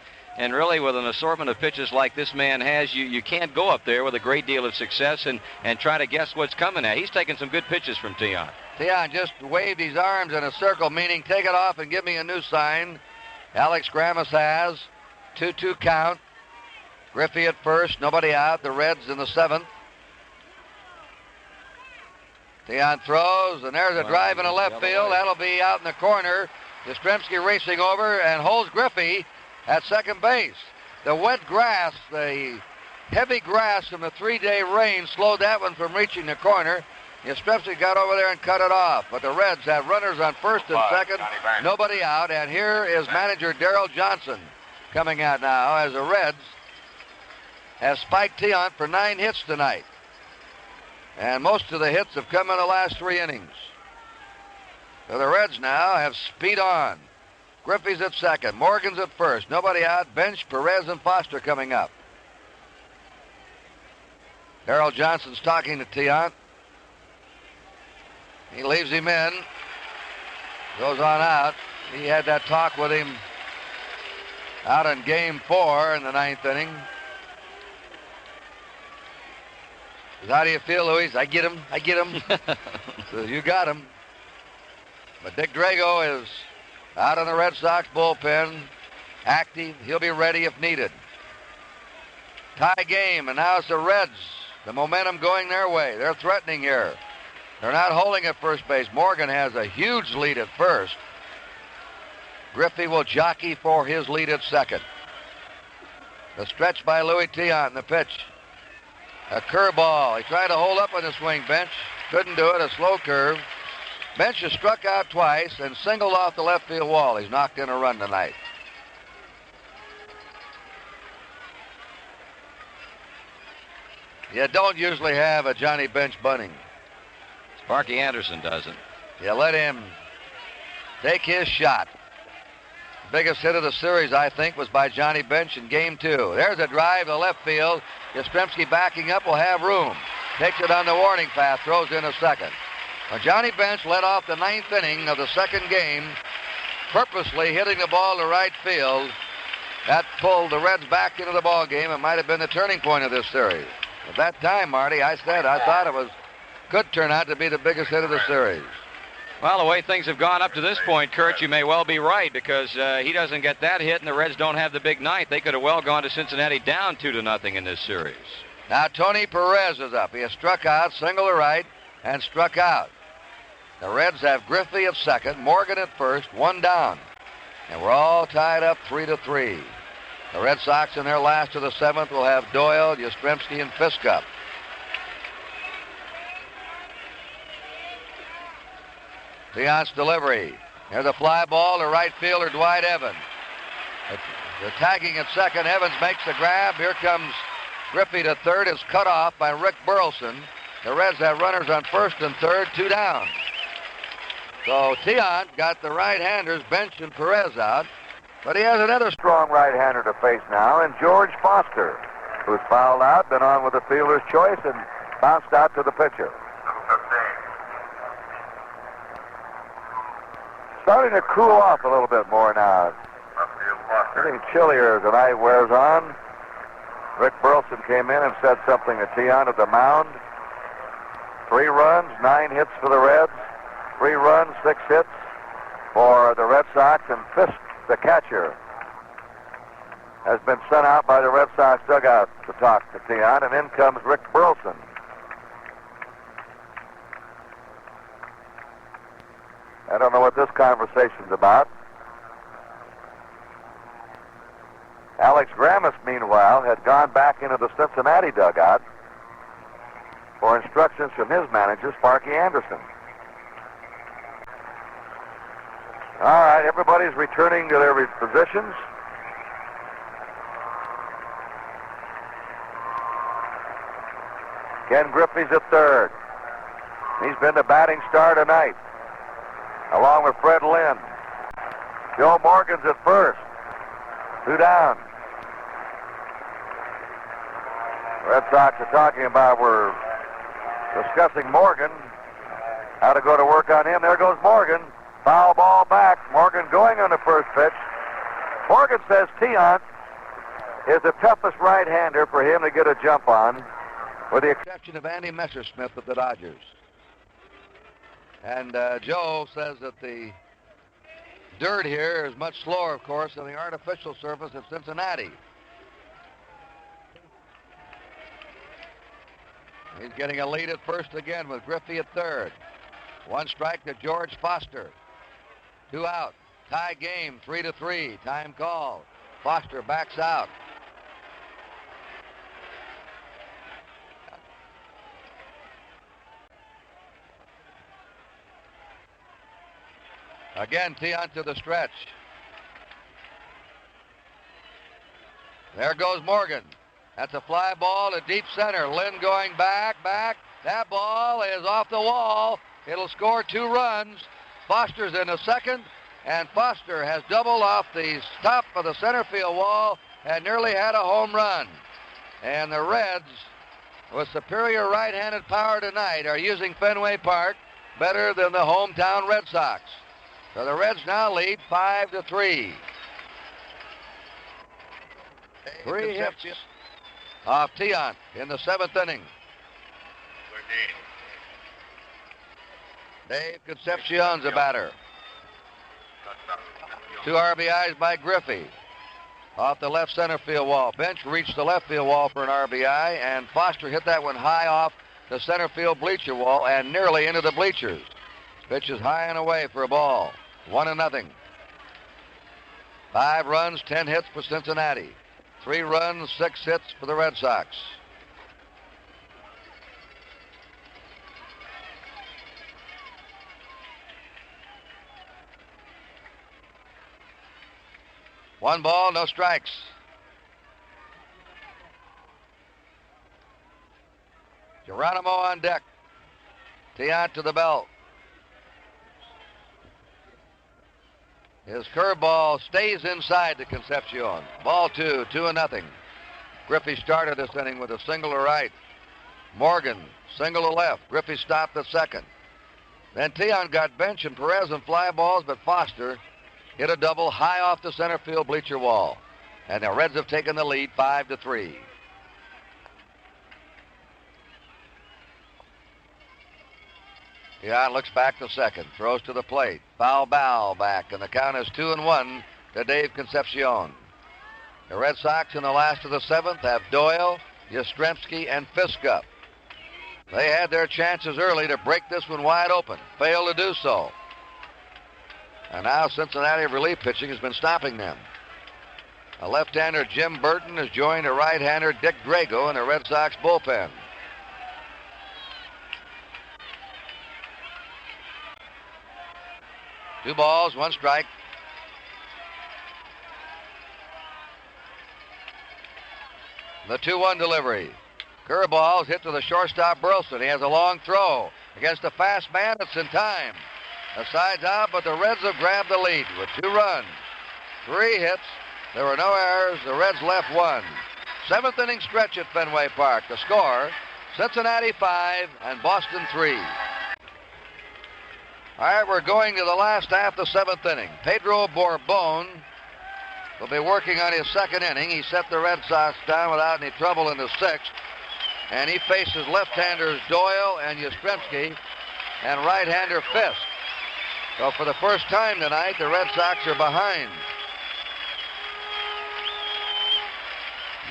really with an assortment of pitches like this man has, you can't go up there with a great deal of success and try to guess what's coming at. He's taking some good pitches from Tiant. Tiant just waved his arms in a circle, meaning take it off and give me a new sign. Alex Grammas has 2-2 count. Griffey at first, nobody out. The Reds in the 7th. Tiant throws, and there's a drive in the left field. That'll be out in the corner. Yastrzemski racing over and holds Griffey at second base. The wet grass, the heavy grass from the 3-day rain slowed that one from reaching the corner. Yastrzemski got over there and cut it off. But the Reds have runners on first and second. Nobody out. And here is manager Darrell Johnson coming out now as the Reds has spiked Tiant for 9 hits tonight. And most of the hits have come in the last 3 innings. So the Reds now have speed on. Griffey's at second. Morgan's at first. Nobody out. Bench, Perez, and Foster coming up. Darrell Johnson's talking to Tiant. He leaves him in. Goes on out. He had that talk with him out in Game 4 in the 9th inning. How do you feel, Luis? I get him. So you got him. But Dick Drago is out in the Red Sox bullpen, active. He'll be ready if needed. Tie game, and now it's the Reds. The momentum going their way. They're threatening here. They're not holding at first base. Morgan has a huge lead at first. Griffey will jockey for his lead at second. The stretch by Louis Tiant in the pitch. A curveball. He tried to hold up on the swing, Bench. Couldn't do it. A slow curve. Bench has struck out twice and singled off the left field wall. He's knocked in a run tonight. You don't usually have a Johnny Bench bunting. Sparky Anderson doesn't. You let him take his shot. Biggest hit of the series, I think, was by Johnny Bench in Game 2. There's a drive to left field. Yastrzemski backing up will have room. Takes it on the warning path, throws in a second. Well, Johnny Bench led off the 9th inning of the second game, purposely hitting the ball to right field. That pulled the Reds back into the ball game. It might have been the turning point of this series. At that time, Marty, I thought it could turn out to be the biggest hit of the series. Well, the way things have gone up to this point, Curt, you may well be right, because he doesn't get that hit and the Reds don't have the big ninth. They could have well gone to Cincinnati down 2-0 in this series. Now Tony Perez is up. He has struck out, single to right, and struck out. The Reds have Griffey at second, Morgan at first, 1 down. And we're all tied up 3-3. The Red Sox in their last of the 7th will have Doyle, Yastrzemski, and Fisk up. Tiant's delivery. There's a fly ball to right fielder Dwight Evans. They're tagging at second. Evans makes the grab. Here comes Griffey to third. Is cut off by Rick Burleson. The Reds have runners on first and third, 2 down. So Tiant got the right-handers, Bench and Perez out. But he has another strong right-hander to face now, and George Foster, who's fouled out, been on with the fielder's choice, and bounced out to the pitcher. Starting to cool off a little bit more now. Getting chillier as the night wears on. Rick Burleson came in and said something to Tiant at the mound. 3 runs, 9 hits for the Reds. 3 runs, 6 hits for the Red Sox. And Fisk, the catcher, has been sent out by the Red Sox dugout to talk to Tiant. And in comes Rick Burleson. I don't know what this conversation's about. Alex Grammas, meanwhile, had gone back into the Cincinnati dugout for instructions from his manager, Sparky Anderson. All right, everybody's returning to their positions. Ken Griffey's at third. He's been the batting star tonight, along with Fred Lynn. Joe Morgan's at first. 2 down. Red Sox are talking about, we're discussing Morgan, how to go to work on him. There goes Morgan. Foul ball back. Morgan going on the first pitch. Morgan says Tiant is the toughest right-hander for him to get a jump on, with the exception of Andy Messersmith of the Dodgers. And Joe says that the dirt here is much slower, of course, than the artificial surface at Cincinnati. He's getting a lead at first again with Griffey at third. 1 strike to George Foster. 2 out. Tie game, 3-3. Time call. Foster backs out. Again, Tiant to the stretch. There goes Morgan. That's a fly ball to deep center. Lynn going back. That ball is off the wall. It'll score 2 runs. Foster's in the second, and Foster has doubled off the top of the center field wall and nearly had a home run. And the Reds, with superior right-handed power tonight, are using Fenway Park better than the hometown Red Sox. So the Reds now lead 5-3. 3 hits off Tiant in the 7th inning. Dave Concepcion's a batter. 2 RBIs by Griffey off the left center field wall. Bench reached the left field wall for an RBI, and Foster hit that one high off the center field bleacher wall and nearly into the bleachers. Pitch is high and away for a ball. 1-0. 5 runs, 10 hits for Cincinnati. 3 runs, 6 hits for the Red Sox. One ball, no strikes. Geronimo on deck. Tiant to the belt. His curveball stays inside to Concepcion. Ball 2, 2-0. Griffey started this inning with a single to right. Morgan, single to left. Griffey stopped at second. Then Tiant got Bench and Perez on fly balls, but Foster hit a double high off the center field bleacher wall. And the Reds have taken the lead 5-3. Tiant looks back to second, throws to the plate. Foul ball back, and the count is 2-1 to Dave Concepcion. The Red Sox in the last of the 7th have Doyle, Yastrzemski, and Fisk up. They had their chances early to break this one wide open, failed to do so. And now Cincinnati relief pitching has been stopping them. A left-hander, Jim Burton, has joined a right-hander, Dick Drago, in the Red Sox bullpen. Two balls, 1 strike. The 2-1 delivery. Curveball hit to the shortstop Burleson. He has a long throw against a fast man. It's in time. The side's out, but the Reds have grabbed the lead with 2 runs. 3 hits. There were no errors. The Reds left 1. 7th inning stretch at Fenway Park. The score, Cincinnati 5 and Boston 3. All right, we're going to the last half of the 7th inning. Pedro Borbon will be working on his 2nd inning. He set the Red Sox down without any trouble in the 6th. and he faces left-handers Doyle and Yastrzemski and right-hander Fisk. So for the first time tonight, the Red Sox are behind.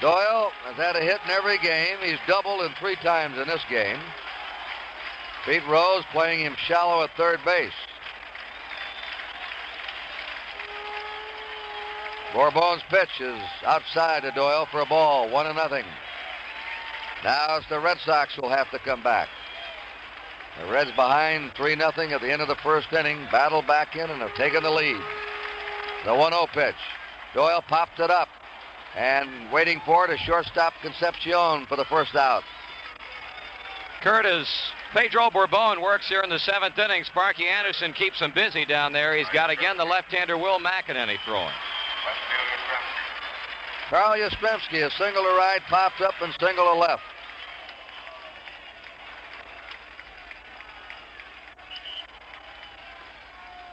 Doyle has had a hit in every game. He's doubled in 3 times in this game. Pete Rose playing him shallow at third base. Bourbon's pitch is outside to Doyle for a ball, 1-0. Now it's the Red Sox who will have to come back. The Reds behind 3-0 at the end of the first inning, battle back in and have taken the lead. The 1-0 pitch. Doyle pops it up, and waiting for it is shortstop Concepcion for the first out. Curt, as Pedro Bourbon works here in the 7th inning, Sparky Anderson keeps him busy down there. He's got again the left-hander Will McEnany throwing. Carl Yastrzemski, a single to right, pops up and single to left.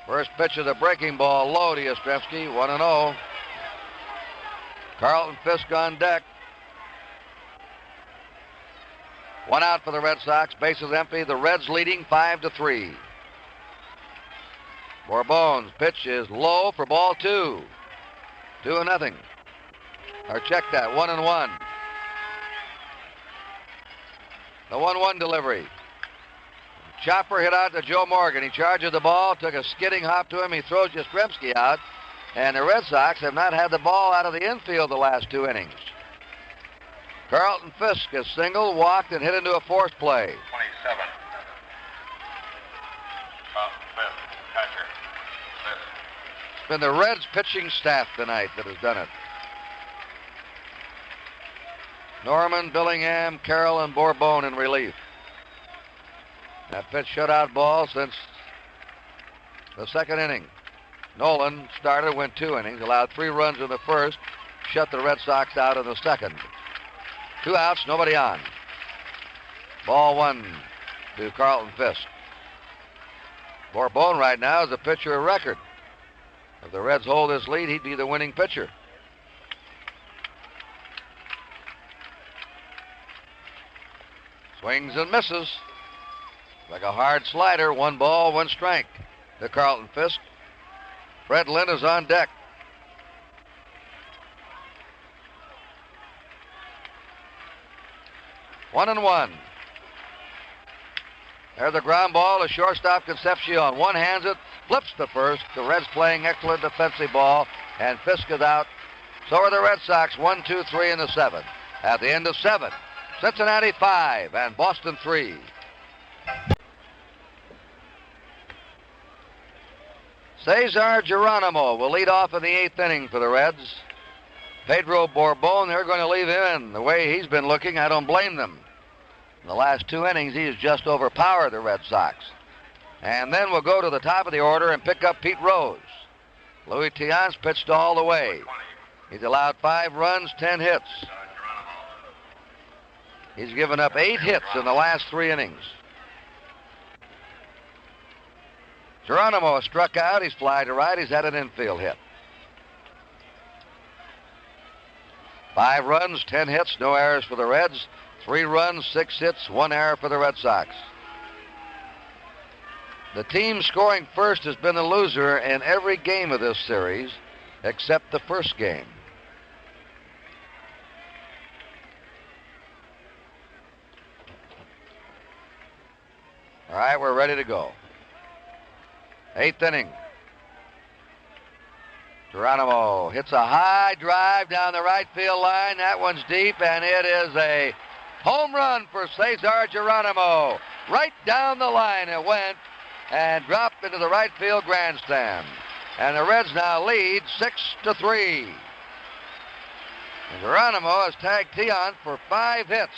First pitch of the breaking ball, low to Yastrzemski, 1-0. Carlton Fisk on deck. 1 out for the Red Sox, bases empty. The Reds leading 5-3. Bourbon's pitch is low for ball 2. 2-0. Or check that, 1-1. The 1-1 delivery. Chopper hit out to Joe Morgan. He charges the ball, took a skidding hop to him. He throws Yastrzemski out. And the Red Sox have not had the ball out of the infield the last 2 innings. Carlton Fisk has singled, walked, and hit into a forced play. 27. Carlton Fisk, catcher. Fisk. It's been the Reds pitching staff tonight that has done it. Norman, Billingham, Carroll, and Bourbon in relief. That pitch shutout ball since the 2nd inning. Nolan started, went 2 innings, allowed 3 runs in the first, shut the Red Sox out in the 2nd. 2 outs, nobody on. Ball 1 to Carlton Fisk. Bourbon right now is a pitcher of record. If the Reds hold this lead, he'd be the winning pitcher. Swings and misses. Like a hard slider, 1 ball, 1 strike to Carlton Fisk. Fred Lynn is on deck. One and one. There's the ground ball to shortstop Concepcion. One hands it, flips the first. The Reds playing excellent defensive ball, and Fisk is out. So are the Red Sox, 1, 2, 3 in the 7th. At the end of 7, Cincinnati 5 and Boston 3. Cesar Geronimo will lead off in the 8th inning for the Reds. Pedro Bourbon, they're going to leave him in. The way he's been looking, I don't blame them. In the last 2 innings, he has just overpowered the Red Sox. And then we'll go to the top of the order and pick up Pete Rose. Louis Tiant's pitched all the way. He's allowed 5 runs, 10 hits. He's given up 8 hits in the last 3 innings. Geronimo struck out. He's fly to right. He's had an infield hit. 5 runs, 10 hits, no errors for the Reds. 3 runs, 6 hits, 1 error for the Red Sox. The team scoring first has been the loser in every game of this series except the first game. All right, we're ready to go. 8th inning. Geronimo hits a high drive down the right field line. That one's deep, and it is a home run for Cesar Geronimo. Right down the line it went and dropped into the right field grandstand. And the Reds now lead 6-3. And Geronimo has tagged Tiant for 5 hits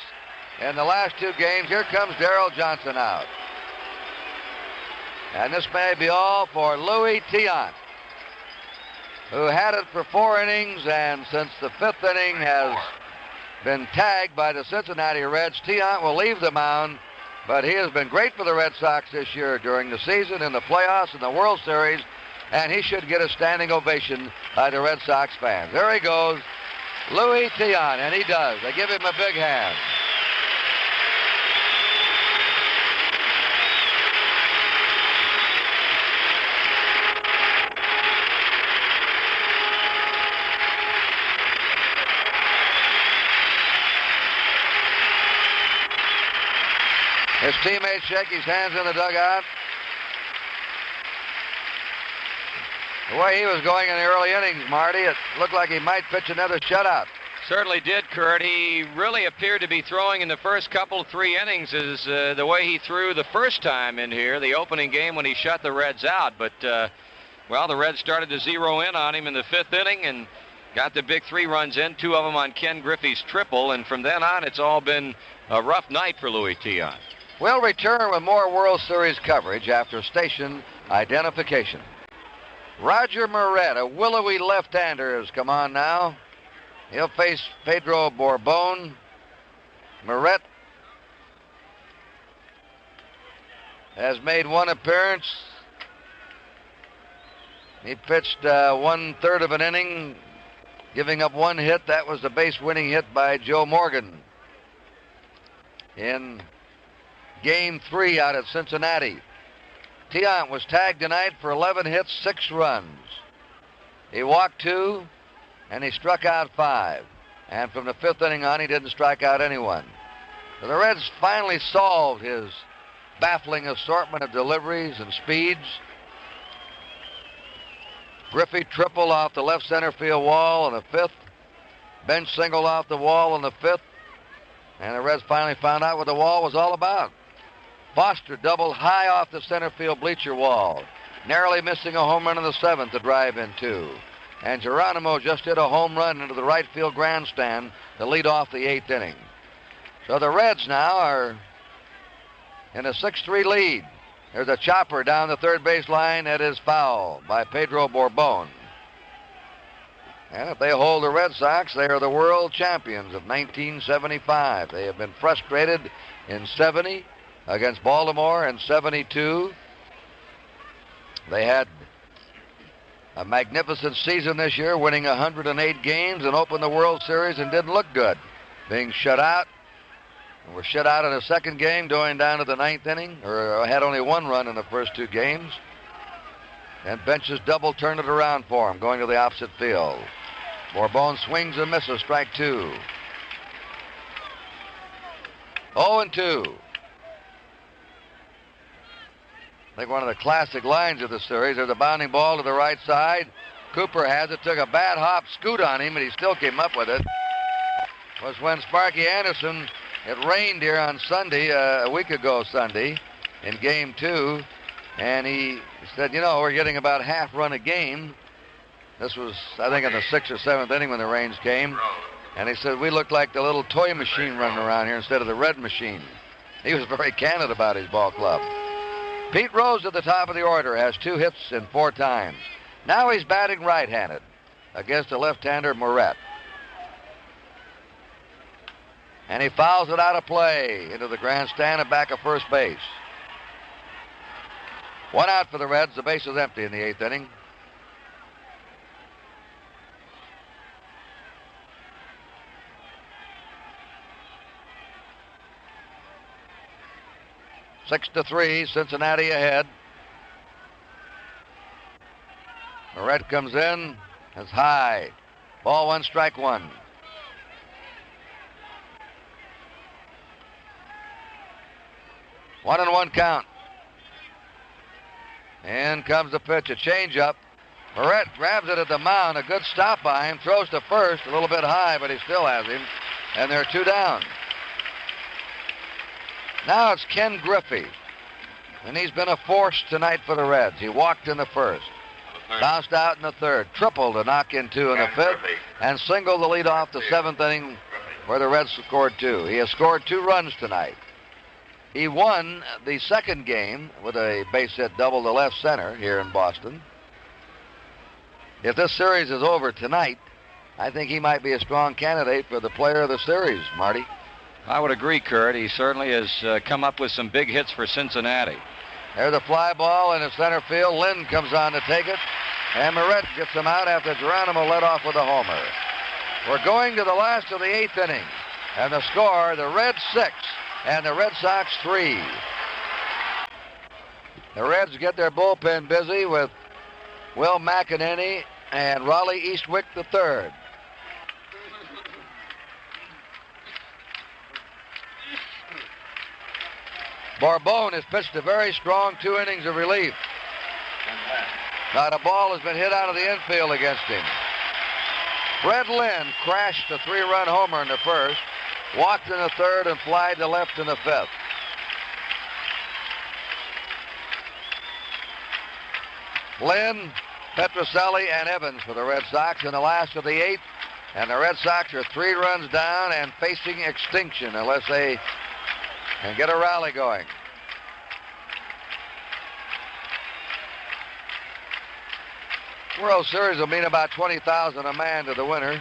in the last 2 games. Here comes Darrell Johnson out. And this may be all for Louis Tiant, who had it for 4 innings, and since the 5th inning has been tagged by the Cincinnati Reds, Tiant will leave the mound, but he has been great for the Red Sox this year during the season, in the playoffs, in the World Series, and he should get a standing ovation by the Red Sox fans. There he goes, Louis Tiant, and he does. They give him a big hand. His teammates shake his hands in the dugout. The way he was going in the early innings, Marty, it looked like he might pitch another shutout. Certainly did, Curt. He really appeared to be throwing in the first couple, 3 innings is the way he threw the first time in here, the opening game when he shut the Reds out. But, well, the Reds started to zero in on him in the 5th inning and got the big 3 runs in, 2 of them on Ken Griffey's triple. And from then on, it's all been a rough night for Louis Tiant. We'll return with more World Series coverage after station identification. Roger Moret, a willowy left-hander, has come on now. He'll face Pedro Borbon. Moret has made 1 appearance. He pitched 1/3 of an inning, giving up 1 hit. That was the base-winning hit by Joe Morgan in Game 3 out at Cincinnati. Tiant was tagged tonight for 11 hits, 6 runs. He walked 2, and he struck out 5. And from the 5th inning on, he didn't strike out anyone. So the Reds finally solved his baffling assortment of deliveries and speeds. Griffey tripled off the left center field wall in the 5th. Bench singled off the wall in the 5th. And the Reds finally found out what the wall was all about. Foster doubled high off the center field bleacher wall, narrowly missing a home run in the 7th to drive in 2. And Geronimo just hit a home run into the right field grandstand to lead off the 8th inning. So the Reds now are in a 6-3 lead. There's a chopper down the third base line that is foul by Pedro Borbon. And if they hold the Red Sox, they are the world champions of 1975. They have been frustrated in 70 against Baltimore in 72. They had a magnificent season this year, winning 108 games and opened the World Series and didn't look good, being shut out. And were shut out in the 2nd game, going down to the 9th inning, or had only 1 run in the first 2 games. And benches double turned it around for him, going to the opposite field. Borbon swings and misses, strike 2. 0-2. I think one of the classic lines of the series. There's a bounding ball to the right side. Cooper has it, took a bad hop, scoot on him, and he still came up with it. It was when Sparky Anderson, it rained here on Sunday, a week ago Sunday, in Game 2, and he said, you know, we're getting about half run a game. This was, I think, in the 6th or 7th inning when the rains came. And he said, we look like the little toy machine running around here instead of the red machine. He was very candid about his ball club. Pete Rose at the top of the order has 2 hits in 4 times. Now he's batting right-handed against the left-hander Moret. And he fouls it out of play into the grandstand and back of first base. 1 out for the Reds. The base is empty in the 8th inning. Six to 3, Cincinnati ahead. Moret comes in. It's high. Ball 1, strike 1. One and 1 count. In comes the pitch, a changeup. Moret grabs it at the mound. A good stop by him. Throws to first, a little bit high, but he still has him. And they're 2 down. Now it's Ken Griffey. And he's been a force tonight for the Reds. He walked in the 1st. Bounced out in the 3rd. Tripled to knock in 2 in the 5th. And singled the lead off the 7th inning where the Reds scored 2. He has scored 2 runs tonight. He won the 2nd game with a base hit double to left center here in Boston. If this series is over tonight, I think he might be a strong candidate for the player of the series, Marty. I would agree, Curt. He certainly has come up with some big hits for Cincinnati. There's a fly ball in the center field. Lynn comes on to take it. And Moret gets him out after Geronimo led off with a homer. We're going to the last of the 8th inning. And the score, the Reds 6 and the Red Sox 3. The Reds get their bullpen busy with Will McEnany and Raleigh Eastwick III. Bourbon has pitched a very strong 2 innings of relief. Now the ball has been hit out of the infield against him. Fred Lynn crashed a 3-run homer in the first, walked in the third, and flied to left in the fifth. Lynn, Petrocelli, and Evans for the Red Sox in the last of the 8th. And the Red Sox are 3 runs down and facing extinction unless they can get a rally going. World Series will mean about 20,000 a man to the winner.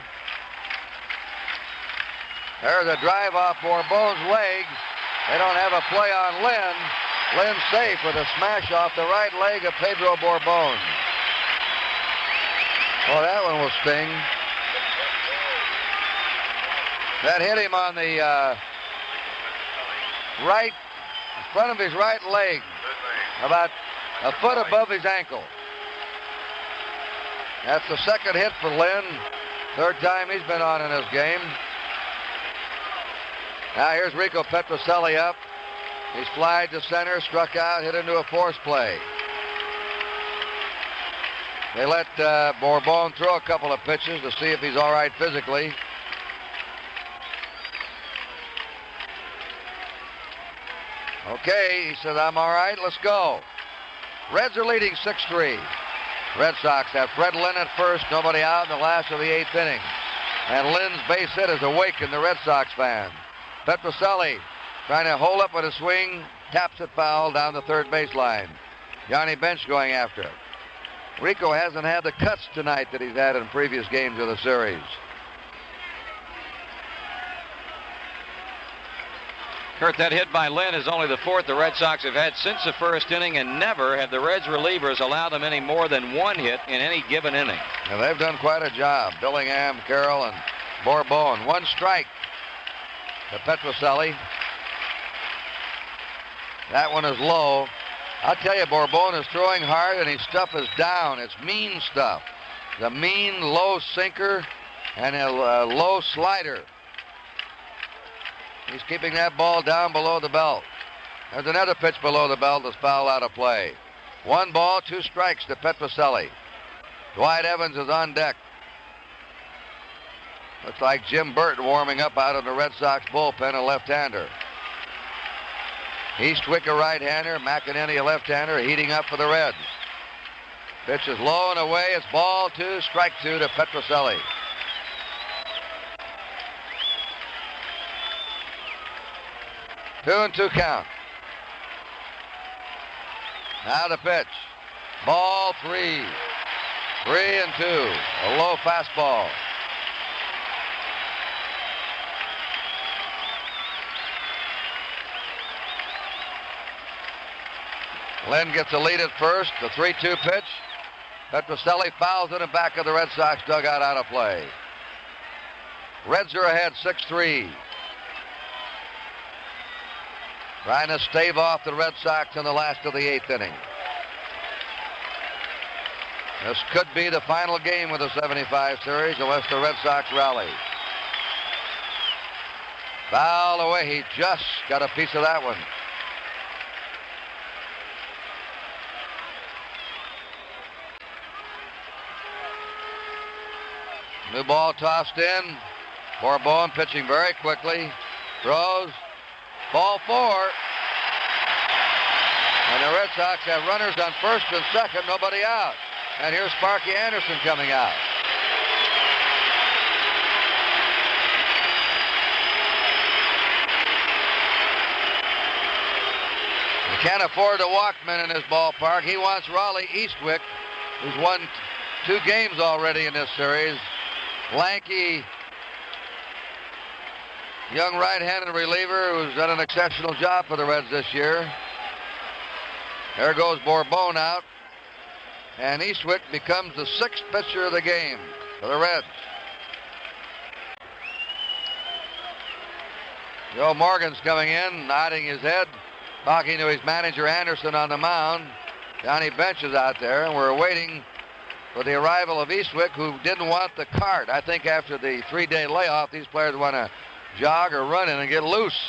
There's a drive off Bourbon's legs. They don't have a play on Lynn. Lynn's safe with a smash off the right leg of Pedro Bourbon. Oh, that one will sting. That hit him on the right, in front of his right leg, about a foot above his ankle. That's the second hit for Lynn. Third time he's been on in this game. Now here's Rico Petrocelli up. He's flied to center, struck out, hit into a force play. They let Bourbon throw a couple of pitches to see if he's all right physically. Okay, he said, I'm all right, let's go. Reds are leading 6-3. Red Sox have Fred Lynn at first, nobody out in the last of the 8th inning. And Lynn's base hit has awakened the Red Sox fan. Petrocelli trying to hold up with a swing, taps it foul down the third baseline. Johnny Bench going after it. Rico hasn't had the cuts tonight that he's had in previous games of the series. Curt, that hit by Lynn is only the 4th the Red Sox have had since the first inning, and never have the Reds relievers allowed them any more than 1 hit in any given inning. And they've done quite a job. Billingham, Carroll, and Bourbon. 1 strike to Petrocelli. That one is low. I'll tell you, Bourbon is throwing hard, and his stuff is down. It's mean stuff. The mean low sinker and a low slider. He's keeping that ball down below the belt. There's another pitch below the belt that's fouled out of play. 1 ball, 2 strikes to Petrocelli. Dwight Evans is on deck. Looks like Jim Burton warming up out of the Red Sox bullpen, a left-hander. Eastwick a right-hander, McEnany a left-hander, heating up for the Reds. Pitch is low and away. It's ball 2, strike 2 to Petrocelli. Two and 2 count. Now the pitch. Ball 3. 3 and 2. A low fastball. Lynn gets a lead at first. The 3-2 pitch. Petrocelli fouls in the back of the Red Sox dugout out of play. Reds are ahead 6-3. Trying to stave off the Red Sox in the last of the 8th inning. This could be the final game of the 75 series unless the Red Sox rally. Foul away. He just got a piece of that one. New ball tossed in. Bourbon pitching very quickly. Throws. Ball 4. And the Red Sox have runners on first and second, nobody out. And here's Sparky Anderson coming out. You can't afford a walkman in this ballpark. He wants Raleigh Eastwick, who's won 2 games already in this series. Lanky, young right-handed reliever who's done an exceptional job for the Reds this year. There goes Bourbon out. And Eastwick becomes the 6th pitcher of the game for the Reds. Joe Morgan's coming in, nodding his head, talking to his manager Anderson on the mound. Johnny Bench is out there, and we're waiting for the arrival of Eastwick, who didn't want the cart. I think after the 3-day layoff, these players want to jog or run in and get loose.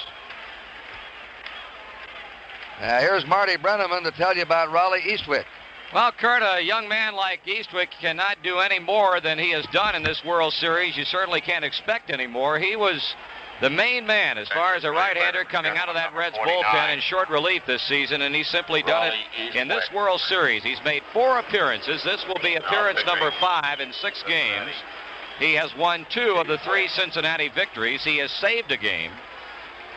Here's Marty Brennaman to tell you about Raleigh Eastwick. Well, Curt, a young man like Eastwick cannot do any more than he has done in this World Series. You certainly can't expect any more. He was the main man as far as a right-hander coming out of that Reds bullpen in short relief this season, and he's simply done it in this World Series. He's made 4 appearances. This will be appearance number 5 in 6 games. He has won 2 of the 3 Cincinnati victories. He has saved a game.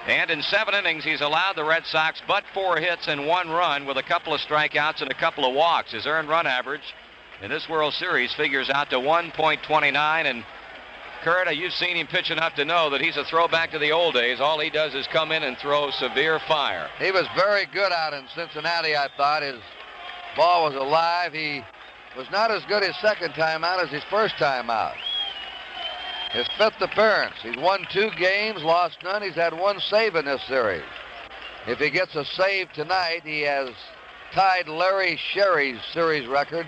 And in 7 innings, he's allowed the Red Sox but 4 hits and 1 run with a couple of strikeouts and a couple of walks. His earned run average in this World Series figures out to 1.29. And Curt, you've seen him pitch enough to know that he's a throwback to the old days. All he does is come in and throw severe fire. He was very good out in Cincinnati, I thought. His ball was alive. He was not as good his second time out as his first time out. His 5th appearance. He's won 2 games, lost none. He's had 1 save in this series. If he gets a save tonight, he has tied Larry Sherry's series record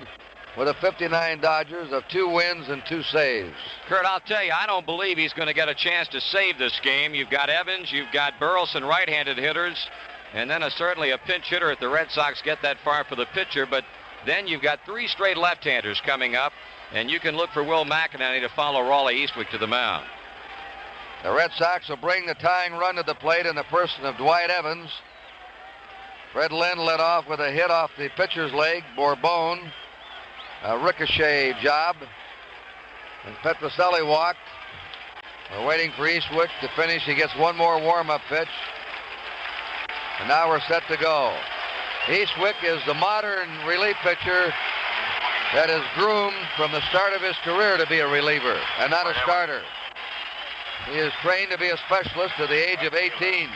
with the 59 Dodgers of 2 wins and 2 saves. Curt, I'll tell you, I don't believe he's going to get a chance to save this game. You've got Evans, you've got Burleson right-handed hitters, and then certainly a pinch hitter if the Red Sox get that far for the pitcher. But then you've got 3 straight left-handers coming up, and you can look for Will McInerney to follow Raleigh Eastwick to the mound. The Red Sox will bring the tying run to the plate in the person of Dwight Evans. Fred Lynn led off with a hit off the pitcher's leg, Bourbon. A ricochet job. And Petrocelli walked. We're waiting for Eastwick to finish. He gets 1 more warm-up pitch. And now we're set to go. Eastwick is the modern relief pitcher that is groomed from the start of his career to be a reliever and not a starter. He is trained to be a specialist at the age of 18.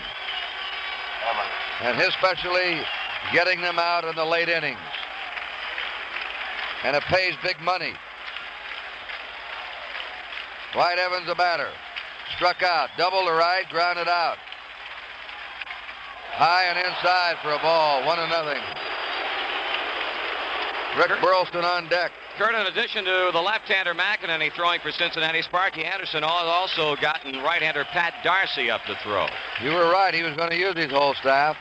And his specialty, getting them out in the late innings. And it pays big money. Dwight Evans, the batter. Struck out. Double to right, grounded out. High and inside for a ball. 1-0. Rick Burleson on deck. Curt, in addition to the left-hander McInerney throwing for Cincinnati, Sparky Anderson also gotten right-hander Pat Darcy up to throw. You were right. He was going to use his whole staff.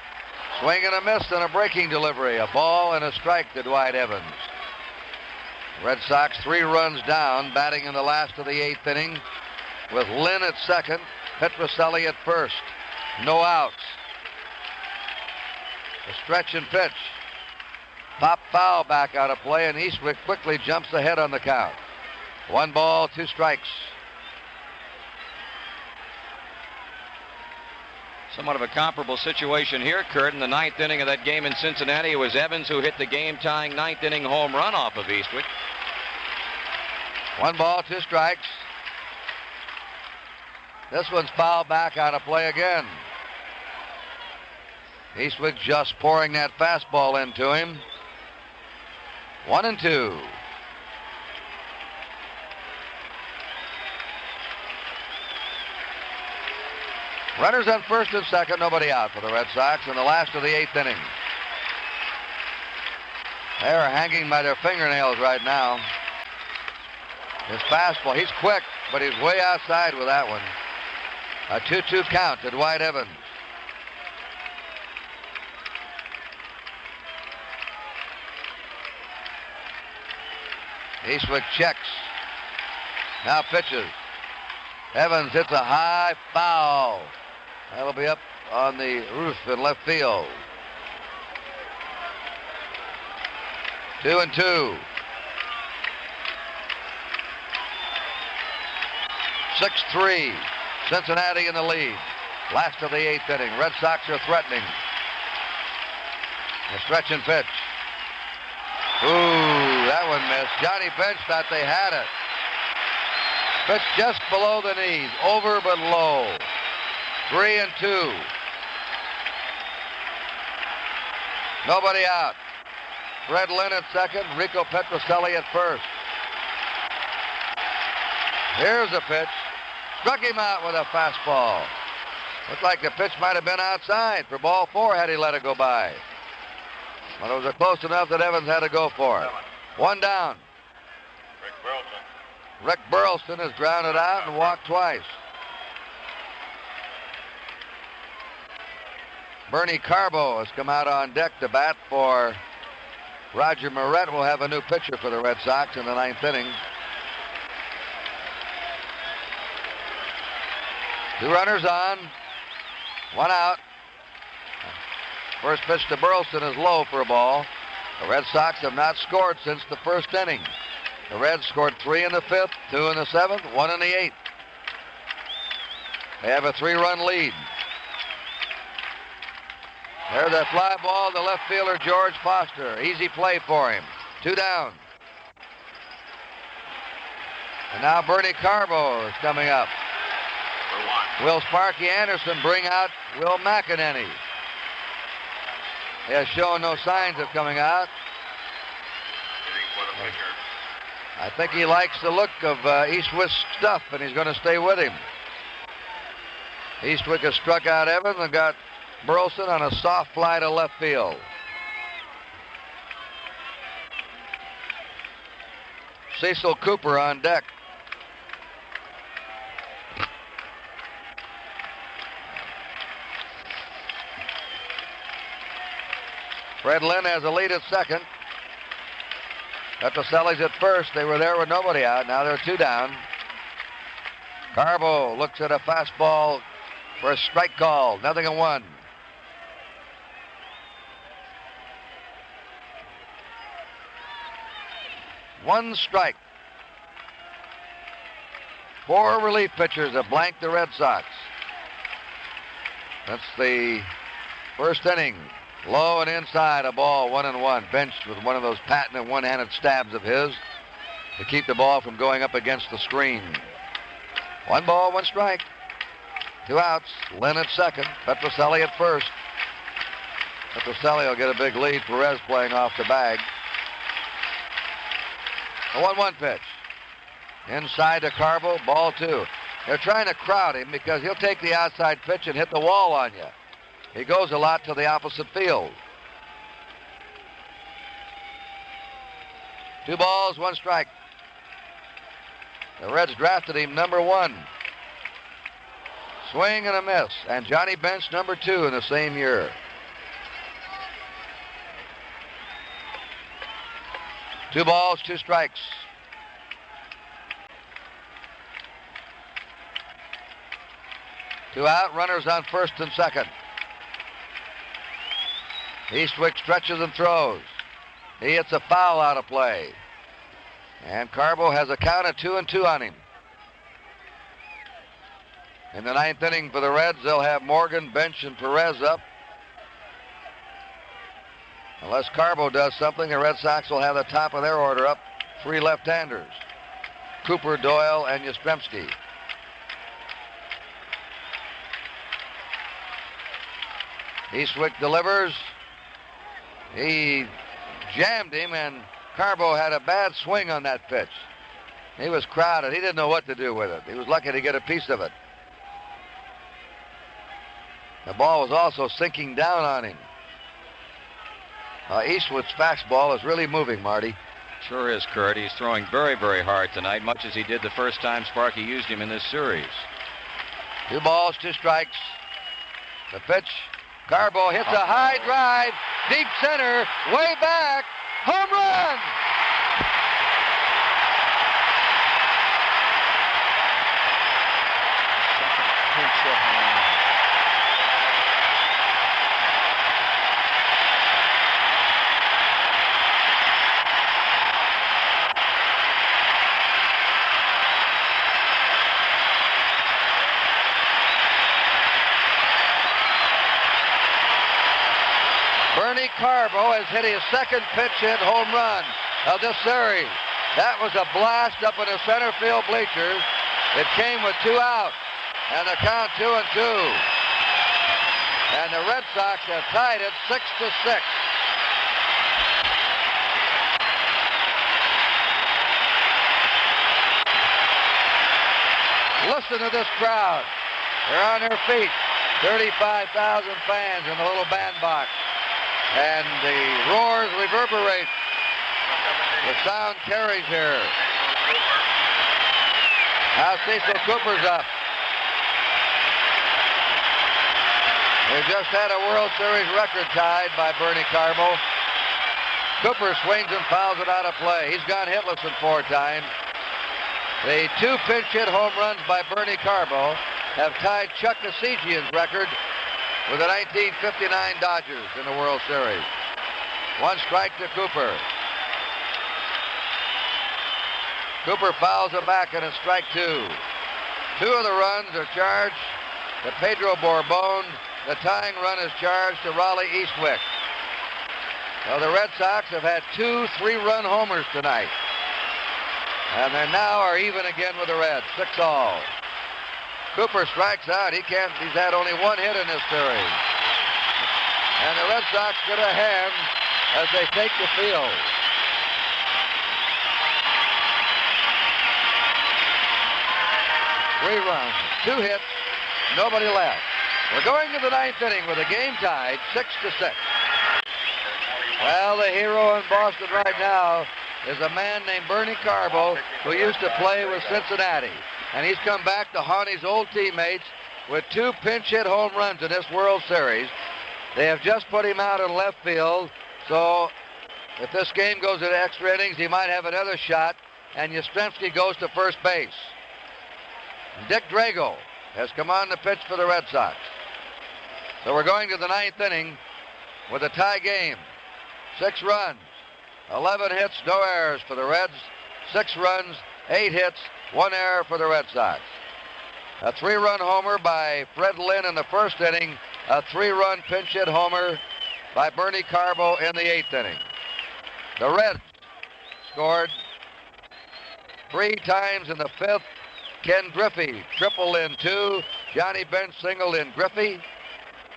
Swing and a miss and a breaking delivery. A ball and a strike to Dwight Evans. Red Sox 3 runs down, batting in the last of the 8th inning with Lynn at second, Petrocelli at first. No outs. A stretch and pitch. Pop foul back out of play, and Eastwick quickly jumps ahead on the count. 1 ball, 2 strikes. Somewhat of a comparable situation here, Curt. In the 9th inning of that game in Cincinnati, it was Evans who hit the game-tying 9th inning home run off of Eastwick. 1 ball, 2 strikes. This one's fouled back out of play again. Eastwick just pouring that fastball into him. 1-2. Runners on first and second, nobody out for the Red Sox in the last of the 8th inning. They are hanging by their fingernails right now. His fastball, he's quick, but he's way outside with that one. A 2-2 count to Dwight Evans. Eastwick checks. Now pitches. Evans hits a high foul. That'll be up on the roof in left field. 2-2. 6-3. Cincinnati in the lead. Last of the 8th inning. Red Sox are threatening. A stretch and pitch. Ooh, that one missed. Johnny Bench thought they had it. Pitch just below the knees. Over but low. 3-2. Nobody out. Fred Lynn at second. Rico Petrocelli at first. Here's a pitch. Struck him out with a fastball. Looked like the pitch might have been outside for ball 4 had he let it go by. But it was close enough that Evans had to go for it. 1 down. Rick Burleson has grounded out and walked twice. Bernie Carbo has come out on deck to bat for Roger Moret. Will have a new pitcher for the Red Sox in the 9th inning. 2 runners on, 1 out. First pitch to Burleson is low for a ball. The Red Sox have not scored since the 1st inning. The Reds scored 3 in the 5th, 2 in the 7th, 1 in the 8th. They have a 3-run lead. There's a fly ball to left fielder George Foster. Easy play for him. 2 down. And now Bernie Carbo is coming up. Will Sparky Anderson bring out Will McEnany? He has shown no signs of coming out. I think he likes the look of Eastwick's stuff, and he's going to stay with him. Eastwick has struck out Evans and got Burleson on a soft fly to left field. Cecil Cooper on deck. Fred Lynn has a lead at second. Petroselli's at first. They were there with nobody out. Now they're 2 down. Carbo looks at a fastball for a strike call. 0-1. One strike. 4 relief pitchers have blanked the Red Sox. That's the 1st inning. Low and inside, a ball, 1-1. Benched with one of those patented one-handed stabs of his to keep the ball from going up against the screen. 1 ball, 1 strike. 2 outs. Lynn at second. Petroselli at first. Petroselli will get a big lead. Perez playing off the bag. A 1-1 pitch. Inside to Carbo, ball 2. They're trying to crowd him because he'll take the outside pitch and hit the wall on you. He goes a lot to the opposite field. 2 balls, 1 strike. The Reds drafted him number 1. Swing and a miss. And Johnny Bench number 2 in the same year. 2 balls, 2 strikes. Two out, runners on first and second. Eastwick stretches and throws. He hits a foul out of play. And Carbo has a count of 2-2 on him. In the 9th inning for the Reds, they'll have Morgan, Bench, and Perez up. Unless Carbo does something, the Red Sox will have the top of their order up. 3 left-handers. Cooper, Doyle, and Yastrzemski. Eastwick delivers. He jammed him, and Carbo had a bad swing on that pitch. He was crowded. He didn't know what to do with it. He was lucky to get a piece of it. The ball was also sinking down on him. Eastwood's fastball is really moving, Marty. Sure is, Curt. He's throwing very, very hard tonight, much as he did the first time Sparky used him in this series. 2 balls, 2 strikes. The pitch. Carbo hits a high drive, deep center, way back, home run! Bernie Carbo has hit his second pitch hit home run of this series. That was a blast up in the center field bleachers. It came with 2 out, and the count 2-2. And the Red Sox have tied it 6-6. Listen to this crowd. They're on their feet. 35,000 fans in the little bandbox. And the roars reverberate. The sound carries here. Now Cecil Cooper's up. They just had a World Series record tied by Bernie Carbo. Cooper swings and fouls it out of play. He's gone hitless in 4 times. The 2 pinch hit home runs by Bernie Carbo have tied Chuck Kasijian's record with the 1959 Dodgers in the World Series. 1 strike to Cooper. Cooper fouls it back and it's strike 2. 2 of the runs are charged to Pedro Borbon. The tying run is charged to Raleigh Eastwick. So the Red Sox have had 2 3-run homers tonight. And they now are even again with the Reds, 6-all. Cooper strikes out. He's had only 1 hit in this series. And the Red Sox get a hand as they take the field. Three runs, 2 hits, nobody left. We're going to the 9th inning with the game tied 6-6. Well, the hero in Boston right now is a man named Bernie Carbo, who used to play with Cincinnati. And he's come back to haunt his old teammates with 2 pinch hit home runs in this World Series. They have just put him out in left field, so if this game goes into extra innings, he might have another shot, and Yastrzemski goes to first base. Dick Drago has come on the pitch for the Red Sox. So we're going to the 9th inning with a tie game. 6 runs, 11 hits, no errors for the Reds. 6 runs, 8 hits, 1 error for the Red Sox. A 3-run homer by Fred Lynn in the 1st inning. A 3-run pinch hit homer by Bernie Carbo in the 8th inning. The Reds scored 3 times in the 5th. Ken Griffey tripled in 2. Johnny Bench singled in Griffey.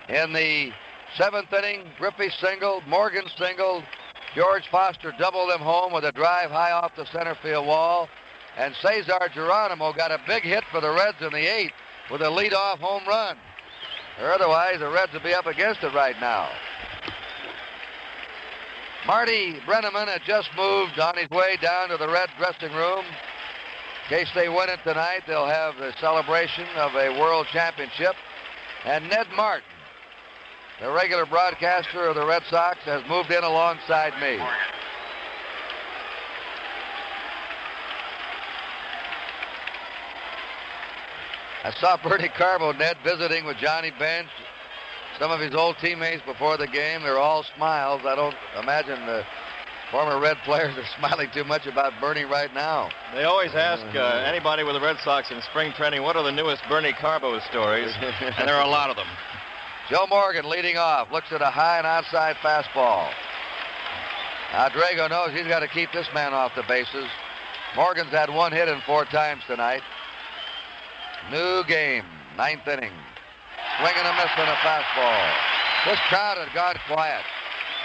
In the 7th inning, Griffey singled, Morgan singled. George Foster doubled them home with a drive high off the center field wall. And Cesar Geronimo got a big hit for the Reds in the 8th with a leadoff home run. Or otherwise, the Reds would be up against it right now. Marty Brennaman had just moved on his way down to the Red dressing room. In case they win it tonight, they'll have the celebration of a world championship. And Ned Martin, the regular broadcaster of the Red Sox, has moved in alongside me. I saw Bernie Carbo, Ned, visiting with Johnny Bench, some of his old teammates before the game. They're all smiles. I don't imagine the former Red players are smiling too much about Bernie right now. They always ask anybody with the Red Sox in spring training, what are the newest Bernie Carbo stories? And there are a lot of them. Joe Morgan leading off, looks at a high and outside fastball. Now Drago knows he's got to keep this man off the bases. Morgan's had 1 hit in 4 times tonight. New game, 9th inning. Swing and a miss on a fastball. This crowd had gone quiet.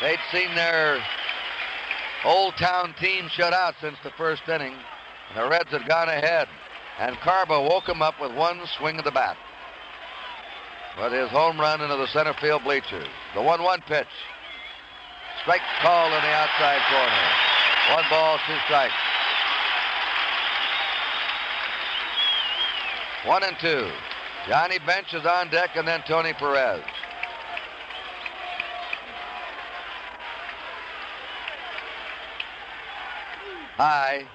They'd seen their Old Town team shut out since the 1st inning. And the Reds had gone ahead. And Carbo woke him up with 1 swing of the bat. With his home run into the center field bleachers. The 1-1 pitch. Strike called in the outside corner. 1 ball, 2 strikes. 1-2. Johnny Bench is on deck, and then Tony Perez. High.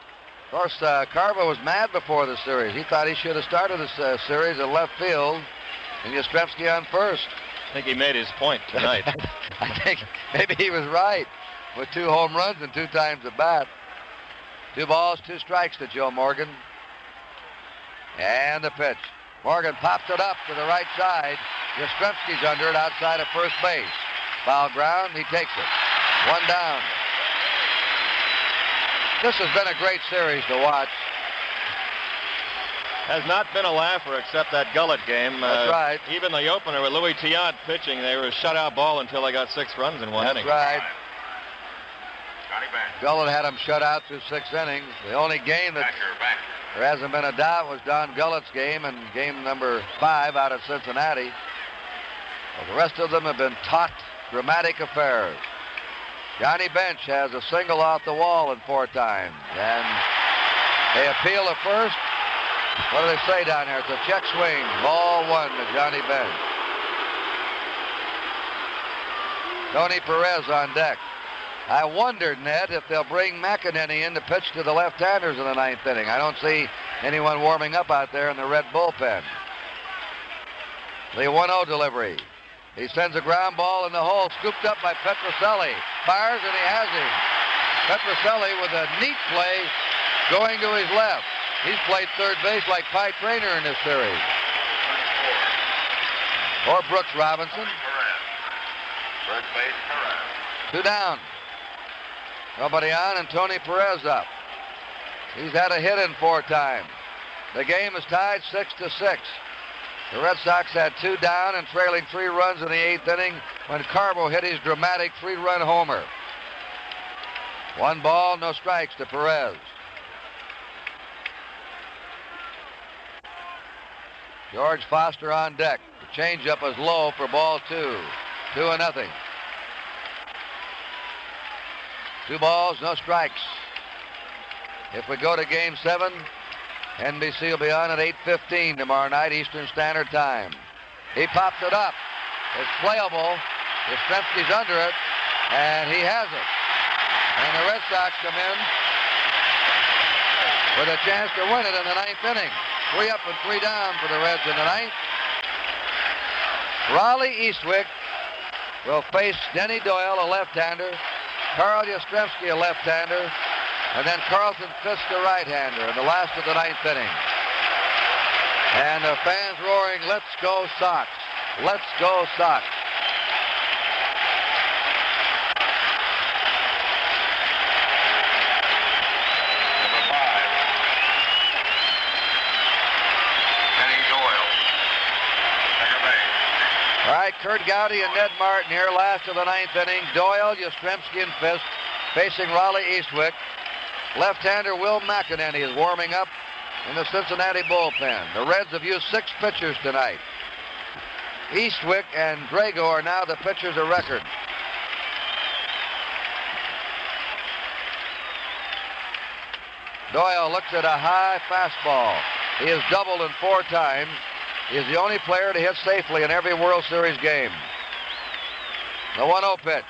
Of course, Carbo was mad before the series. He thought he should have started the series at left field, and Yastrzemski on first. I think he made his point tonight. I think maybe he was right with 2 home runs and 2 times at bat. 2 balls, 2 strikes to Joe Morgan. And the pitch. Morgan pops it up to the right side. Yastrzemski's under it outside of first base. Foul ground, he takes it. 1 down. This has been a great series to watch. Has not been a laugher except that Gullet game. That's right. Even the opener with Louis Tiant pitching, they were a shutout ball until they got 6 runs in 1 inning. That's right. Gullet had him shut out through 6 innings. The only game that there hasn't been a doubt was Don Gullett's game, and game number 5 out of Cincinnati. Well, the rest of them have been taut, dramatic affairs. Johnny Bench has a single off the wall in 4 times, and they appeal to first. What do they say down there? It's a check swing. Ball 1 to Johnny Bench. Tony Perez on deck. I wondered, Ned, if they'll bring McEnany in to pitch to the left-handers in the ninth inning. I don't see anyone warming up out there in the Red bullpen. The 1-0 delivery. He sends a ground ball in the hole, scooped up by Petrocelli. Fires, and he has him. Petrocelli with a neat play going to his left. He's played third base like Pie Traynor in this series. Or Brooks Robinson. Third base, Perez. 2 down. Nobody on, and Tony Perez up. He's had a hit in 4 times. The game is tied 6-6. The Red Sox had 2 down and trailing 3 runs in the 8th inning when Carbo hit his dramatic 3-run homer. 1 ball, no strikes to Perez. George Foster on deck. The changeup is low for ball 2. 2-0. 2 balls, no strikes. If we go to Game 7, NBC will be on at 8:15 tomorrow night, Eastern Standard Time. He pops it up. It's playable. Yastrzemski's under it, and he has it. And the Red Sox come in with a chance to win it in the 9th inning. 3 up and 3 down for the Reds in the 9th. Raleigh Eastwick will face Denny Doyle, a left-hander, Carl Yastrzemski, a left-hander, and then Carlton Fisk, a right-hander in the last of the 9th inning. And the fans roaring, "Let's go Sox! Let's go Sox!" Number 5. Denny Doyle. Second base. All right, Curt Gowdy and Ned Martin here, last of the 9th inning. Doyle, Yastrzemski, and Fisk facing Raleigh Eastwick. Left-hander Will McEnany is warming up in the Cincinnati bullpen. The Reds have used 6 pitchers tonight. Eastwick and Drago are now the pitchers of record. Doyle looks at a high fastball. He has doubled in 4 times. He is the only player to hit safely in every World Series game. The 1-0 pitch.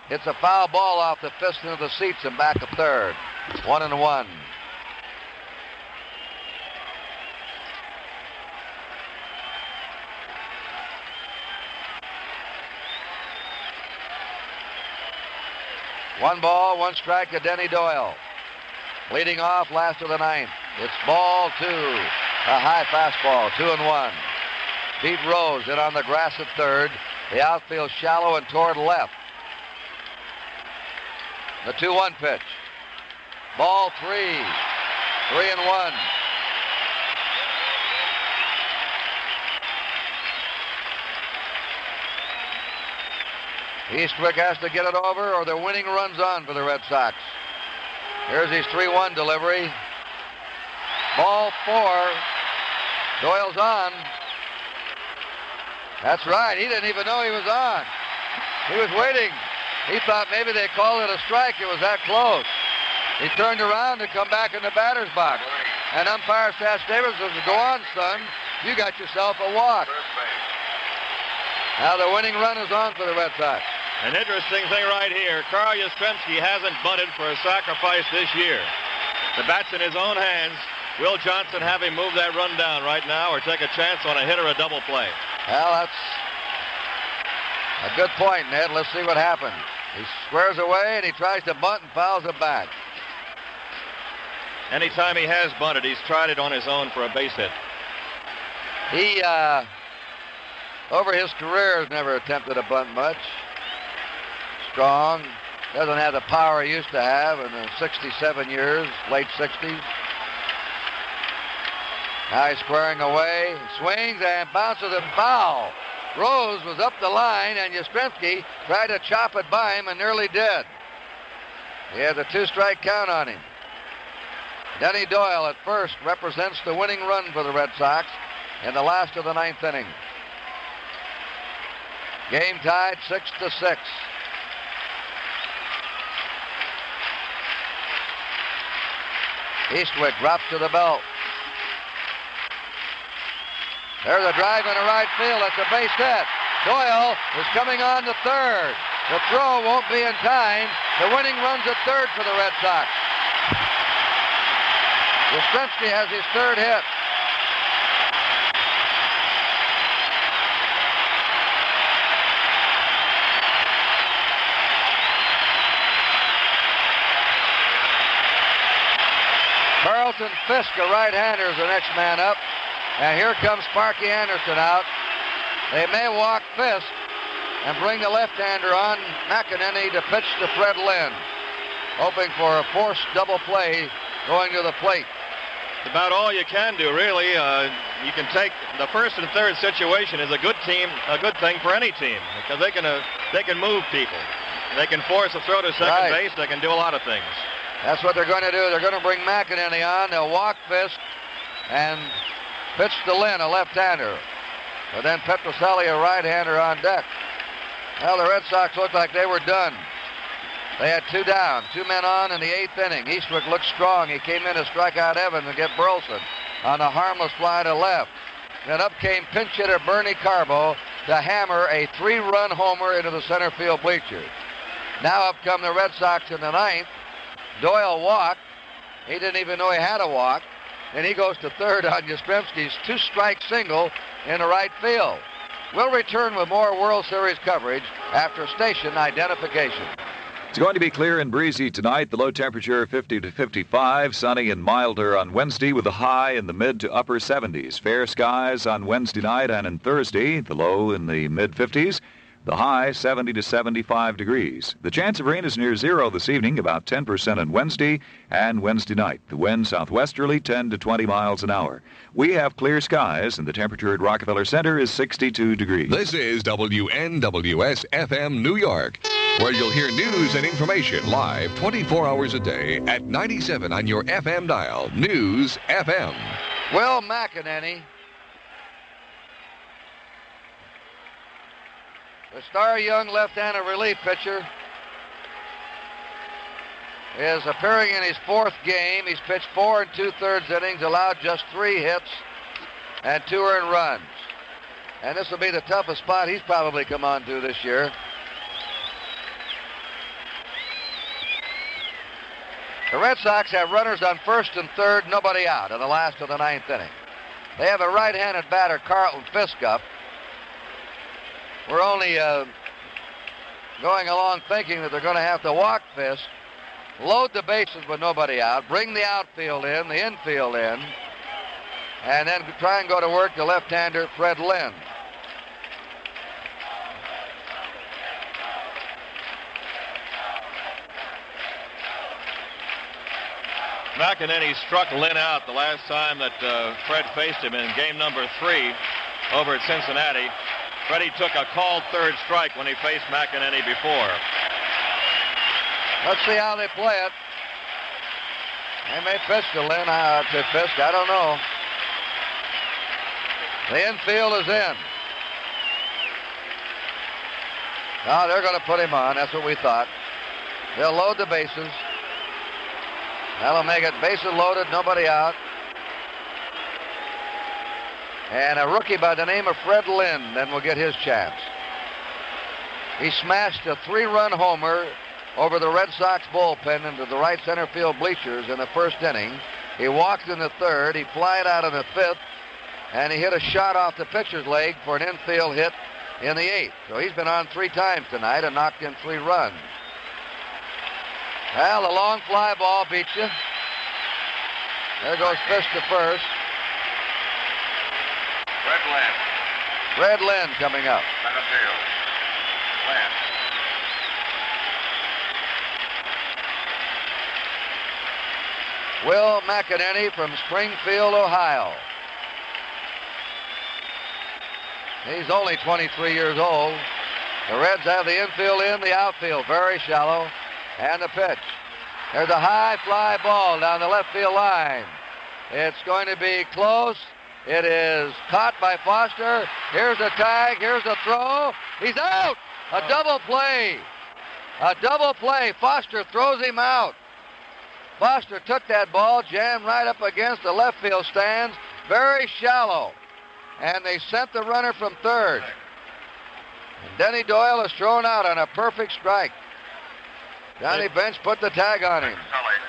It's a foul ball off the fist into the seats and back of third. 1-1. One ball, 1 strike to Denny Doyle. Leading off last of the 9th. It's ball 2. A high fastball, 2-1. Pete Rose in on the grass at third. The outfield shallow and toward left. The 2-1 pitch. Ball 3. 3-1. Eastwick has to get it over or the winning runs on for the Red Sox. Here's his 3-1 delivery. Ball 4. Doyle's on. That's right. He didn't even know he was on. He was waiting. He thought maybe they called it a strike. It was that close. He turned around to come back in the batter's box. And umpire Sash Davis says, "Go on, son. You got yourself a walk." Now the winning run is on for the Red Sox. An interesting thing right here. Carl Yastrzemski hasn't bunted for a sacrifice this year. The bat's in his own hands. Will Johnson have him move that run down right now or take a chance on a hit or a double play? Well, that's a good point, Ned. Let's see what happens. He squares away and he tries to bunt and fouls it back. Anytime he has bunted, he's tried it on his own for a base hit. He, over his career, has never attempted a bunt much. Strong. Doesn't have the power he used to have in the 67 years, late 60s. Now he's squaring away, swings and bounces and foul. Rose was up the line, and Yastrzemski tried to chop it by him and nearly did. He has a 2-strike count on him. Denny Doyle at first represents the winning run for the Red Sox in the last of the 9th inning. Game tied 6-6. Eastwick drops to the belt. There's a drive into right field. That's a base hit. Doyle is coming on to third. The throw won't be in time. The winning run's at third for the Red Sox. Yastrzemski has his third hit. Carlton Fisk, a right-hander, is the next man up. And here comes Sparky Anderson out. They may walk Fisk and bring the left-hander on McEnany to pitch to Fred Lynn, hoping for a forced double play going to the plate. It's about all you can do, really. You can take the first and third situation is a good thing for any team, because they can move people. They can force a throw to second base. They can do a lot of things. That's what they're going to do. They're going to bring McEnany on. They'll walk Fisk and pitch to Lynn, a left-hander. But then Petroselli, a right-hander, on deck. Well, the Red Sox looked like they were done. They had two down, two men on in the eighth inning. Eastwick looked strong. He came in to strike out Evans and get Burleson on a harmless fly to left. Then up came pinch hitter Bernie Carbo to hammer a three-run homer into the center field bleachers. Now up come the Red Sox in the ninth. Doyle walked. He didn't even know he had a walk. And he goes to third on Yastrzemski's two-strike single in the right field. We'll return with more World Series coverage after station identification. It's going to be clear and breezy tonight. The low temperature 50 to 55, sunny and milder on Wednesday with a high in the mid to upper 70s. Fair skies on Wednesday night and on Thursday, the low in the mid 50s. The high 70 to 75 degrees. The chance of rain is near zero this evening, about 10% on Wednesday and Wednesday night. The wind southwesterly 10 to 20 miles an hour. We have clear skies, and the temperature at Rockefeller Center is 62 degrees. This is WNWS FM New York, where you'll hear news and information live 24 hours a day at 97 on your FM dial. News FM. Will McEnany, the star young left-handed relief pitcher, is appearing in his fourth game. He's pitched 4 2/3 innings, allowed just 3 hits and 2 earned runs. And this will be the toughest spot he's probably come on to this year. The Red Sox have runners on first and third, nobody out in the last of the ninth inning. They have a right-handed batter, Carlton Fisk, up. We're only going along thinking that they're going to have to walk Fisk, load the bases with nobody out, bring the outfield in, the infield in, and then try and go to work the left-hander Fred Lynn. McEnany struck Lynn out the last time that Fred faced him in game number 3 over at Cincinnati. Freddie took a called third strike when he faced McEnany before. Let's see how they play it. They may pitch to Lynn, to Fisk, I don't know. The infield is in. Now they're going to put him on. That's what we thought. They'll load the bases. That'll make it bases loaded, nobody out. And a rookie by the name of Fred Lynn then will get his chance. He smashed a 3-run homer over the Red Sox bullpen into the right center field bleachers in the first inning. He walked in the third, he flied out in the fifth, and he hit a shot off the pitcher's leg for an infield hit in the eighth. So he's been on 3 times tonight and knocked in 3 runs. Well, the long fly ball beats you. There goes Fisk to first. Fred Lynn coming up. Center field. Lynn. Will McEnany from Springfield, Ohio. He's only 23 years old. The Reds have the infield in, the outfield very shallow, and the pitch. There's a high fly ball down the left field line. It's going to be close. It is caught by Foster. Here's a tag. Here's a throw. He's out. A double play. A double play. Foster throws him out. Foster took that ball, jammed right up against the left field stands, very shallow. And they sent the runner from third. And Denny Doyle is thrown out on a perfect strike. Johnny Bench put the tag on him.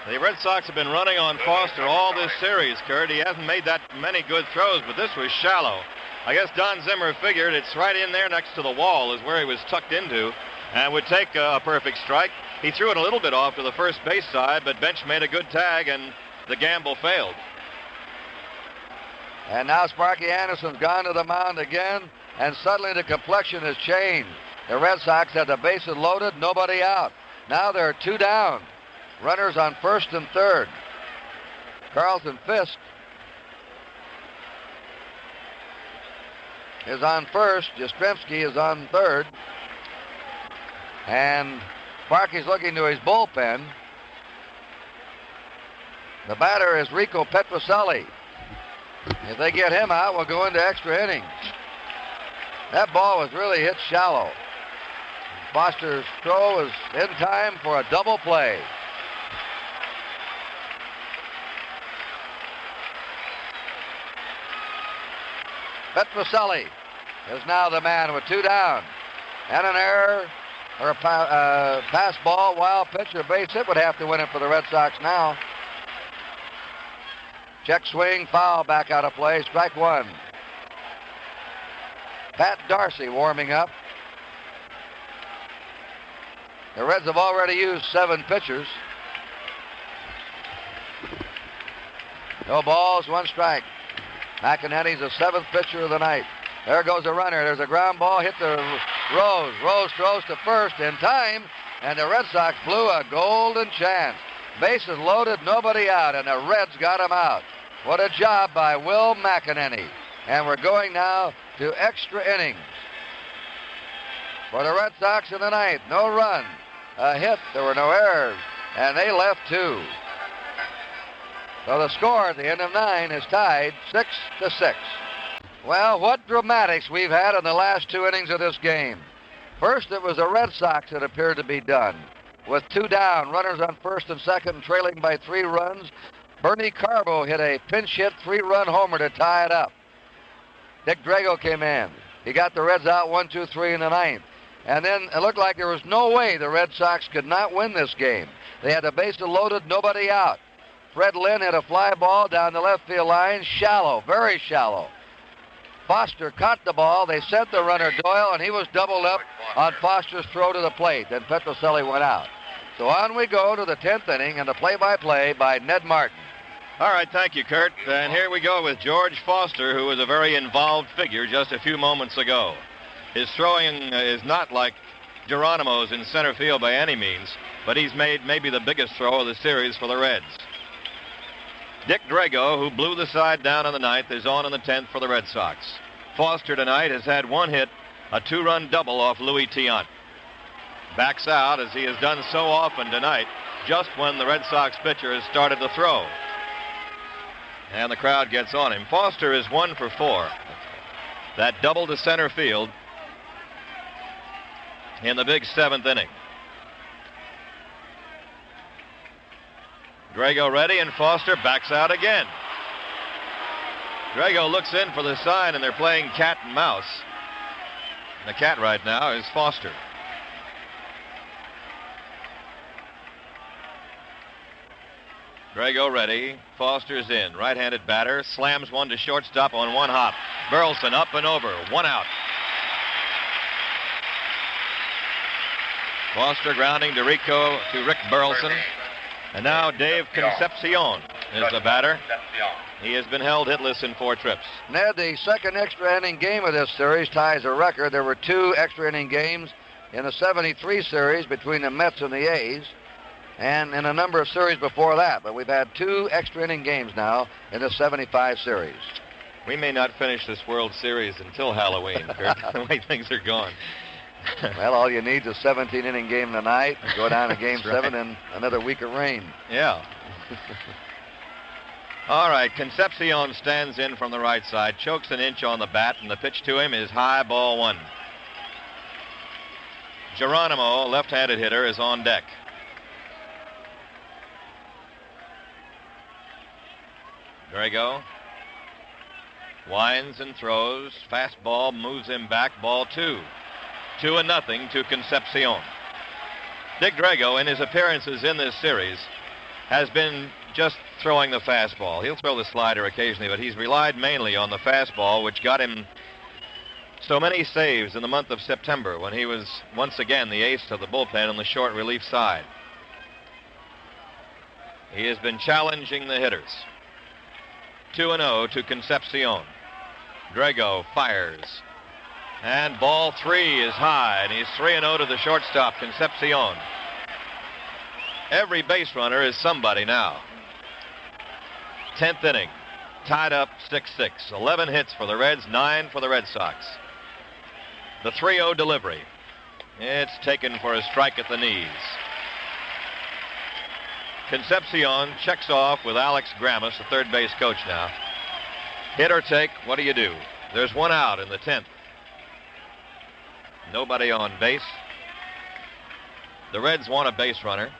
The Red Sox have been running on Foster all this series, Curt. He hasn't made that many good throws, but this was shallow. I guess Don Zimmer figured it's right in there next to the wall is where he was tucked into and would take a perfect strike. He threw it a little bit off to the first base side, but Bench made a good tag, and the gamble failed. And now Sparky Anderson's gone to the mound again, and suddenly the complexion has changed. The Red Sox had the bases loaded, nobody out. Now they're 2 down. Runners on first and third. Carlton Fisk is on first. Yastrzemski is on third. And Sparky's looking to his bullpen. The batter is Rico Petrocelli. If they get him out, we'll go into extra innings. That ball was really hit shallow. Foster's throw is in time for a double play. Petrocelli is now the man with 2 down. And an error or a pass ball, wild pitch, or base hit would have to win it for the Red Sox now. Check swing, foul, back out of play, strike 1. Pat Darcy warming up. The Reds have already used 7 pitchers. No balls, 1 strike. McEnany's the 7th pitcher of the night. There goes a runner. There's a ground ball hit to Rose. Rose throws to first in time, and the Red Sox blew a golden chance. Bases loaded, nobody out, and the Reds got him out. What a job by Will McEnany. And we're going now to extra innings. For the Red Sox in the ninth, no run, a hit, there were no errors, and they left 2. So the score at the end of 9 is tied 6-6. Well, what dramatics we've had in the last 2 innings of this game. First, it was the Red Sox that appeared to be done. With 2 down, runners on first and second, trailing by 3 runs, Bernie Carbo hit a pinch hit 3-run homer to tie it up. Dick Drago came in. He got the Reds out 1-2-3 in the ninth. And then it looked like there was no way the Red Sox could not win this game. They had the bases loaded, nobody out. Fred Lynn hit a fly ball down the left field line, shallow, very shallow. Foster caught the ball. They sent the runner Doyle, and he was doubled up on Foster's throw to the plate. Then Petrocelli went out. So on we go to the 10th inning, and the play-by-play by Ned Martin. All right, thank you, Curt. And here we go with George Foster, who was a very involved figure just a few moments ago. His throwing is not like Geronimo's in center field by any means, but he's made maybe the biggest throw of the series for the Reds. Dick Drago, who blew the side down in the ninth, is on in the 10th for the Red Sox. Foster tonight has had 1 hit, a 2-run double off Louis Tiant. Backs out, as he has done so often tonight, just when the Red Sox pitcher has started to throw. And the crowd gets on him. Foster is 1 for 4. That double to center field in the big 7th inning. Drago ready, and Foster backs out again. Drago looks in for the sign, and they're playing cat and mouse. The cat right now is Foster. Drago ready. Foster's in. Right-handed batter. Slams one to shortstop on 1 hop. Burleson up and over. 1 out. Foster grounding to Rick Burleson. And now Dave Concepcion is the batter. He has been held hitless in 4 trips. Ned, the second extra inning game of this series ties a record. There were 2 extra inning games in the 73 series between the Mets and the A's, and in a number of series before that. But we've had 2 extra inning games now in the 75 series. We may not finish this World Series until Halloween, Curt, the way things are going. Well, all you need is a 17-inning game tonight, go down to game 7, and another week of rain. Yeah. All right, Concepcion stands in from the right side, chokes an inch on the bat, and the pitch to him is high, ball 1. Geronimo, left-handed hitter, is on deck. Drago winds and throws. Fastball moves him back, ball 2. 2-0 to Concepcion. Dick Drago, in his appearances in this series, has been just throwing the fastball. He'll throw the slider occasionally, but he's relied mainly on the fastball, which got him so many saves in the month of September when he was once again the ace of the bullpen on the short relief side. He has been challenging the hitters. 2-0 to Concepcion. Drago fires. And ball 3 is high, and he's 3-0 to the shortstop, Concepcion. Every base runner is somebody now. 10th inning, tied up 6-6. 11 hits for the Reds, 9 for the Red Sox. The 3-0 delivery. It's taken for a strike at the knees. Concepcion checks off with Alex Grammas, the third base coach now. Hit or take, what do you do? There's one out in the 10th. Nobody on base. The Reds want a base runner.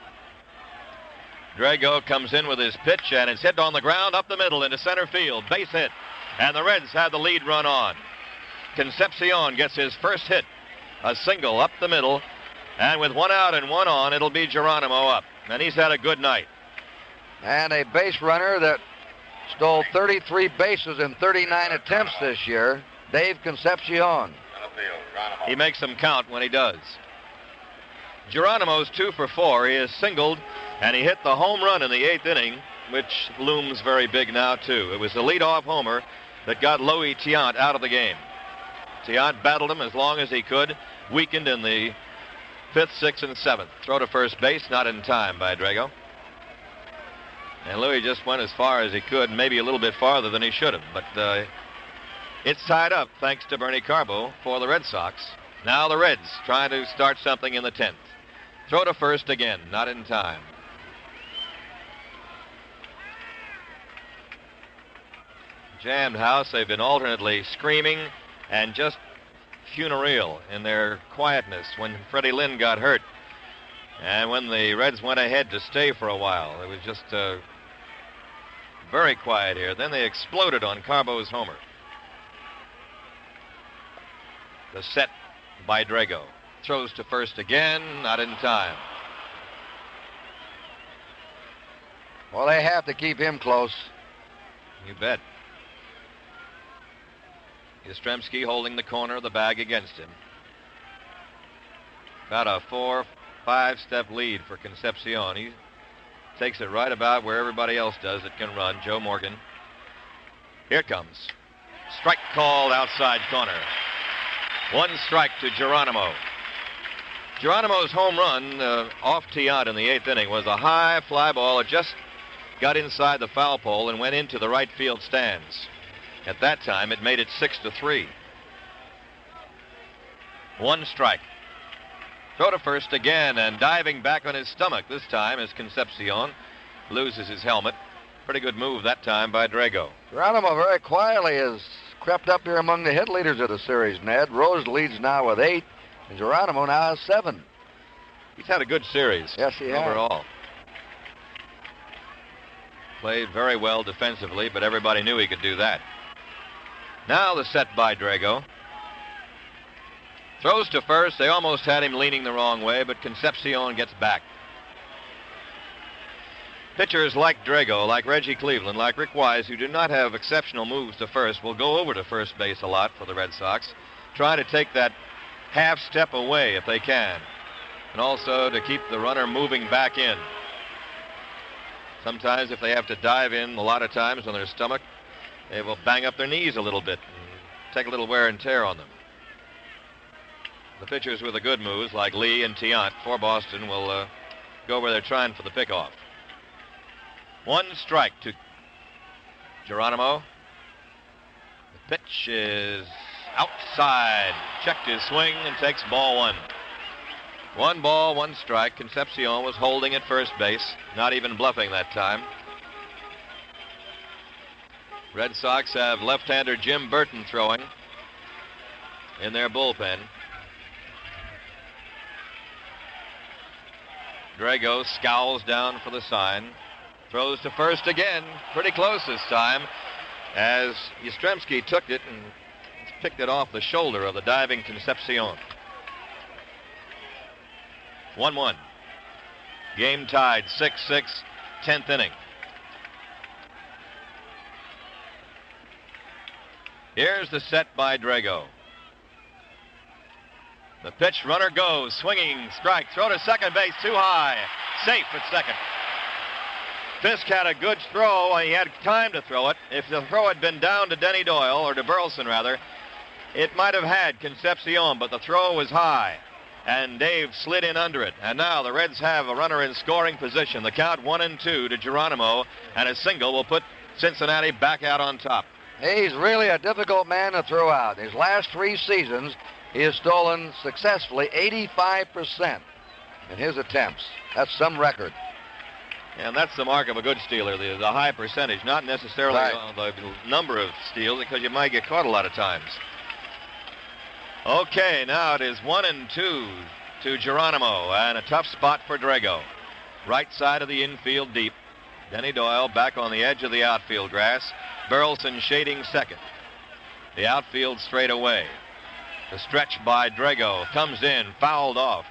Drago comes in with his pitch, and it's hit on the ground up the middle into center field. Base hit. And the Reds have the lead run on. Concepcion gets his first hit. A single up the middle. And with one out and one on, it'll be Geronimo up. And he's had a good night. And a base runner that stole 33 bases in 39 attempts this year, Dave Concepcion. He makes them count when he does. Geronimo's 2 for 4. He is singled, and he hit the home run in the 8th inning, which looms very big now, too. It was the leadoff homer that got Louis Tiant out of the game. Tiant battled him as long as he could, weakened in the 5th, 6th, and 7th. Throw to first base, not in time by Drago. And Louis just went as far as he could, maybe a little bit farther than he should have. But it's tied up, thanks to Bernie Carbo, for the Red Sox. Now the Reds trying to start something in the 10th. Throw to first again, not in time. Jammed house, they've been alternately screaming and just funereal in their quietness when Freddie Lynn got hurt. And when the Reds went ahead to stay for a while, it was just very quiet here. Then they exploded on Carbo's homer. The set by Drago. Throws to first again, not in time. Well, they have to keep him close. You bet. Yastrzemski holding the corner of the bag against him. About a 4-5 step lead for Concepcion. He takes it right about where everybody else does that can run. Joe Morgan. Here it comes. Strike called outside corner. 1 strike to Geronimo. Geronimo's home run off Tiant in the 8th inning was a high fly ball. It just got inside the foul pole and went into the right field stands. At that time, it made it 6-3. 1 strike. Throw to first again, and diving back on his stomach this time as Concepcion loses his helmet. Pretty good move that time by Drago. Geronimo very quietly has crept up here among the hit leaders of the series, Ned. Rose leads now with 8, and Geronimo now has 7. He's had a good series. Yes, he has. Overall. Played very well defensively, but everybody knew he could do that. Now the set by Drago. Throws to first. They almost had him leaning the wrong way, but Concepcion gets back. Pitchers like Drago, like Reggie Cleveland, like Rick Wise, who do not have exceptional moves to first, will go over to first base a lot for the Red Sox, try to take that half step away if they can, and also to keep the runner moving back in. Sometimes if they have to dive in, a lot of times on their stomach, they will bang up their knees a little bit and take a little wear and tear on them. The pitchers with the good moves, like Lee and Tiant for Boston, will go where they're trying for the pickoff. 1 strike to Geronimo. The pitch is outside. Checked his swing and takes ball 1. 1 ball, 1 strike. Concepcion was holding at first base, not even bluffing that time. Red Sox have left-hander Jim Burton throwing in their bullpen. Drago scowls down for the sign. Throws to first again. Pretty close this time as Yastrzemski took it and picked it off the shoulder of the diving Concepcion. 1-1. Game tied 6-6, 10th inning. Here's the set by Drago. The pitch, runner goes, swinging, strike, throw to second base, too high, safe at second. Fisk had a good throw, and he had time to throw it. If the throw had been down to Denny Doyle, or to Burleson rather, it might have had Concepcion, but the throw was high, and Dave slid in under it. And now the Reds have a runner in scoring position. The count 1-2 to Geronimo, and a single will put Cincinnati back out on top. He's really a difficult man to throw out. His last 3 seasons, he has stolen successfully 85% in his attempts. That's some record. And that's the mark of a good stealer, the high percentage, not necessarily the number of steals, because you might get caught a lot of times. Okay, now it is 1-2 to Geronimo, and a tough spot for Drago. Right side of the infield deep. Denny Doyle back on the edge of the outfield grass. Burleson shading second. The outfield straight away. The stretch by Drago comes in, fouled off.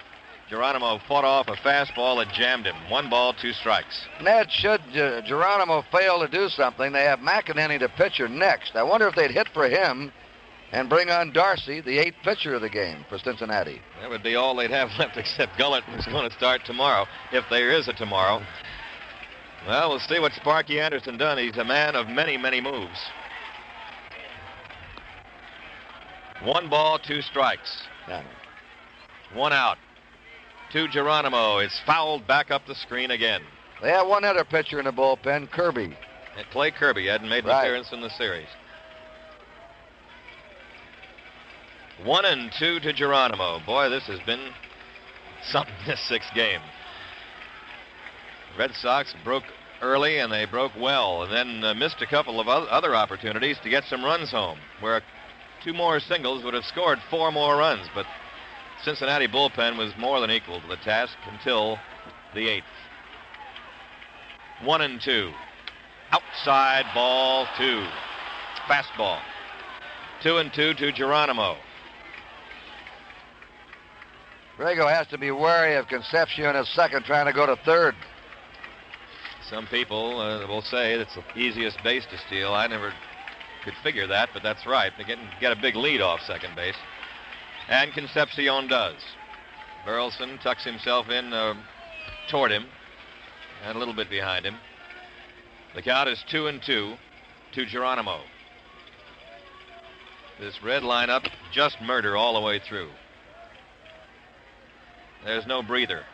Geronimo fought off a fastball that jammed him. 1 ball, 2 strikes. Ned, should Geronimo fail to do something, they have McEnany to pitcher next. I wonder if they'd hit for him and bring on Darcy, the 8th pitcher of the game for Cincinnati. That would be all they'd have left, except Gullett, who's going to start tomorrow, if there is a tomorrow. Well, we'll see what Sparky Anderson done. He's a man of many, many moves. 1 ball, 2 strikes. 1 out. To Geronimo. It's fouled back up the screen again. They have one other pitcher in the bullpen, Kirby. And Clay Kirby hadn't made an appearance in the series. 1-2 to Geronimo. Boy, this has been something this 6th game. Red Sox broke early, and they broke well, and then missed a couple of other opportunities to get some runs home, where 2 more singles would have scored 4 more runs, but Cincinnati bullpen was more than equal to the task until the 8th. 1-2. Outside ball 2. Fastball. 2-2 to Geronimo. Drago has to be wary of Concepcion at second, trying to go to third. Some people will say it's the easiest base to steal. I never could figure that, but that's right. They get a big lead off second base. And Concepcion does. Burleson tucks himself in toward him and a little bit behind him. The count is 2-2 to Geronimo. This Red lineup, just murder all the way through. There's no breather.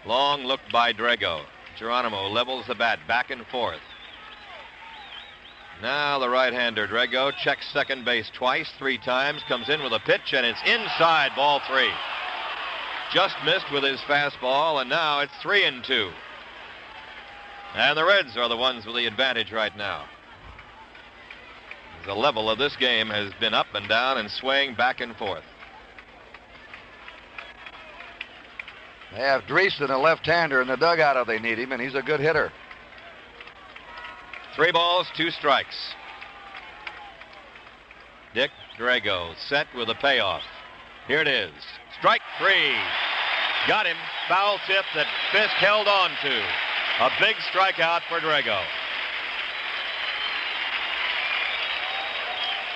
Long look by Drago. Geronimo levels the bat back and forth. Now the right-hander, Drago, checks second base twice, 3 times, comes in with a pitch, and it's inside, ball 3. Just missed with his fastball, and now it's 3-2. And the Reds are the ones with the advantage right now. The level of this game has been up and down and swaying back and forth. They have Dreesen, a left-hander, in the dugout if they need him, and he's a good hitter. 3 balls, 2 strikes. Dick Drago set with a payoff. Here it is. Strike 3. Got him. Foul tip that Fisk held on to. A big strikeout for Drago.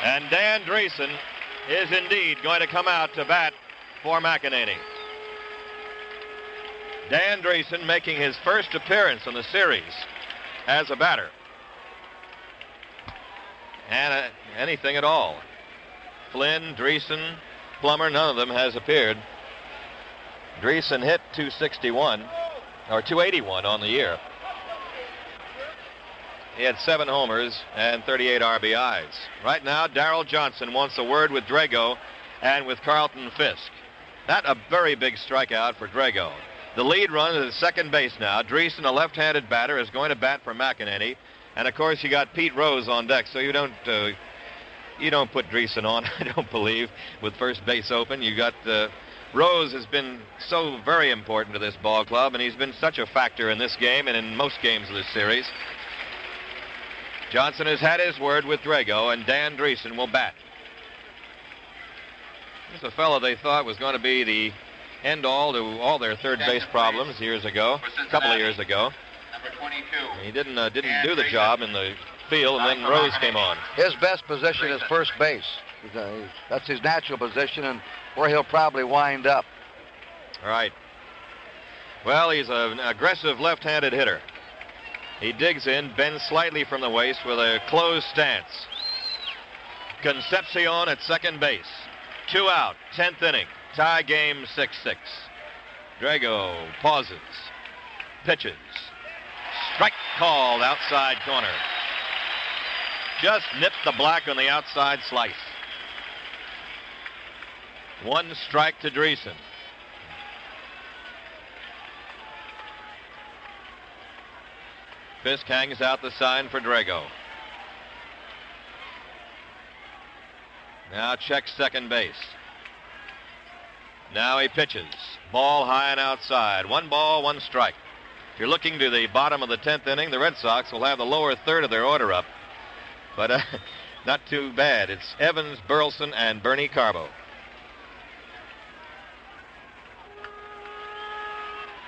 And Dan Dreesen is indeed going to come out to bat for McEnany. Dan Dreesen making his first appearance in the series as a batter. And anything at all. Flynn, Dreesen, Plummer, none of them has appeared. Dreesen hit 261, or 281 on the year. He had 7 homers and 38 RBIs. Right now, Darrell Johnson wants a word with Drago and with Carlton Fisk. That a very big strikeout for Drago. The lead run is at second base now. Dreesen, a left-handed batter, is going to bat for McEnany. And, of course, you got Pete Rose on deck, so you don't put Dreesen on, I don't believe, with first base open. You got Rose has been so very important to this ball club, and he's been such a factor in this game and in most games of this series. Johnson has had his word with Drago, and Dan Dreesen will bat. This is a fellow they thought was going to be the end-all to all their third base problems a couple of years ago. Number 22. He didn't do the job in the field, and then Rose came on. His best position is first base. That's his natural position and where he'll probably wind up. All right. Well, he's an aggressive left-handed hitter. He digs in, bends slightly from the waist with a closed stance. Concepcion at second base. 2 out, 10th inning. Tie game 6-6. Drago pauses. Pitches. Strike called outside corner. Just nipped the black on the outside slice. 1 strike to Dreesen. Fisk hangs out the sign for Drago. Now checks second base. Now he pitches. Ball high and outside. 1 ball, 1 strike. If you're looking to the bottom of the 10th inning, the Red Sox will have the lower third of their order up. But not too bad. It's Evans, Burleson, and Bernie Carbo.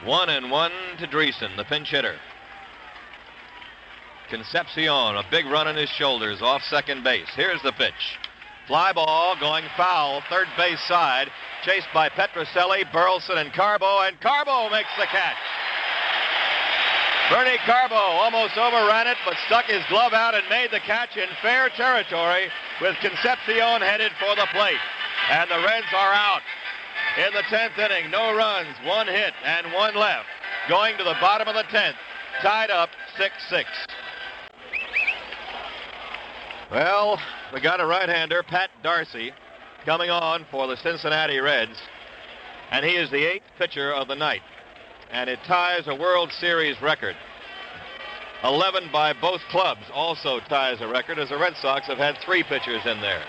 1-1 to Dreesen, the pinch hitter. Concepcion, a big run on his shoulders off second base. Here's the pitch. Fly ball going foul, third base side. Chased by Petrocelli, Burleson, and Carbo makes the catch. Bernie Carbo almost overran it, but stuck his glove out and made the catch in fair territory with Concepcion headed for the plate. And the Reds are out in the 10th inning. No runs, 1 hit, and 1 left. Going to the bottom of the 10th, tied up 6-6. Well, we got a right-hander, Pat Darcy, coming on for the Cincinnati Reds, and he is the 8th pitcher of the night, and it ties a World Series record. 11 by both clubs also ties a record, as the Red Sox have had 3 pitchers in there.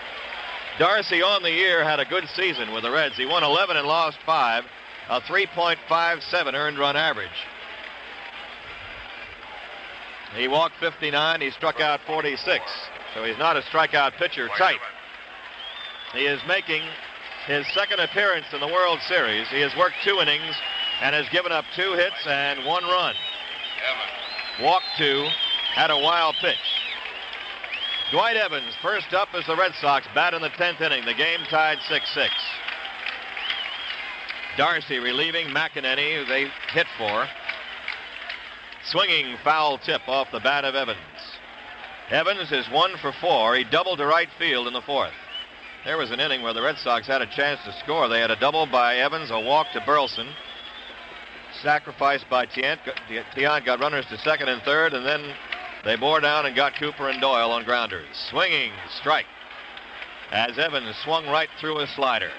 Darcy on the year had a good season with the Reds. He won 11 and lost 5, a 3.57 earned run average. He walked 59, he struck out 46. So he's not a strikeout pitcher type. He is making his second appearance in the World Series. He has worked 2 innings and has given up 2 hits and 1 run. Walked 2, had a wild pitch. Dwight Evans first up as the Red Sox bat in the 10th inning. The game tied 6-6. Darcy relieving McEnany, who they hit for. Swinging foul tip off the bat of Evans. Evans is 1 for 4. He doubled to right field in the 4th. There was an inning where the Red Sox had a chance to score. They had a double by Evans, a walk to Burleson. Sacrificed by Tiant. Tiant got runners to second and third, and then they bore down and got Cooper and Doyle on grounders. Swinging strike as Evans swung right through a slider.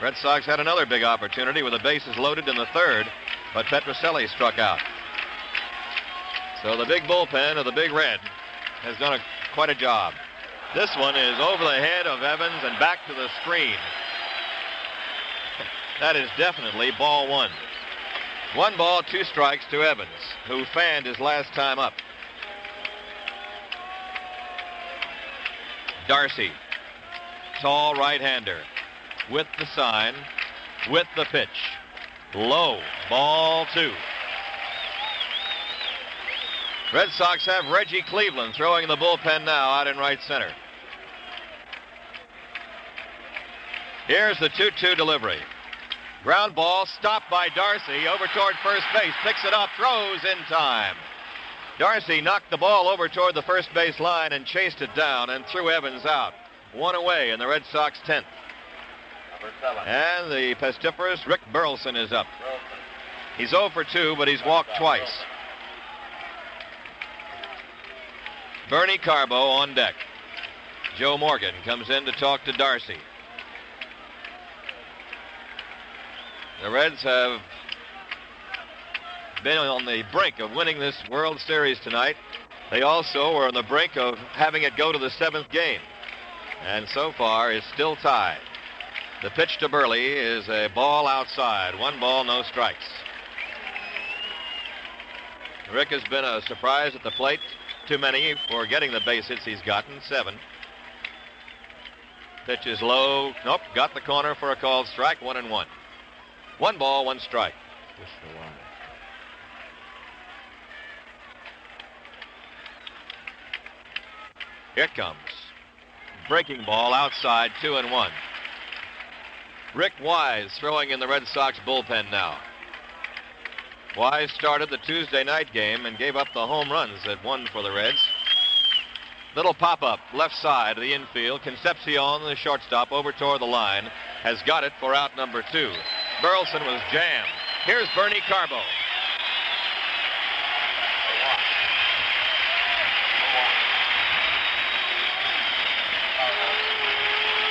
Red Sox had another big opportunity with the bases loaded in the 3rd, but Petrocelli struck out. So the big bullpen of the Big Red has done quite a job. This one is over the head of Evans and back to the screen. That is definitely ball 1. 1 ball, 2 strikes to Evans, who fanned his last time up. Darcy, tall right-hander, with the sign, with the pitch. Low, ball 2. Red Sox have Reggie Cleveland throwing in the bullpen now out in right center. Here's the 2-2 delivery. Ground ball stopped by Darcy over toward first base. Picks it up, throws in time. Darcy knocked the ball over toward the first base line and chased it down and threw Evans out. 1 away in the Red Sox 10th. And the pestiferous Rick Burleson is up. He's 0 for 2, but he's walked twice. Bernie Carbo on deck. Joe Morgan comes in to talk to Darcy. The Reds have been on the brink of winning this World Series tonight. They also were on the brink of having it go to the 7th game. And so far is still tied. The pitch to Burley is a ball outside. 1 ball, no strikes. Rick has been a surprise at the plate. Too many for getting the base hits he's gotten, 7. Pitch is low. Nope, got the corner for a called strike, 1-1. 1 ball, 1 strike. Here it comes. Breaking ball outside, 2-1. Rick Wise throwing in the Red Sox bullpen now. Wise started the Tuesday night game and gave up the home runs that won for the Reds. Little pop-up, left side of the infield. Concepcion, the shortstop, over toward the line, has got it for out number 2. Burleson was jammed. Here's Bernie Carbo.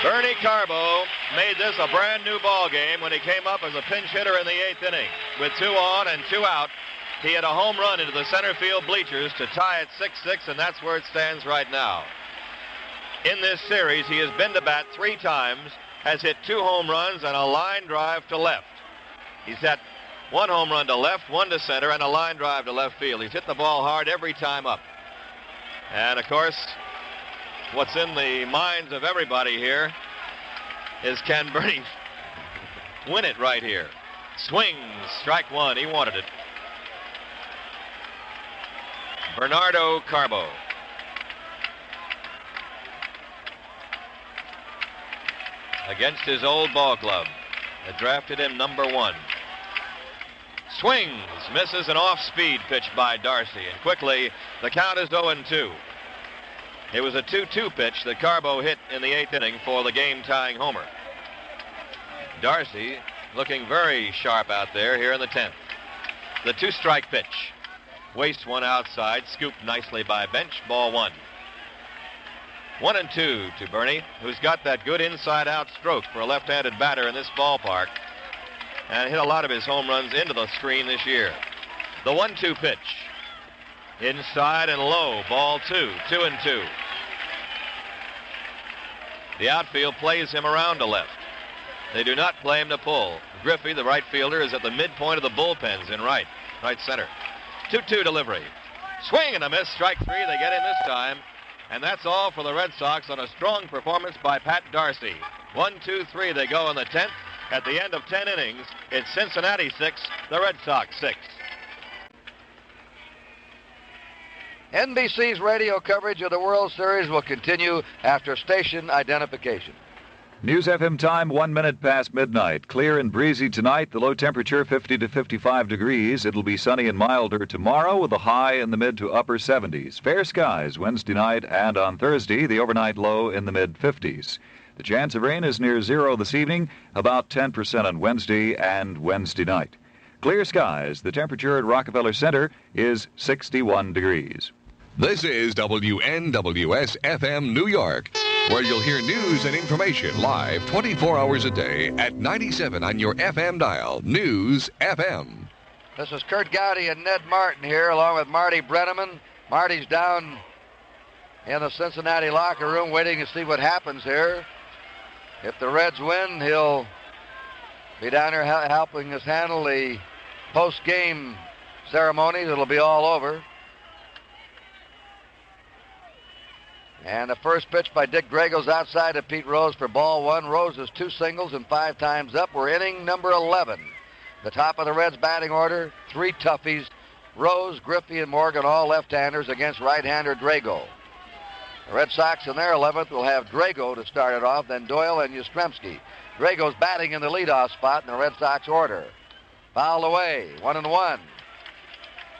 Bernie Carbo made this a brand new ball game when he came up as a pinch hitter in the 8th inning. With 2 on and 2 out, he had a home run into the center field bleachers to tie it 6-6, and that's where it stands right now. In this series, he has been to bat 3 times, has hit 2 home runs and a line drive to left. He's had 1 home run to left, 1 to center, and a line drive to left field. He's hit the ball hard every time up. And, of course, what's in the minds of everybody here is, can Bernie win it right here? Swings, strike 1. He wanted it. Bernardo Carbo. Against his old ball club that drafted him number 1. Swings, misses an off-speed pitch by Darcy, and quickly the count is 0-2. It was a 2-2 pitch that Carbo hit in the 8th inning for the game-tying homer. Darcy looking very sharp out there here in the 10th. The 2-strike pitch. Wastes 1 outside, scooped nicely by Bench, ball 1. 1-2 to Bernie, who's got that good inside-out stroke for a left-handed batter in this ballpark and hit a lot of his home runs into the screen this year. The 1-2 pitch. Inside and low, ball 2, 2-2. The outfield plays him around to left. They do not play him to pull. Griffey, the right fielder, is at the midpoint of the bullpens in right center. 2-2 delivery. Swing and a miss, strike 3. They get in this time. And that's all for the Red Sox on a strong performance by Pat Darcy. 1-2-3 they go in the 10th. At the end of 10 innings, it's Cincinnati 6, the Red Sox 6. NBC's radio coverage of the World Series will continue after station identification. News FM time, 1 minute past midnight. Clear and breezy tonight. The low temperature 50 to 55 degrees. It'll be sunny and milder tomorrow with a high in the mid to upper 70s. Fair skies Wednesday night and on Thursday, the overnight low in the mid 50s. The chance of rain is near 0 this evening, about 10% on Wednesday and Wednesday night. Clear skies. The temperature at Rockefeller Center is 61 degrees. This is WNWS FM New York, where you'll hear news and information live 24 hours a day at 97 on your FM dial. News FM. This is Curt Gowdy and Ned Martin here, along with Marty Brennaman. Marty's down in the Cincinnati locker room waiting to see what happens here. If the Reds win, he'll be down there helping us handle the post-game ceremonies. It'll be all over. And the first pitch by Dick Drago's outside to Pete Rose for ball 1. Rose has 2 singles and 5 times up. We're inning number 11. The top of the Reds batting order, 3 toughies. Rose, Griffey, and Morgan, all left-handers against right-hander Drago. The Red Sox in their 11th will have Drago to start it off, then Doyle and Yastrzemski. Drago's batting in the leadoff spot in the Red Sox order. Fouled away, 1-1.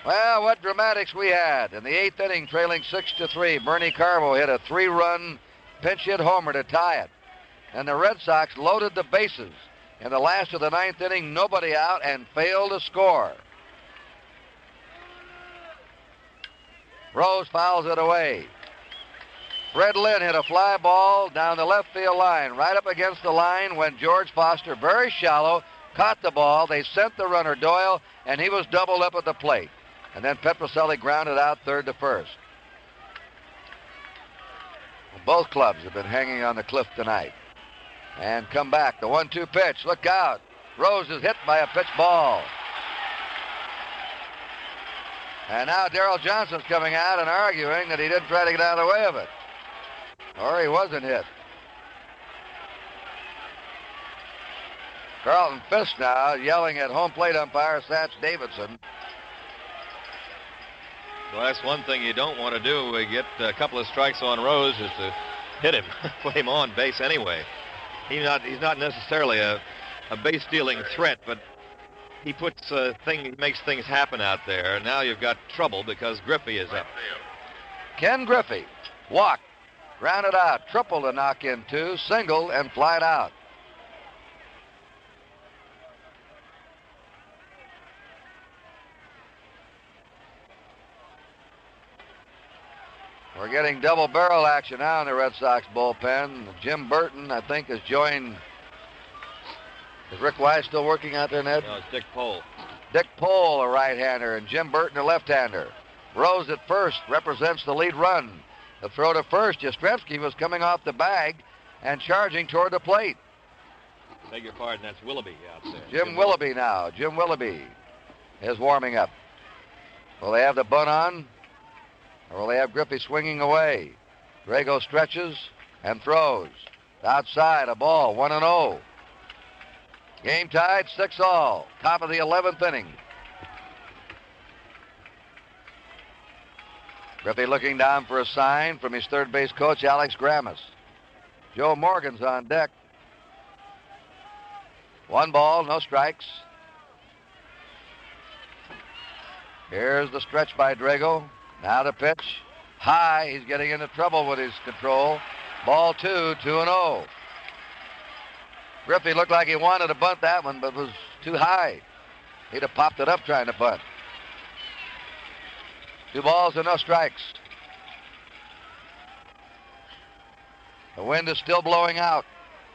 Well, what dramatics we had. In the 8th inning, trailing 6-3, Bernie Carbo hit a 3-run pinch hit homer to tie it. And the Red Sox loaded the bases. In the last of the 9th inning, nobody out and failed to score. Rose fouls it away. Fred Lynn hit a fly ball down the left field line, right up against the line when George Foster, very shallow, caught the ball. They sent the runner Doyle, and he was doubled up at the plate. And then Petroselli grounded out third to first. Both clubs have been hanging on the cliff tonight. And come back. The 1-2 pitch. Look out. Rose is hit by a pitch ball. And now Darrell Johnson's coming out and arguing that he didn't try to get out of the way of it. Or he wasn't hit. Carlton Fisk now yelling at home plate umpire Satch Davidson. Well, that's one thing you don't want to do. We get a couple of strikes on Rose is to hit him, put him on base anyway. He's not necessarily a base stealing threat, but he makes things happen out there. Now you've got trouble because Griffey is up. Ken Griffey walked, grounded out, triple to knock in two, single and flied out. We're getting double barrel action now in the Red Sox bullpen. Jim Burton, I think, has joined. Is Rick Wise still working out there, Ned? No, it's Dick Pohl. Dick Pohl, a right-hander, and Jim Burton, a left-hander. Rose at first represents the lead run. The throw to first, Yastrzemski was coming off the bag and charging toward the plate. Beg your pardon, that's Willoughby out there. Jim Willoughby now. Jim Willoughby is warming up. Will they have the bunt on? Or will they have Griffey swinging away? Drago stretches and throws. Outside, a ball, 1-0. Game tied, 6-all. Top of the 11th inning. Griffey looking down for a sign from his third base coach, Alex Grammas. Joe Morgan's on deck. 1 ball, no strikes. Here's the stretch by Drago. Now the pitch. High. He's getting into trouble with his control. Ball 2, 2-0. Griffey looked like he wanted to bunt that one, but was too high. He'd have popped it up trying to bunt. 2 balls and no strikes. The wind is still blowing out.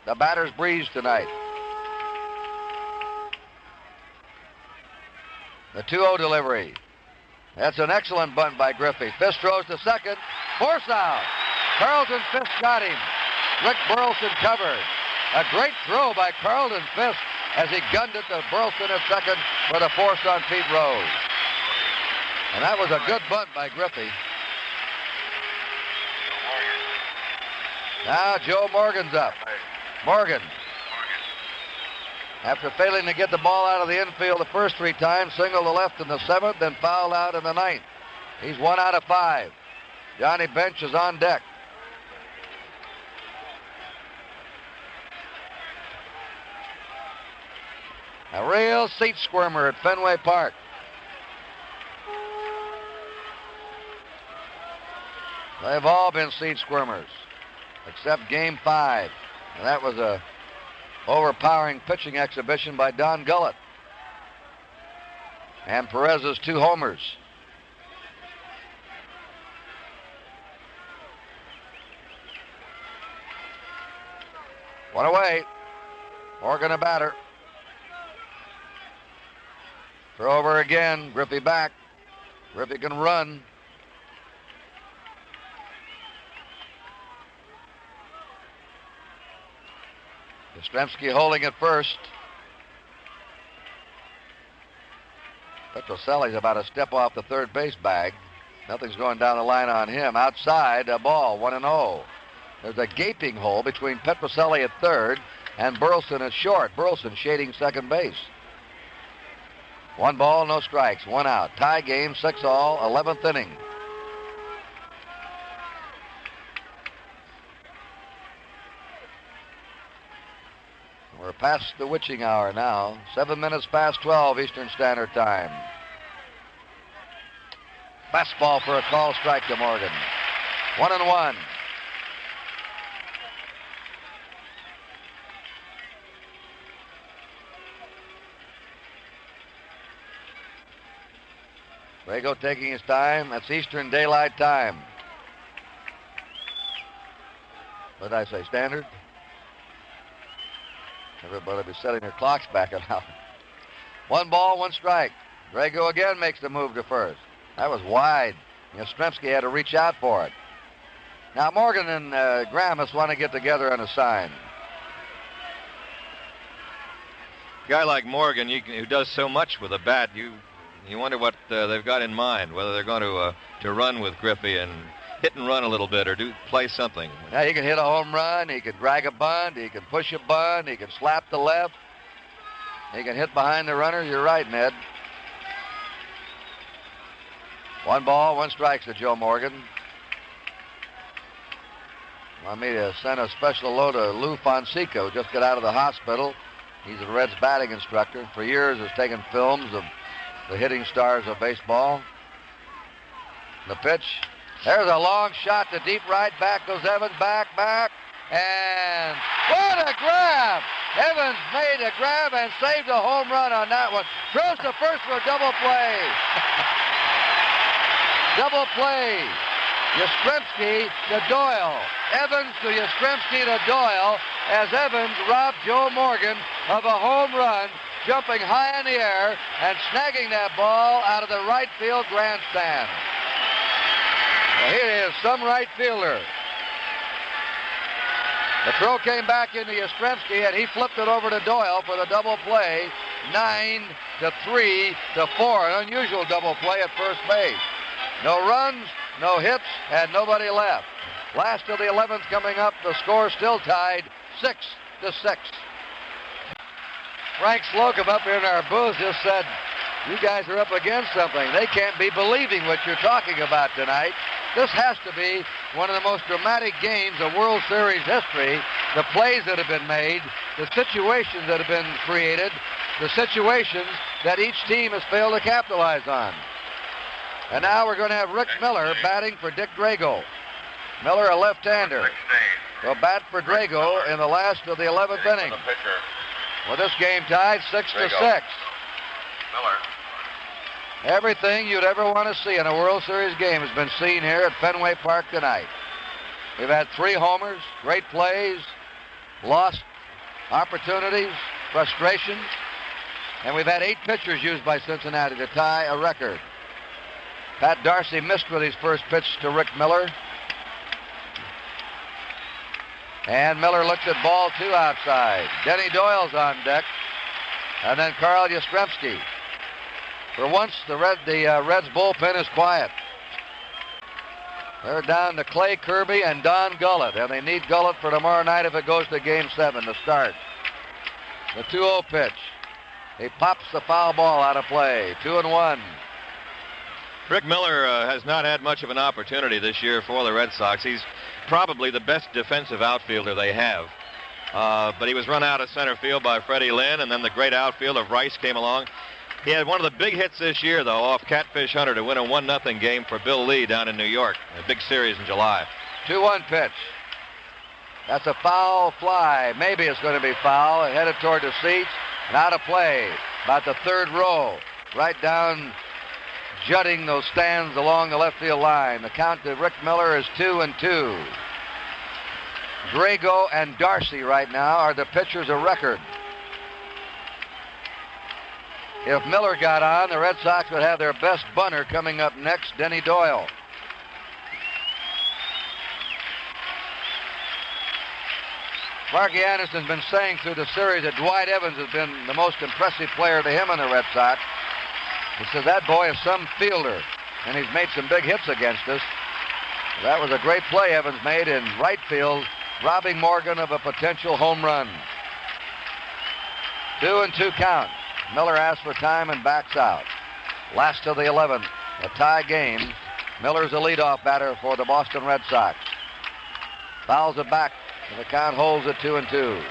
The batter's breeze tonight. The 2-0 delivery. That's an excellent bunt by Griffey. Fisk throws to second. Force out. Carlton Fisk got him. Rick Burleson covered. A great throw by Carlton Fisk as he gunned it to Burleson at second for the force on Pete Rose. And that was a good bunt by Griffey. Now Joe Morgan's up. Morgan, after failing to get the ball out of the infield the first 3 times, singled to left in the 7th, then fouled out in the 9th. He's 1 out of 5. Johnny Bench is on deck. A real seat squirmer at Fenway Park. They've all been seat squirmers, except Game 5. And that was a overpowering pitching exhibition by Don Gullett. And Perez's 2 homers. One away. Morgan a batter. Throw over again. Griffey back. Griffey can run. Yastrzemski holding at first. Petroselli's about a step off the third base bag. Nothing's going down the line on him. Outside, a ball, 1-0. There's a gaping hole between Petroselli at third and Burleson at short. Burleson shading second base. 1 ball, no strikes, 1 out. Tie game, 6-all, 11th inning. We're past the witching hour now. 7 minutes past 12 Eastern Standard Time. Fastball for a call strike to Morgan. 1-1. Drago taking his time. That's Eastern Daylight Time. What did I say, standard? Everybody be setting their clocks back an hour. 1 ball, 1 strike. Drago again makes the move to first. That was wide. Yastrzemski had to reach out for it. Now Morgan and Grammas want to get together on a sign. A guy like Morgan, who does so much with a bat, you wonder what they've got in mind, whether they're going to run with Griffey and hit and run a little bit or play something. Now he can hit a home run, he can drag a bunt, he can push a bunt, he can slap the left. He can hit behind the runner. You're right, Ned. 1 ball, 1 strike to Joe Morgan. Want me to send a special hello to Lou Fonseca, who just got out of the hospital. He's the Reds batting instructor. For years has taken films of the hitting stars of baseball. The pitch. There's a long shot to deep right. Back goes Evans. Back. And what a grab! Evans made a grab and saved a home run on that one. Throws to first for a double play. Double play. Yastrzemski to Doyle. Evans to Yastrzemski to Doyle as Evans robbed Joe Morgan of a home run, jumping high in the air and snagging that ball out of the right field grandstand. Well, here is some right fielder. The throw came back into Yastrzemski, and he flipped it over to Doyle for the double play. 9-3 to 4. An unusual double play at first base. No runs, no hits, and nobody left. Last of the 11th coming up. The score still tied 6-6. Frank Slocum up here in our booth just said, you guys are up against something. They can't be believing what you're talking about tonight. This has to be one of the most dramatic games of World Series history. The plays that have been made, the situations that have been created, the situations that each team has failed to capitalize on. And now we're going to have Rick Miller batting for Dick Drago. Miller, a left-hander, will bat for Drago in the last of the 11th inning. With this game tied 6-6. Miller. Everything you'd ever want to see in a World Series game has been seen here at Fenway Park tonight. We've had 3 homers, great plays, lost opportunities, frustrations, and we've had 8 pitchers used by Cincinnati to tie a record. Pat Darcy missed with his first pitch to Rick Miller. And Miller looks at ball 2 outside. Denny Doyle's on deck. And then Carl Yastrzemski. For once, the Reds bullpen is quiet. They're down to Clay Kirby and Don Gullett, and they need Gullett for tomorrow night if it goes to Game 7 to start. The 2-0 pitch. He pops the foul ball out of play. 2-1. Rick Miller has not had much of an opportunity this year for the Red Sox. He's probably the best defensive outfielder they have. But he was run out of center field by Freddie Lynn, and then the great outfield of Rice came along. He had one of the big hits this year, though, off Catfish Hunter to win a 1-0 game for Bill Lee down in New York. A big series in July. 2-1 pitch. That's a foul fly. Maybe it's going to be foul. Headed toward the seats and out of play. About the 3rd row. Right down, jutting those stands along the left field line. The count to Rick Miller is 2-2. Drago and Darcy right now are the pitchers of record. If Miller got on, the Red Sox would have their best bunter coming up next, Denny Doyle. Marky Anderson's been saying through the series that Dwight Evans has been the most impressive player to him in the Red Sox. He says that boy is some fielder, and he's made some big hits against us. That was a great play Evans made in right field, robbing Morgan of a potential home run. 2-2 count. Miller asks for time and backs out. Last of the 11th, a tie game. Miller's a leadoff batter for the Boston Red Sox. Fouls it back, and the count holds at 2-2.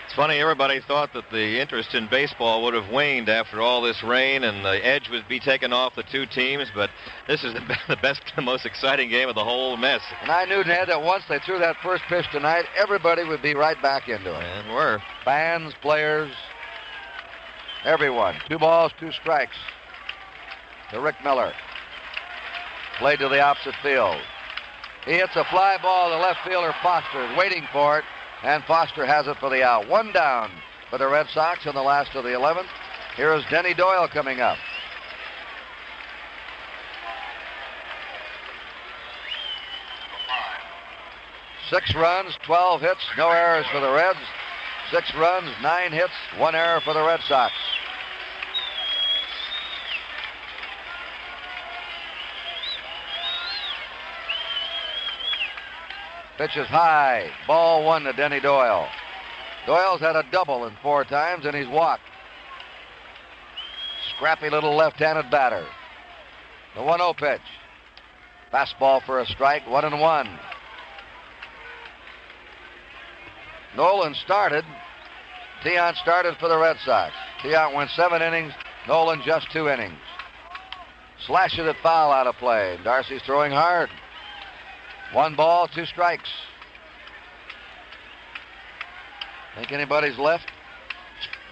It's funny, everybody thought that the interest in baseball would have waned after all this rain and the edge would be taken off the 2 teams, but this is the best, the most exciting game of the whole mess. And I knew, Ned, that once they threw that first pitch tonight, everybody would be right back into it. And were. Fans, players, everyone. 2 balls, 2 strikes to Rick Miller. Played to the opposite field. He hits a fly ball to left fielder Foster, is waiting for it. And Foster has it for the out. 1 down for the Red Sox in the last of the 11th. Here is Denny Doyle coming up. Six runs, 12 hits, no errors for the Reds. 6 runs, 9 hits, 1 error for the Red Sox. Pitch is high. Ball 1 to Denny Doyle. Doyle's had a double in 4 times, and he's walked. Scrappy little left-handed batter. The 1-0 pitch. Fastball for a strike, 1-1. Nolan started. Tiant started for the Red Sox. Tiant went 7 innings. Nolan just 2 innings. Slashes it foul out of play. Darcy's throwing hard. 1 ball, 2 strikes. Think anybody's left?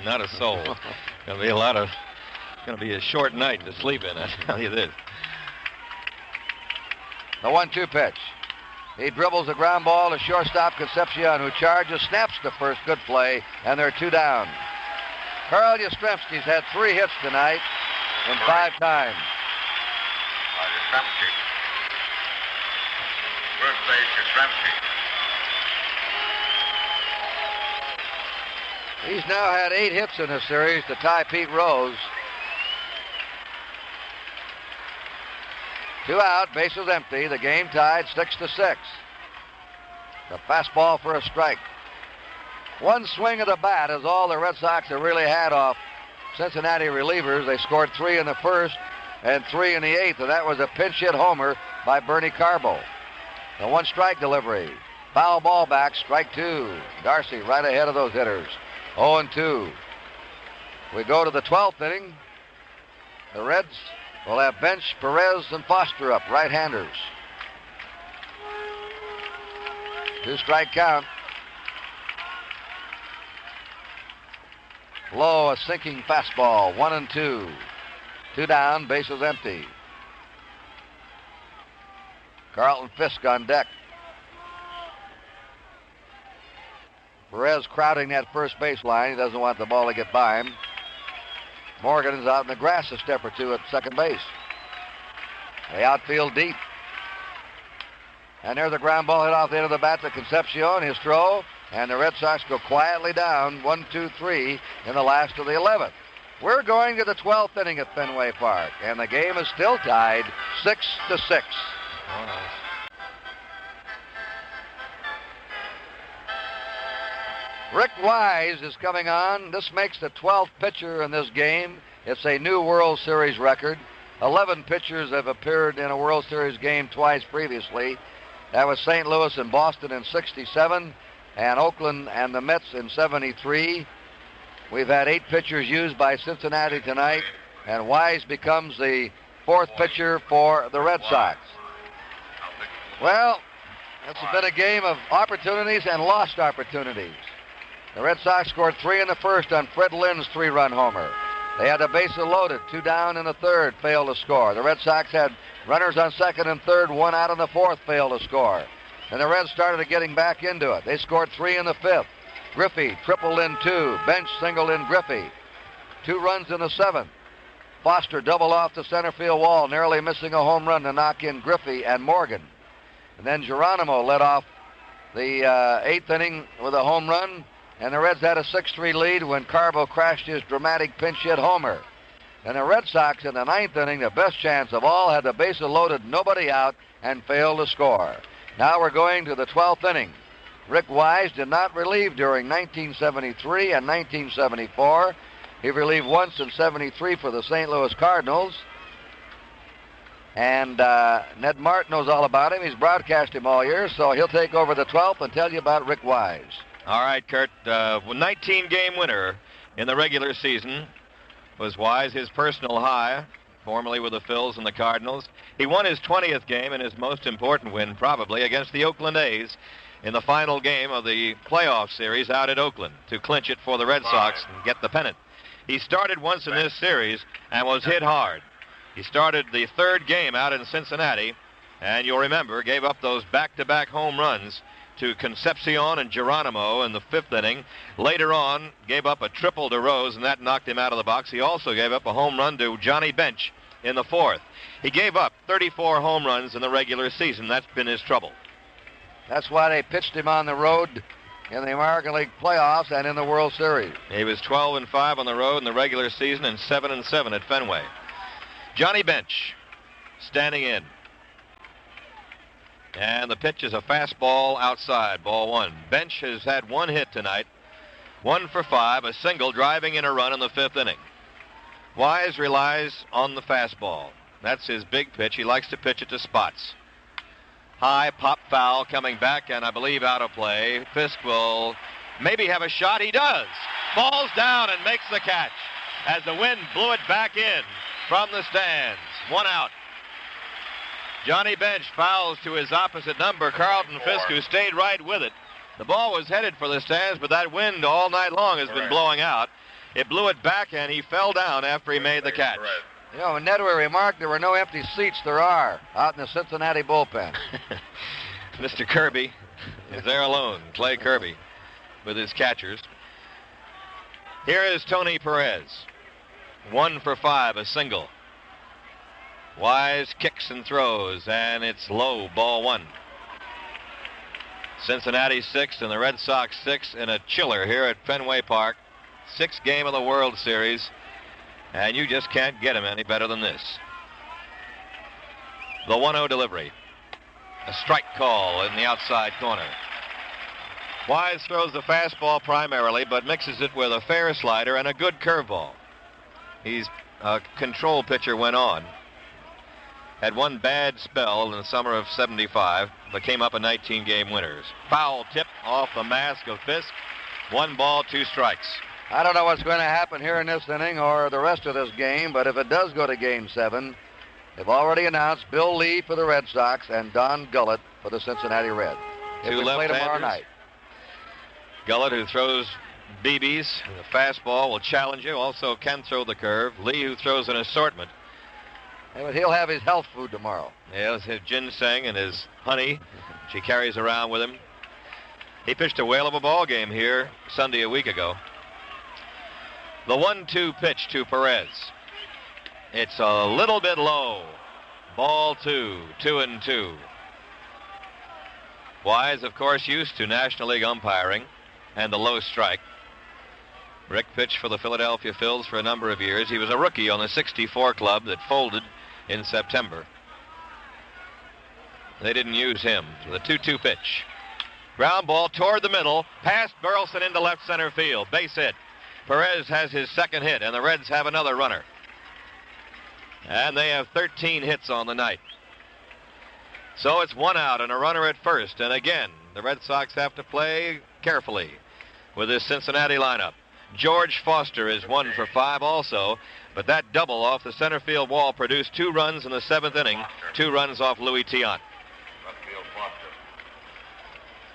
Not a soul. Gonna be a short night to sleep in, I tell you this. The 1-2 pitch. He dribbles the ground ball to shortstop Concepcion, who charges, snaps to first. Good play, and they're 2 down. Carl Yastrzemski's had 3 hits tonight in 5 times. Yastrzemski. First base, Yastrzemski. He's now had 8 hits in this series to tie Pete Rose. 2 out, bases empty. The game tied 6-6. The fastball for a strike. 1 swing of the bat is all the Red Sox have really had off Cincinnati relievers. They scored 3 in the first and 3 in the 8th, and that was a pinch hit homer by Bernie Carbo. The 1-strike delivery. Foul ball back, strike 2. Darcy right ahead of those hitters. 0-2. We go to the 12th inning. The Reds will have Bench, Perez, and Foster up, right-handers. 2-strike count. Low, a sinking fastball, 1-2. 2 down, bases empty. Carlton Fisk on deck. Perez crowding that first base line. He doesn't want the ball to get by him. Morgan is out in the grass a step or 2 at second base. They outfield deep. And there's a ground ball hit off the end of the bat to Concepcion. His throw. And the Red Sox go quietly down 1-2-3 in the last of the 11th. We're going to the 12th inning at Fenway Park. And the game is still tied 6-6. Rick Wise is coming on. This makes the 12th pitcher in this game. It's a new World Series record. 11 pitchers have appeared in a World Series game twice previously. That was St. Louis and Boston in '67, and Oakland and the Mets in '73. We've had 8 pitchers used by Cincinnati tonight, and Wise becomes the 4th pitcher for the Red Sox. Well, it's been a game of opportunities and lost opportunities. The Red Sox scored 3 in the first on Fred Lynn's 3-run homer. They had the bases loaded, 2 down in the third, failed to score. The Red Sox had runners on second and third, 1 out in the fourth, failed to score. And the Reds started getting back into it. They scored 3 in the fifth. Griffey tripled in 2. Bench singled in Griffey. 2 runs in the 7th. Foster doubled off the center field wall, narrowly missing a home run to knock in Griffey and Morgan. And then Geronimo led off the 8th inning with a home run. And the Reds had a 6-3 lead when Carbo crashed his dramatic pinch hit homer. And the Red Sox in the 9th inning, the best chance of all, had the bases loaded, nobody out, and failed to score. Now we're going to the 12th inning. Rick Wise did not relieve during 1973 and 1974. He relieved once in '73 for the St. Louis Cardinals. And Ned Martin knows all about him. He's broadcast him all year, so he'll take over the 12th and tell you about Rick Wise. All right, Curt. 19-game winner in the regular season was Wise, his personal high, formerly with the Phils and the Cardinals. He won his 20th game and his most important win, probably, against the Oakland A's in the final game of the playoff series out at Oakland to clinch it for the Red Sox and get the pennant. He started once in this series and was hit hard. He started the 3rd game out in Cincinnati, and you'll remember, gave up those back-to-back home runs to Concepcion and Geronimo in the 5th inning. Later on, gave up a triple to Rose, and that knocked him out of the box. He also gave up a home run to Johnny Bench in the 4th. He gave up 34 home runs in the regular season. That's been his trouble. That's why they pitched him on the road in the American League playoffs and in the World Series. He was 12-5 on the road in the regular season and 7-7 at Fenway. Johnny Bench standing in. And the pitch is a fastball outside, ball 1. Bench has had 1 hit tonight. 1 for 5, a single, driving in a run in the 5th inning. Wise relies on the fastball. That's his big pitch. He likes to pitch it to spots. High pop foul coming back, and I believe out of play. Fisk will maybe have a shot. He does. Falls down and makes the catch as the wind blew it back in from the stands. 1 out. Johnny Bench fouls to his opposite number, Carlton Fisk, who stayed right with it. The ball was headed for the stands, but that wind all night long has been blowing out. It blew it back, and he fell down after he made the catch. You know, Ned will remark there were no empty seats. There are out in the Cincinnati bullpen. Mr. Kirby is there alone, Clay Kirby, with his catchers. Here is Tony Perez. 1 for 5, a single. Wise kicks and throws, and it's low, ball 1. Cincinnati 6 and the Red Sox 6 in a chiller here at Fenway Park. 6th game of the World Series, and you just can't get him any better than this. The 1-0 delivery. A strike call in the outside corner. Wise throws the fastball primarily, but mixes it with a fair slider and a good curveball. He's a control pitcher went on. Had one bad spell in the summer of '75, but came up in 19-game winners. Foul tip off the mask of Fisk. 1 ball, 2 strikes. I don't know what's going to happen here in this inning or the rest of this game, but if it does go to Game 7, they've already announced Bill Lee for the Red Sox and Don Gullett for the Cincinnati Reds. If Two they play tomorrow left-handers. night. Gullett, who throws BBs, the fastball, will challenge you. Also can throw the curve. Lee, who throws an assortment. Yeah, but he'll have his health food tomorrow. Yeah, his ginseng and his honey, which he carries around with him. He pitched a whale of a ball game here Sunday a week ago. The 1-2 pitch to Perez. It's a little bit low. Ball 2, 2-2. Wise, of course, used to National League umpiring and the low strike. Rick pitched for the Philadelphia Phils for a number of years. He was a rookie on the '64 club that folded in September. They didn't use him. So the 2-2 pitch. Ground ball toward the middle, past Burleson into left center field. Base hit. Perez has his 2nd hit, and the Reds have another runner. And they have 13 hits on the night. So it's 1 out and a runner at first. And again, the Red Sox have to play carefully with this Cincinnati lineup. George Foster is 1 for 5 also, but that double off the center field wall produced 2 runs in the 7th inning, 2 runs off Louis Tiant.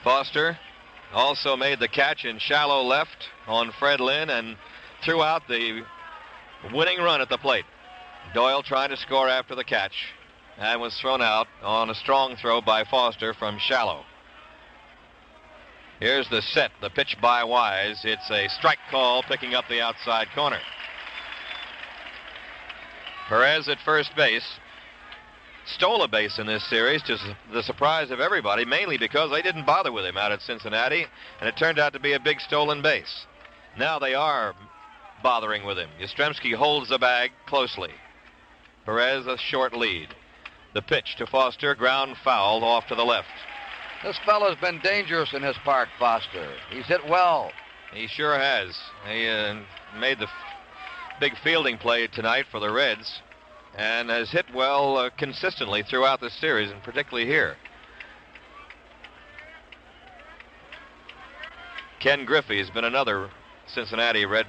Foster also made the catch in shallow left on Fred Lynn and threw out the winning run at the plate. Doyle trying to score after the catch and was thrown out on a strong throw by Foster from shallow. Here's the set, the pitch by Wise. It's a strike call picking up the outside corner. Perez at first base. Stole a base in this series to the surprise of everybody, mainly because they didn't bother with him out at Cincinnati, and it turned out to be a big stolen base. Now they are bothering with him. Yastrzemski holds the bag closely. Perez a short lead. The pitch to Foster, ground foul off to the left. This fellow's been dangerous in this park, Foster. He's hit well. He sure has. He made the big fielding play tonight for the Reds and has hit well consistently throughout the series, and particularly here. Ken Griffey has been another Cincinnati Red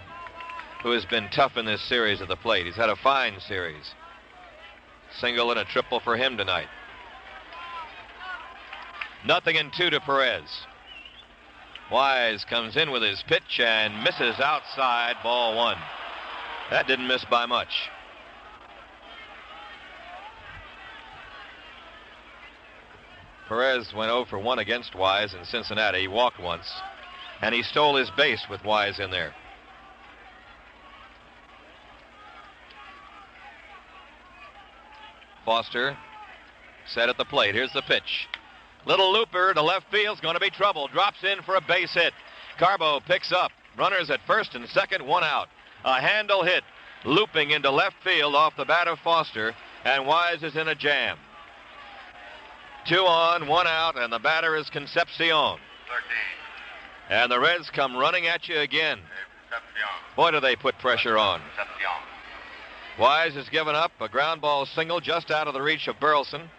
who has been tough in this series at the plate. He's had a fine series. Single and a triple for him tonight. 0-2 to Perez. Wise comes in with his pitch and misses outside, ball 1. That didn't miss by much. Perez went 0 for 1 against Wise in Cincinnati. He walked once, and he stole his base with Wise in there. Foster set at the plate. Here's the pitch. Little looper to left field's going to be trouble. Drops in for a base hit. Carbo picks up. Runners at first and second, 1 out. A handle hit looping into left field off the bat of Foster, and Wise is in a jam. 2 on, 1 out, and the batter is Concepcion. And the Reds come running at you again. Boy, do they put pressure on. Wise has given up a ground ball single just out of the reach of Burleson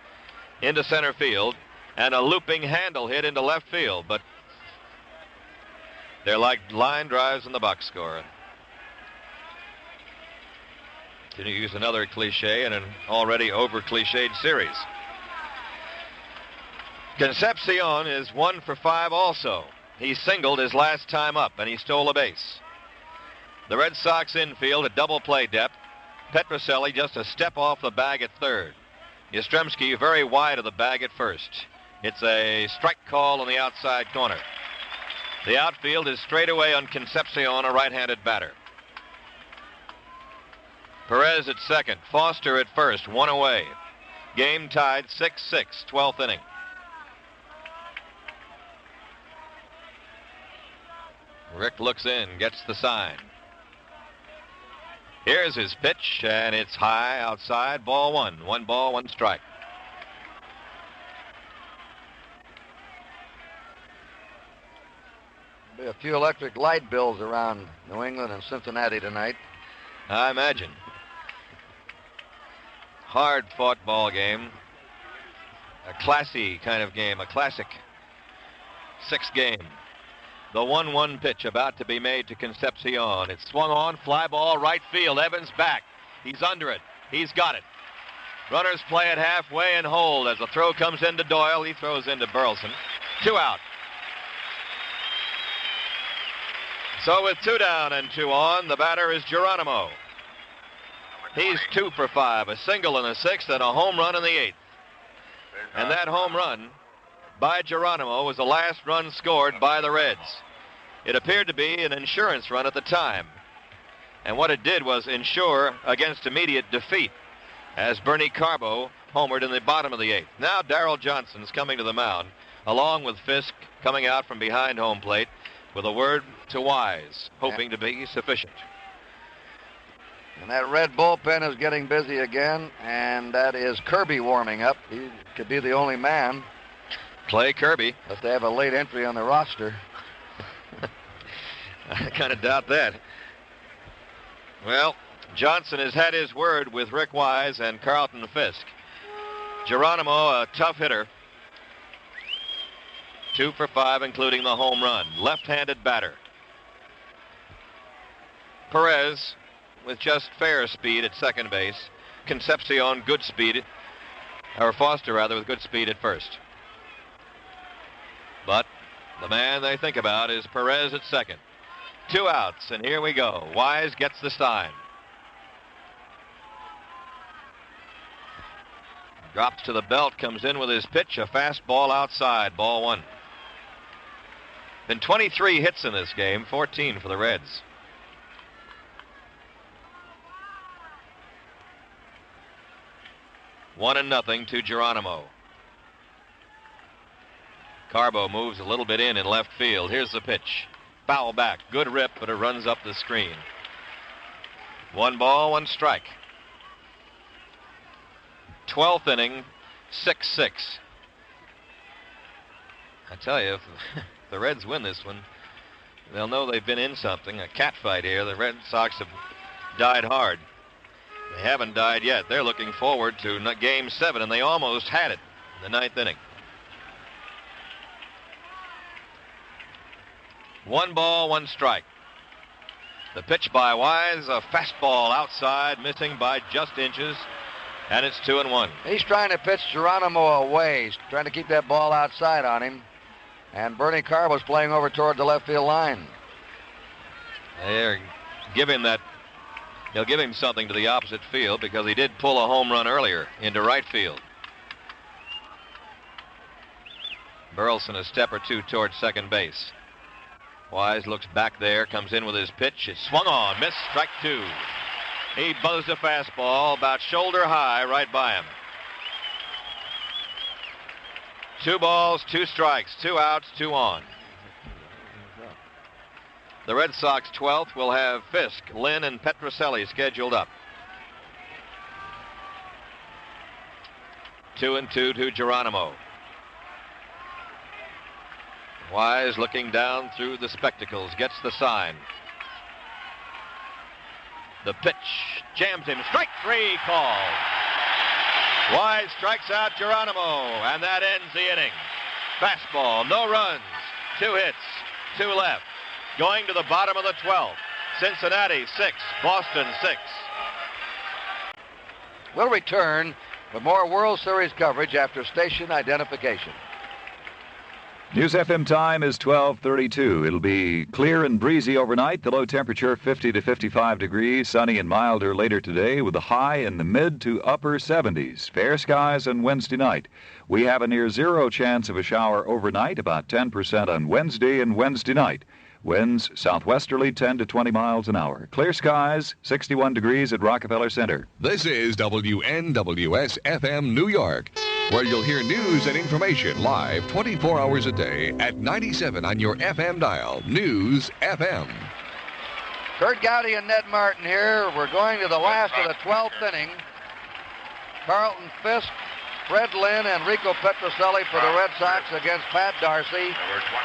into center field, and a looping handle hit into left field. But they're like line drives in the box score. To use another cliche in an already over-cliched series. Concepcion is 1 for 5 also. He singled his last time up, and he stole a base. The Red Sox infield at double play depth. Petrocelli just a step off the bag at third. Yastrzemski very wide of the bag at first. It's a strike call on the outside corner. The outfield is straight away on Concepcion, a right-handed batter. Perez at second, Foster at first, 1 away. Game tied 6-6, 12th inning. Rick looks in, gets the sign. Here's his pitch, and it's high outside, ball 1. 1 ball, 1 strike. Be a few electric light bills around New England and Cincinnati tonight. I imagine. Hard-fought ball game. A classy kind of game, a classic 6th game. The 1-1 pitch about to be made to Concepcion. It's swung on, fly ball, right field. Evans back. He's under it. He's got it. Runners play it halfway and hold as the throw comes into Doyle. He throws into Burleson. 2 out. So with 2 down and 2 on, the batter is Geronimo. He's 2 for 5, a single in the 6th and a home run in the 8th. And that home run by Geronimo was the last run scored by the Reds. It appeared to be an insurance run at the time. And what it did was insure against immediate defeat as Bernie Carbo homered in the bottom of the 8th. Now Darrell Johnson's coming to the mound, along with Fisk coming out from behind home plate with a word to Wise, hoping to be sufficient. And that Red bullpen is getting busy again, and that is Kirby warming up. He could be the only man. Play Kirby. If they have a late entry on the roster. I kind of doubt that. Well, Johnson has had his word with Rick Wise and Carlton Fisk. Geronimo, a tough hitter. 2 for 5, including the home run. Left-handed batter. Perez with just fair speed at second base. Concepcion, good speed. Or Foster, rather, with good speed at first. But the man they think about is Perez at second. 2 outs, and here we go. Wise gets the sign. Drops to the belt, comes in with his pitch, a fastball outside, ball 1. Been 23 hits in this game, 14 for the Reds. One and nothing to Geronimo. Carbo moves a little bit in left field. Here's the pitch. Foul back. Good rip, but it runs up the screen. 1 ball, 1 strike. 12th inning, 6-6. I tell you, if the Reds win this one, they'll know they've been in something, a catfight here. The Red Sox have died hard. They haven't died yet. They're looking forward to Game 7, and they almost had it in the 9th inning. 1 ball, 1 strike. The pitch by Wise, a fastball outside, missing by just inches, and it's 2-1. He's trying to pitch Geronimo away. He's trying to keep that ball outside on him. And Bernie Carbo's playing over toward the left field line. They'll give him something to the opposite field because he did pull a home run earlier into right field. Burleson a step or 2 towards second base. Wise looks back there, comes in with his pitch. It's swung on, missed, strike 2. He buzzed a fastball about shoulder high right by him. 2 balls, 2 strikes, 2 outs, 2 on. The Red Sox 12th will have Fisk, Lynn, and Petrocelli scheduled up. 2-2 to Geronimo. Wise looking down through the spectacles, gets the sign. The pitch jams him. Strike 3 called. Wise strikes out Geronimo, and that ends the inning. Fastball, no runs, 2 hits, 2 left. Going to the bottom of the 12th. Cincinnati 6, Boston 6. We'll return with more World Series coverage after station identification. News FM time is 12:32. It'll be clear and breezy overnight. The low temperature 50 to 55 degrees. Sunny and milder later today with a high in the mid to upper 70s. Fair skies on Wednesday night. We have a near zero chance of a shower overnight, about 10% on Wednesday and Wednesday night. Winds southwesterly 10 to 20 miles an hour. Clear skies, 61 degrees at Rockefeller Center. This is WNWS FM New York, where you'll hear news and information live 24 hours a day at 97 on your FM dial. News FM. Curt Gowdy and Ned Martin here. We're going to the last of the 12th inning. Carlton Fisk, Fred Lynn, and Rico Petrocelli for the Red Sox against Pat Darcy.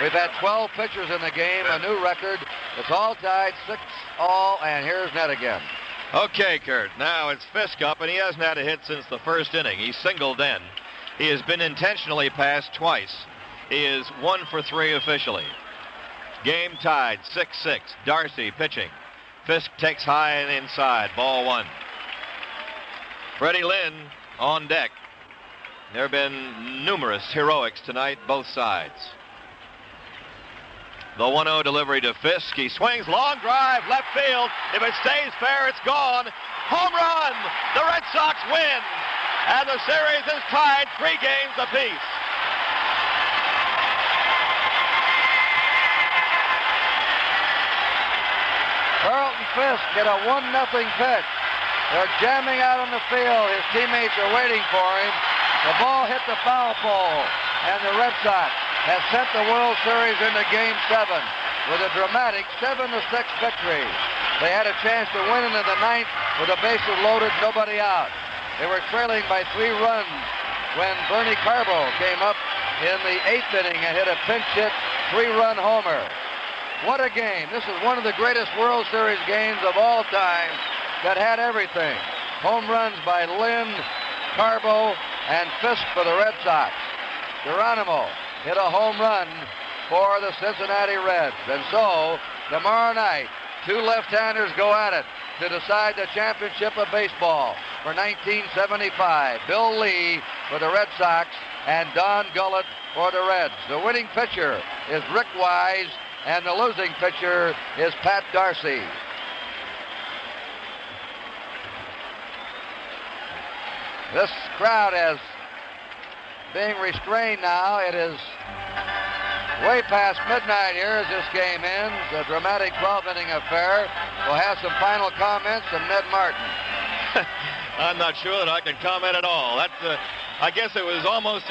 We've had 12 pitchers in the game, a new record. It's all tied, 6-all, and here's Ned again. Okay, Curt. Now it's Fisk up, and he hasn't had a hit since the first inning. He singled in. He has been intentionally passed twice. He is 1 for 3 officially. Game tied, 6-6. Darcy pitching. Fisk takes high and inside. Ball 1. Freddie Lynn on deck. There have been numerous heroics tonight, both sides. The 1-0 delivery to Fisk. He swings, long drive, left field. If it stays fair, it's gone. Home run! The Red Sox win! And the series is tied 3 games apiece. Carlton Fisk hit a 1-0 pitch. They're jamming out on the field. His teammates are waiting for him. The ball hit the foul pole, and the Red Sox have sent the World Series into Game 7 with a dramatic 7-6 victory. They had a chance to win into the 9th with the bases loaded, nobody out. They were trailing by 3 runs when Bernie Carbo came up in the 8th inning and hit a pinch hit 3-run homer. What a game. This is one of the greatest World Series games of all time that had everything. Home runs by Lynn, Carbo, and Fisk for the Red Sox. Geronimo hit a home run for the Cincinnati Reds. And so, tomorrow night, 2 left-handers go at it to decide the championship of baseball for 1975. Bill Lee for the Red Sox and Don Gullett for the Reds. The winning pitcher is Rick Wise, and the losing pitcher is Pat Darcy. This crowd is being restrained now. It is way past midnight here as this game ends. A dramatic 12-inning affair. We'll have some final comments from Ned Martin. I'm not sure that I can comment at all. I guess it was almost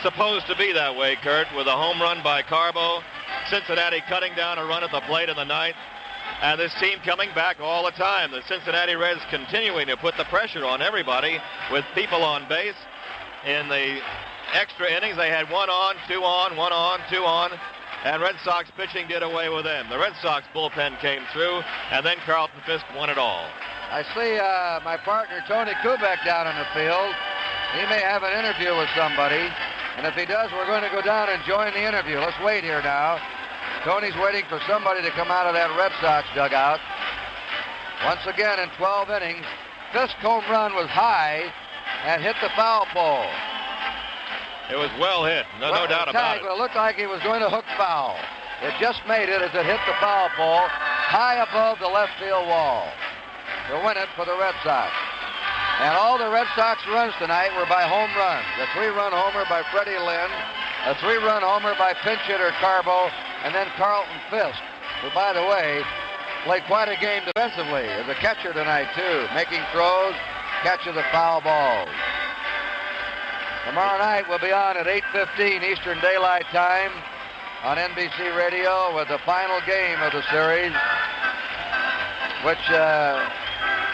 supposed to be that way, Curt, with a home run by Carbo. Cincinnati cutting down a run at the plate in the 9th. And this team coming back all the time. The Cincinnati Reds continuing to put the pressure on everybody with people on base. In the extra innings, they had 1 on, 2 on, 1 on, 2 on. And Red Sox pitching did away with them. The Red Sox bullpen came through, and then Carlton Fisk won it all. I see my partner, Tony Kubek, down in the field. He may have an interview with somebody. And if he does, we're going to go down and join the interview. Let's wait here now. Tony's waiting for somebody to come out of that Red Sox dugout. Once again, in 12 innings, Fisk's home run was high and hit the foul pole. It was well hit, no doubt about it. But it looked like he was going to hook foul. It just made it as it hit the foul pole high above the left field wall to win it for the Red Sox. And all the Red Sox runs tonight were by home runs. A 3-run homer by Freddie Lynn, a 3-run homer by pinch hitter Carbo, and then Carlton Fisk, who, by the way, played quite a game defensively as a catcher tonight, too, making throws, catching the foul balls. Tomorrow night we'll be on at 8:15 Eastern Daylight Time on NBC Radio with the final game of the series, which,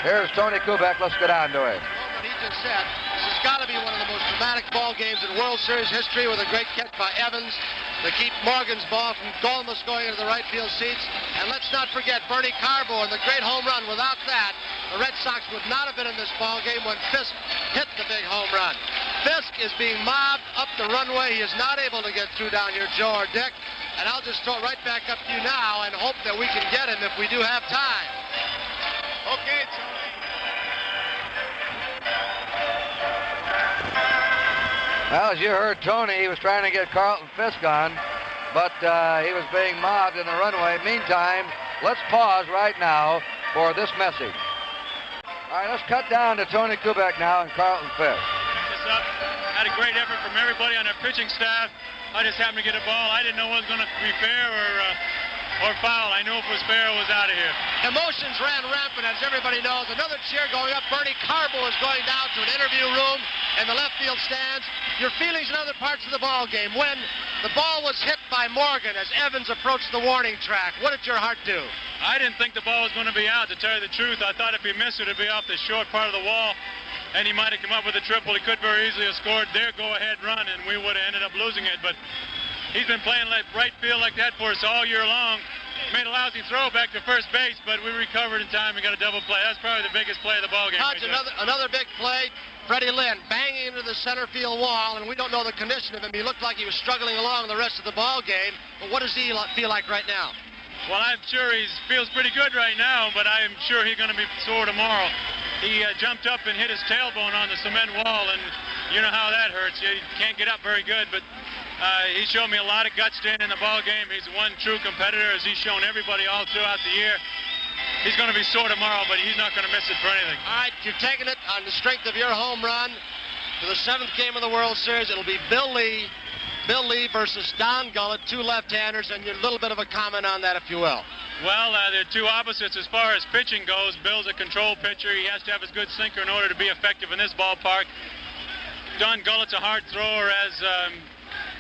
here's Tony Kubek. Let's get on to it. Well, what he just said, this has got to be one of the most dramatic ball games in World Series history with a great catch by Evans to keep Morgan's ball from almost going into the right field seats. And let's not forget Bernie Carbo and the great home run. Without that, the Red Sox would not have been in this ball game when Fisk hit the big home run. Fisk is being mobbed up the runway. He is not able to get through down here, Joe or Dick. And I'll just throw it right back up to you now and hope that we can get him if we do have time. Okay, Tony. Well, as you heard Tony, he was trying to get Carlton Fisk on, but he was being mobbed in the runway. Meantime, let's pause right now for this message. All right, let's cut down to Tony Kubek now and Carlton Fisk. This up. Had a great effort from everybody on our pitching staff. I just happened to get a ball. I didn't know what was going to be fair or foul. I knew if it was fair, it was out of here. Emotions ran rampant, as everybody knows. Another cheer going up. Bernie Carbo is going down to an interview room in the left field stands. Your feelings in other parts of the ball game. When the ball was hit by Morgan as Evans approached the warning track, what did your heart do? I didn't think the ball was going to be out, to tell you the truth. I thought if he missed it, it'd be off the short part of the wall, and he might have come up with a triple. He could very easily have scored their go-ahead run, and we would have ended up losing it. But he's been playing like right field like that for us all year long. Made a lousy throw back to first base, but we recovered in time and got a double play. That's probably the biggest play of the ball game. Hodge, another big play. Freddie Lynn banging into the center field wall, and we don't know the condition of him. He looked like he was struggling along the rest of the ball game. But what does he feel like right now? Well, I'm sure he feels pretty good right now, but I'm sure he's going to be sore tomorrow. He jumped up and hit his tailbone on the cement wall, and you know how that hurts. You can't get up very good, but he showed me a lot of guts staying in the ball game. He's one true competitor, as he's shown everybody all throughout the year. He's going to be sore tomorrow, but he's not going to miss it for anything. All right, you're taking it on the strength of your home run to the 7th game of the World Series. It'll be Bill Lee versus Don Gullett, two left-handers, and a little bit of a comment on that, if you will. Well, they're two opposites as far as pitching goes. Bill's a control pitcher. He has to have his good sinker in order to be effective in this ballpark. Don Gullett's a hard thrower, as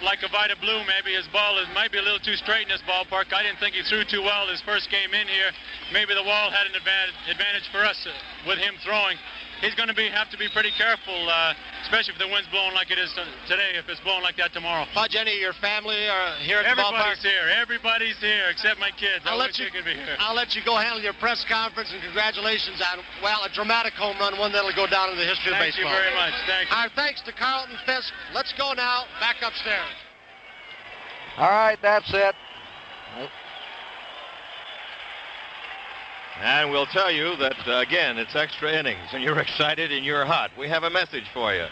like a Vita Blue, maybe his ball might be a little too straight in this ballpark. I didn't think he threw too well his first game in here. Maybe the wall had an advantage for us with him throwing. He's going to have to be pretty careful, especially if the wind's blowing like it is today, if it's blowing like that tomorrow. Fudge, any of your family are here at the ballpark? Everybody's here, except my kids. I'll let you be here. I'll let you go handle your press conference, and congratulations on, well, a dramatic home run, one that'll go down in the history of baseball. Thank you very much. Thank you. Our thanks to Carlton Fisk. Let's go now back upstairs. All right, that's it. And we'll tell you that, again, it's extra innings, and you're excited and you're hot. We have a message for you.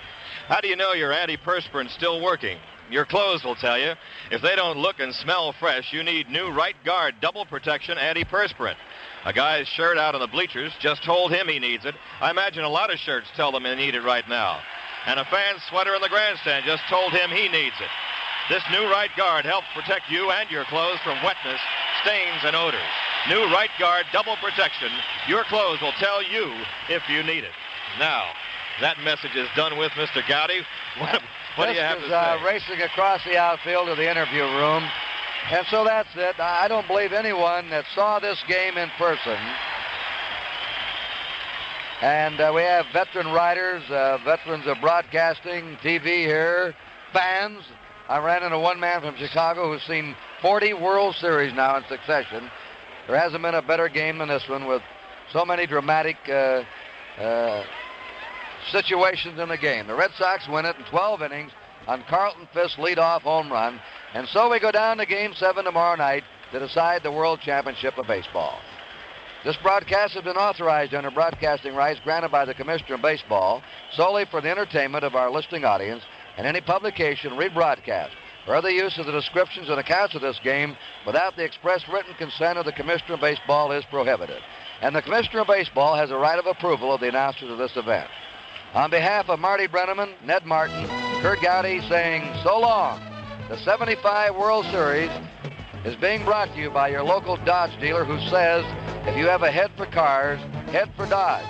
How do you know your antiperspirant's still working? Your clothes will tell you. If they don't look and smell fresh, you need new Right Guard Double Protection Antiperspirant. A guy's shirt out on the bleachers just told him he needs it. I imagine a lot of shirts tell them they need it right now. And a fan's sweater in the grandstand just told him he needs it. This new Right Guard helps protect you and your clothes from wetness, stains, and odors. New Right Guard Double Protection. Your clothes will tell you if you need it. Now, that message is done with, Mr. Gowdy. What do you have to say? Racing across the outfield to the interview room. And so that's it. I don't believe anyone that saw this game in person. And we have veteran writers, veterans of broadcasting, TV here, fans. I ran into one man from Chicago who's seen 40 World Series now in succession. There hasn't been a better game than this one, with so many dramatic situations in the game. The Red Sox win it in 12 innings on Carlton Fisk's leadoff home run. And so we go down to Game 7 tomorrow night to decide the World Championship of Baseball. This broadcast has been authorized under broadcasting rights granted by the Commissioner of Baseball solely for the entertainment of our listening audience, and any publication, rebroadcast, or other use of the descriptions and accounts of this game without the express written consent of the Commissioner of Baseball is prohibited. And the Commissioner of Baseball has a right of approval of the announcers of this event. On behalf of Marty Brennaman, Ned Martin, Curt Gowdy saying so long. The 75 World Series is being brought to you by your local Dodge dealer, who says, if you have a head for cars, head for Dodge.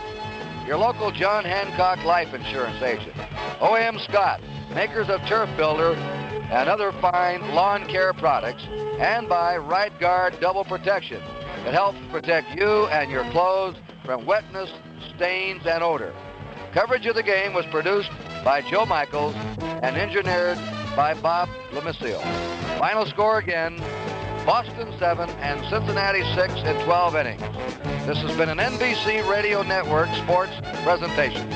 Your local John Hancock Life Insurance agent. O.M. Scott, makers of Turf Builder and other fine lawn care products, and by Right Guard Double Protection. It helps protect you and your clothes from wetness, stains, and odor. Coverage of the game was produced by Joe Michaels and engineered by Bob Lemicio. Final score again, Boston 7 and Cincinnati 6 in 12 innings. This has been an NBC Radio Network sports presentation.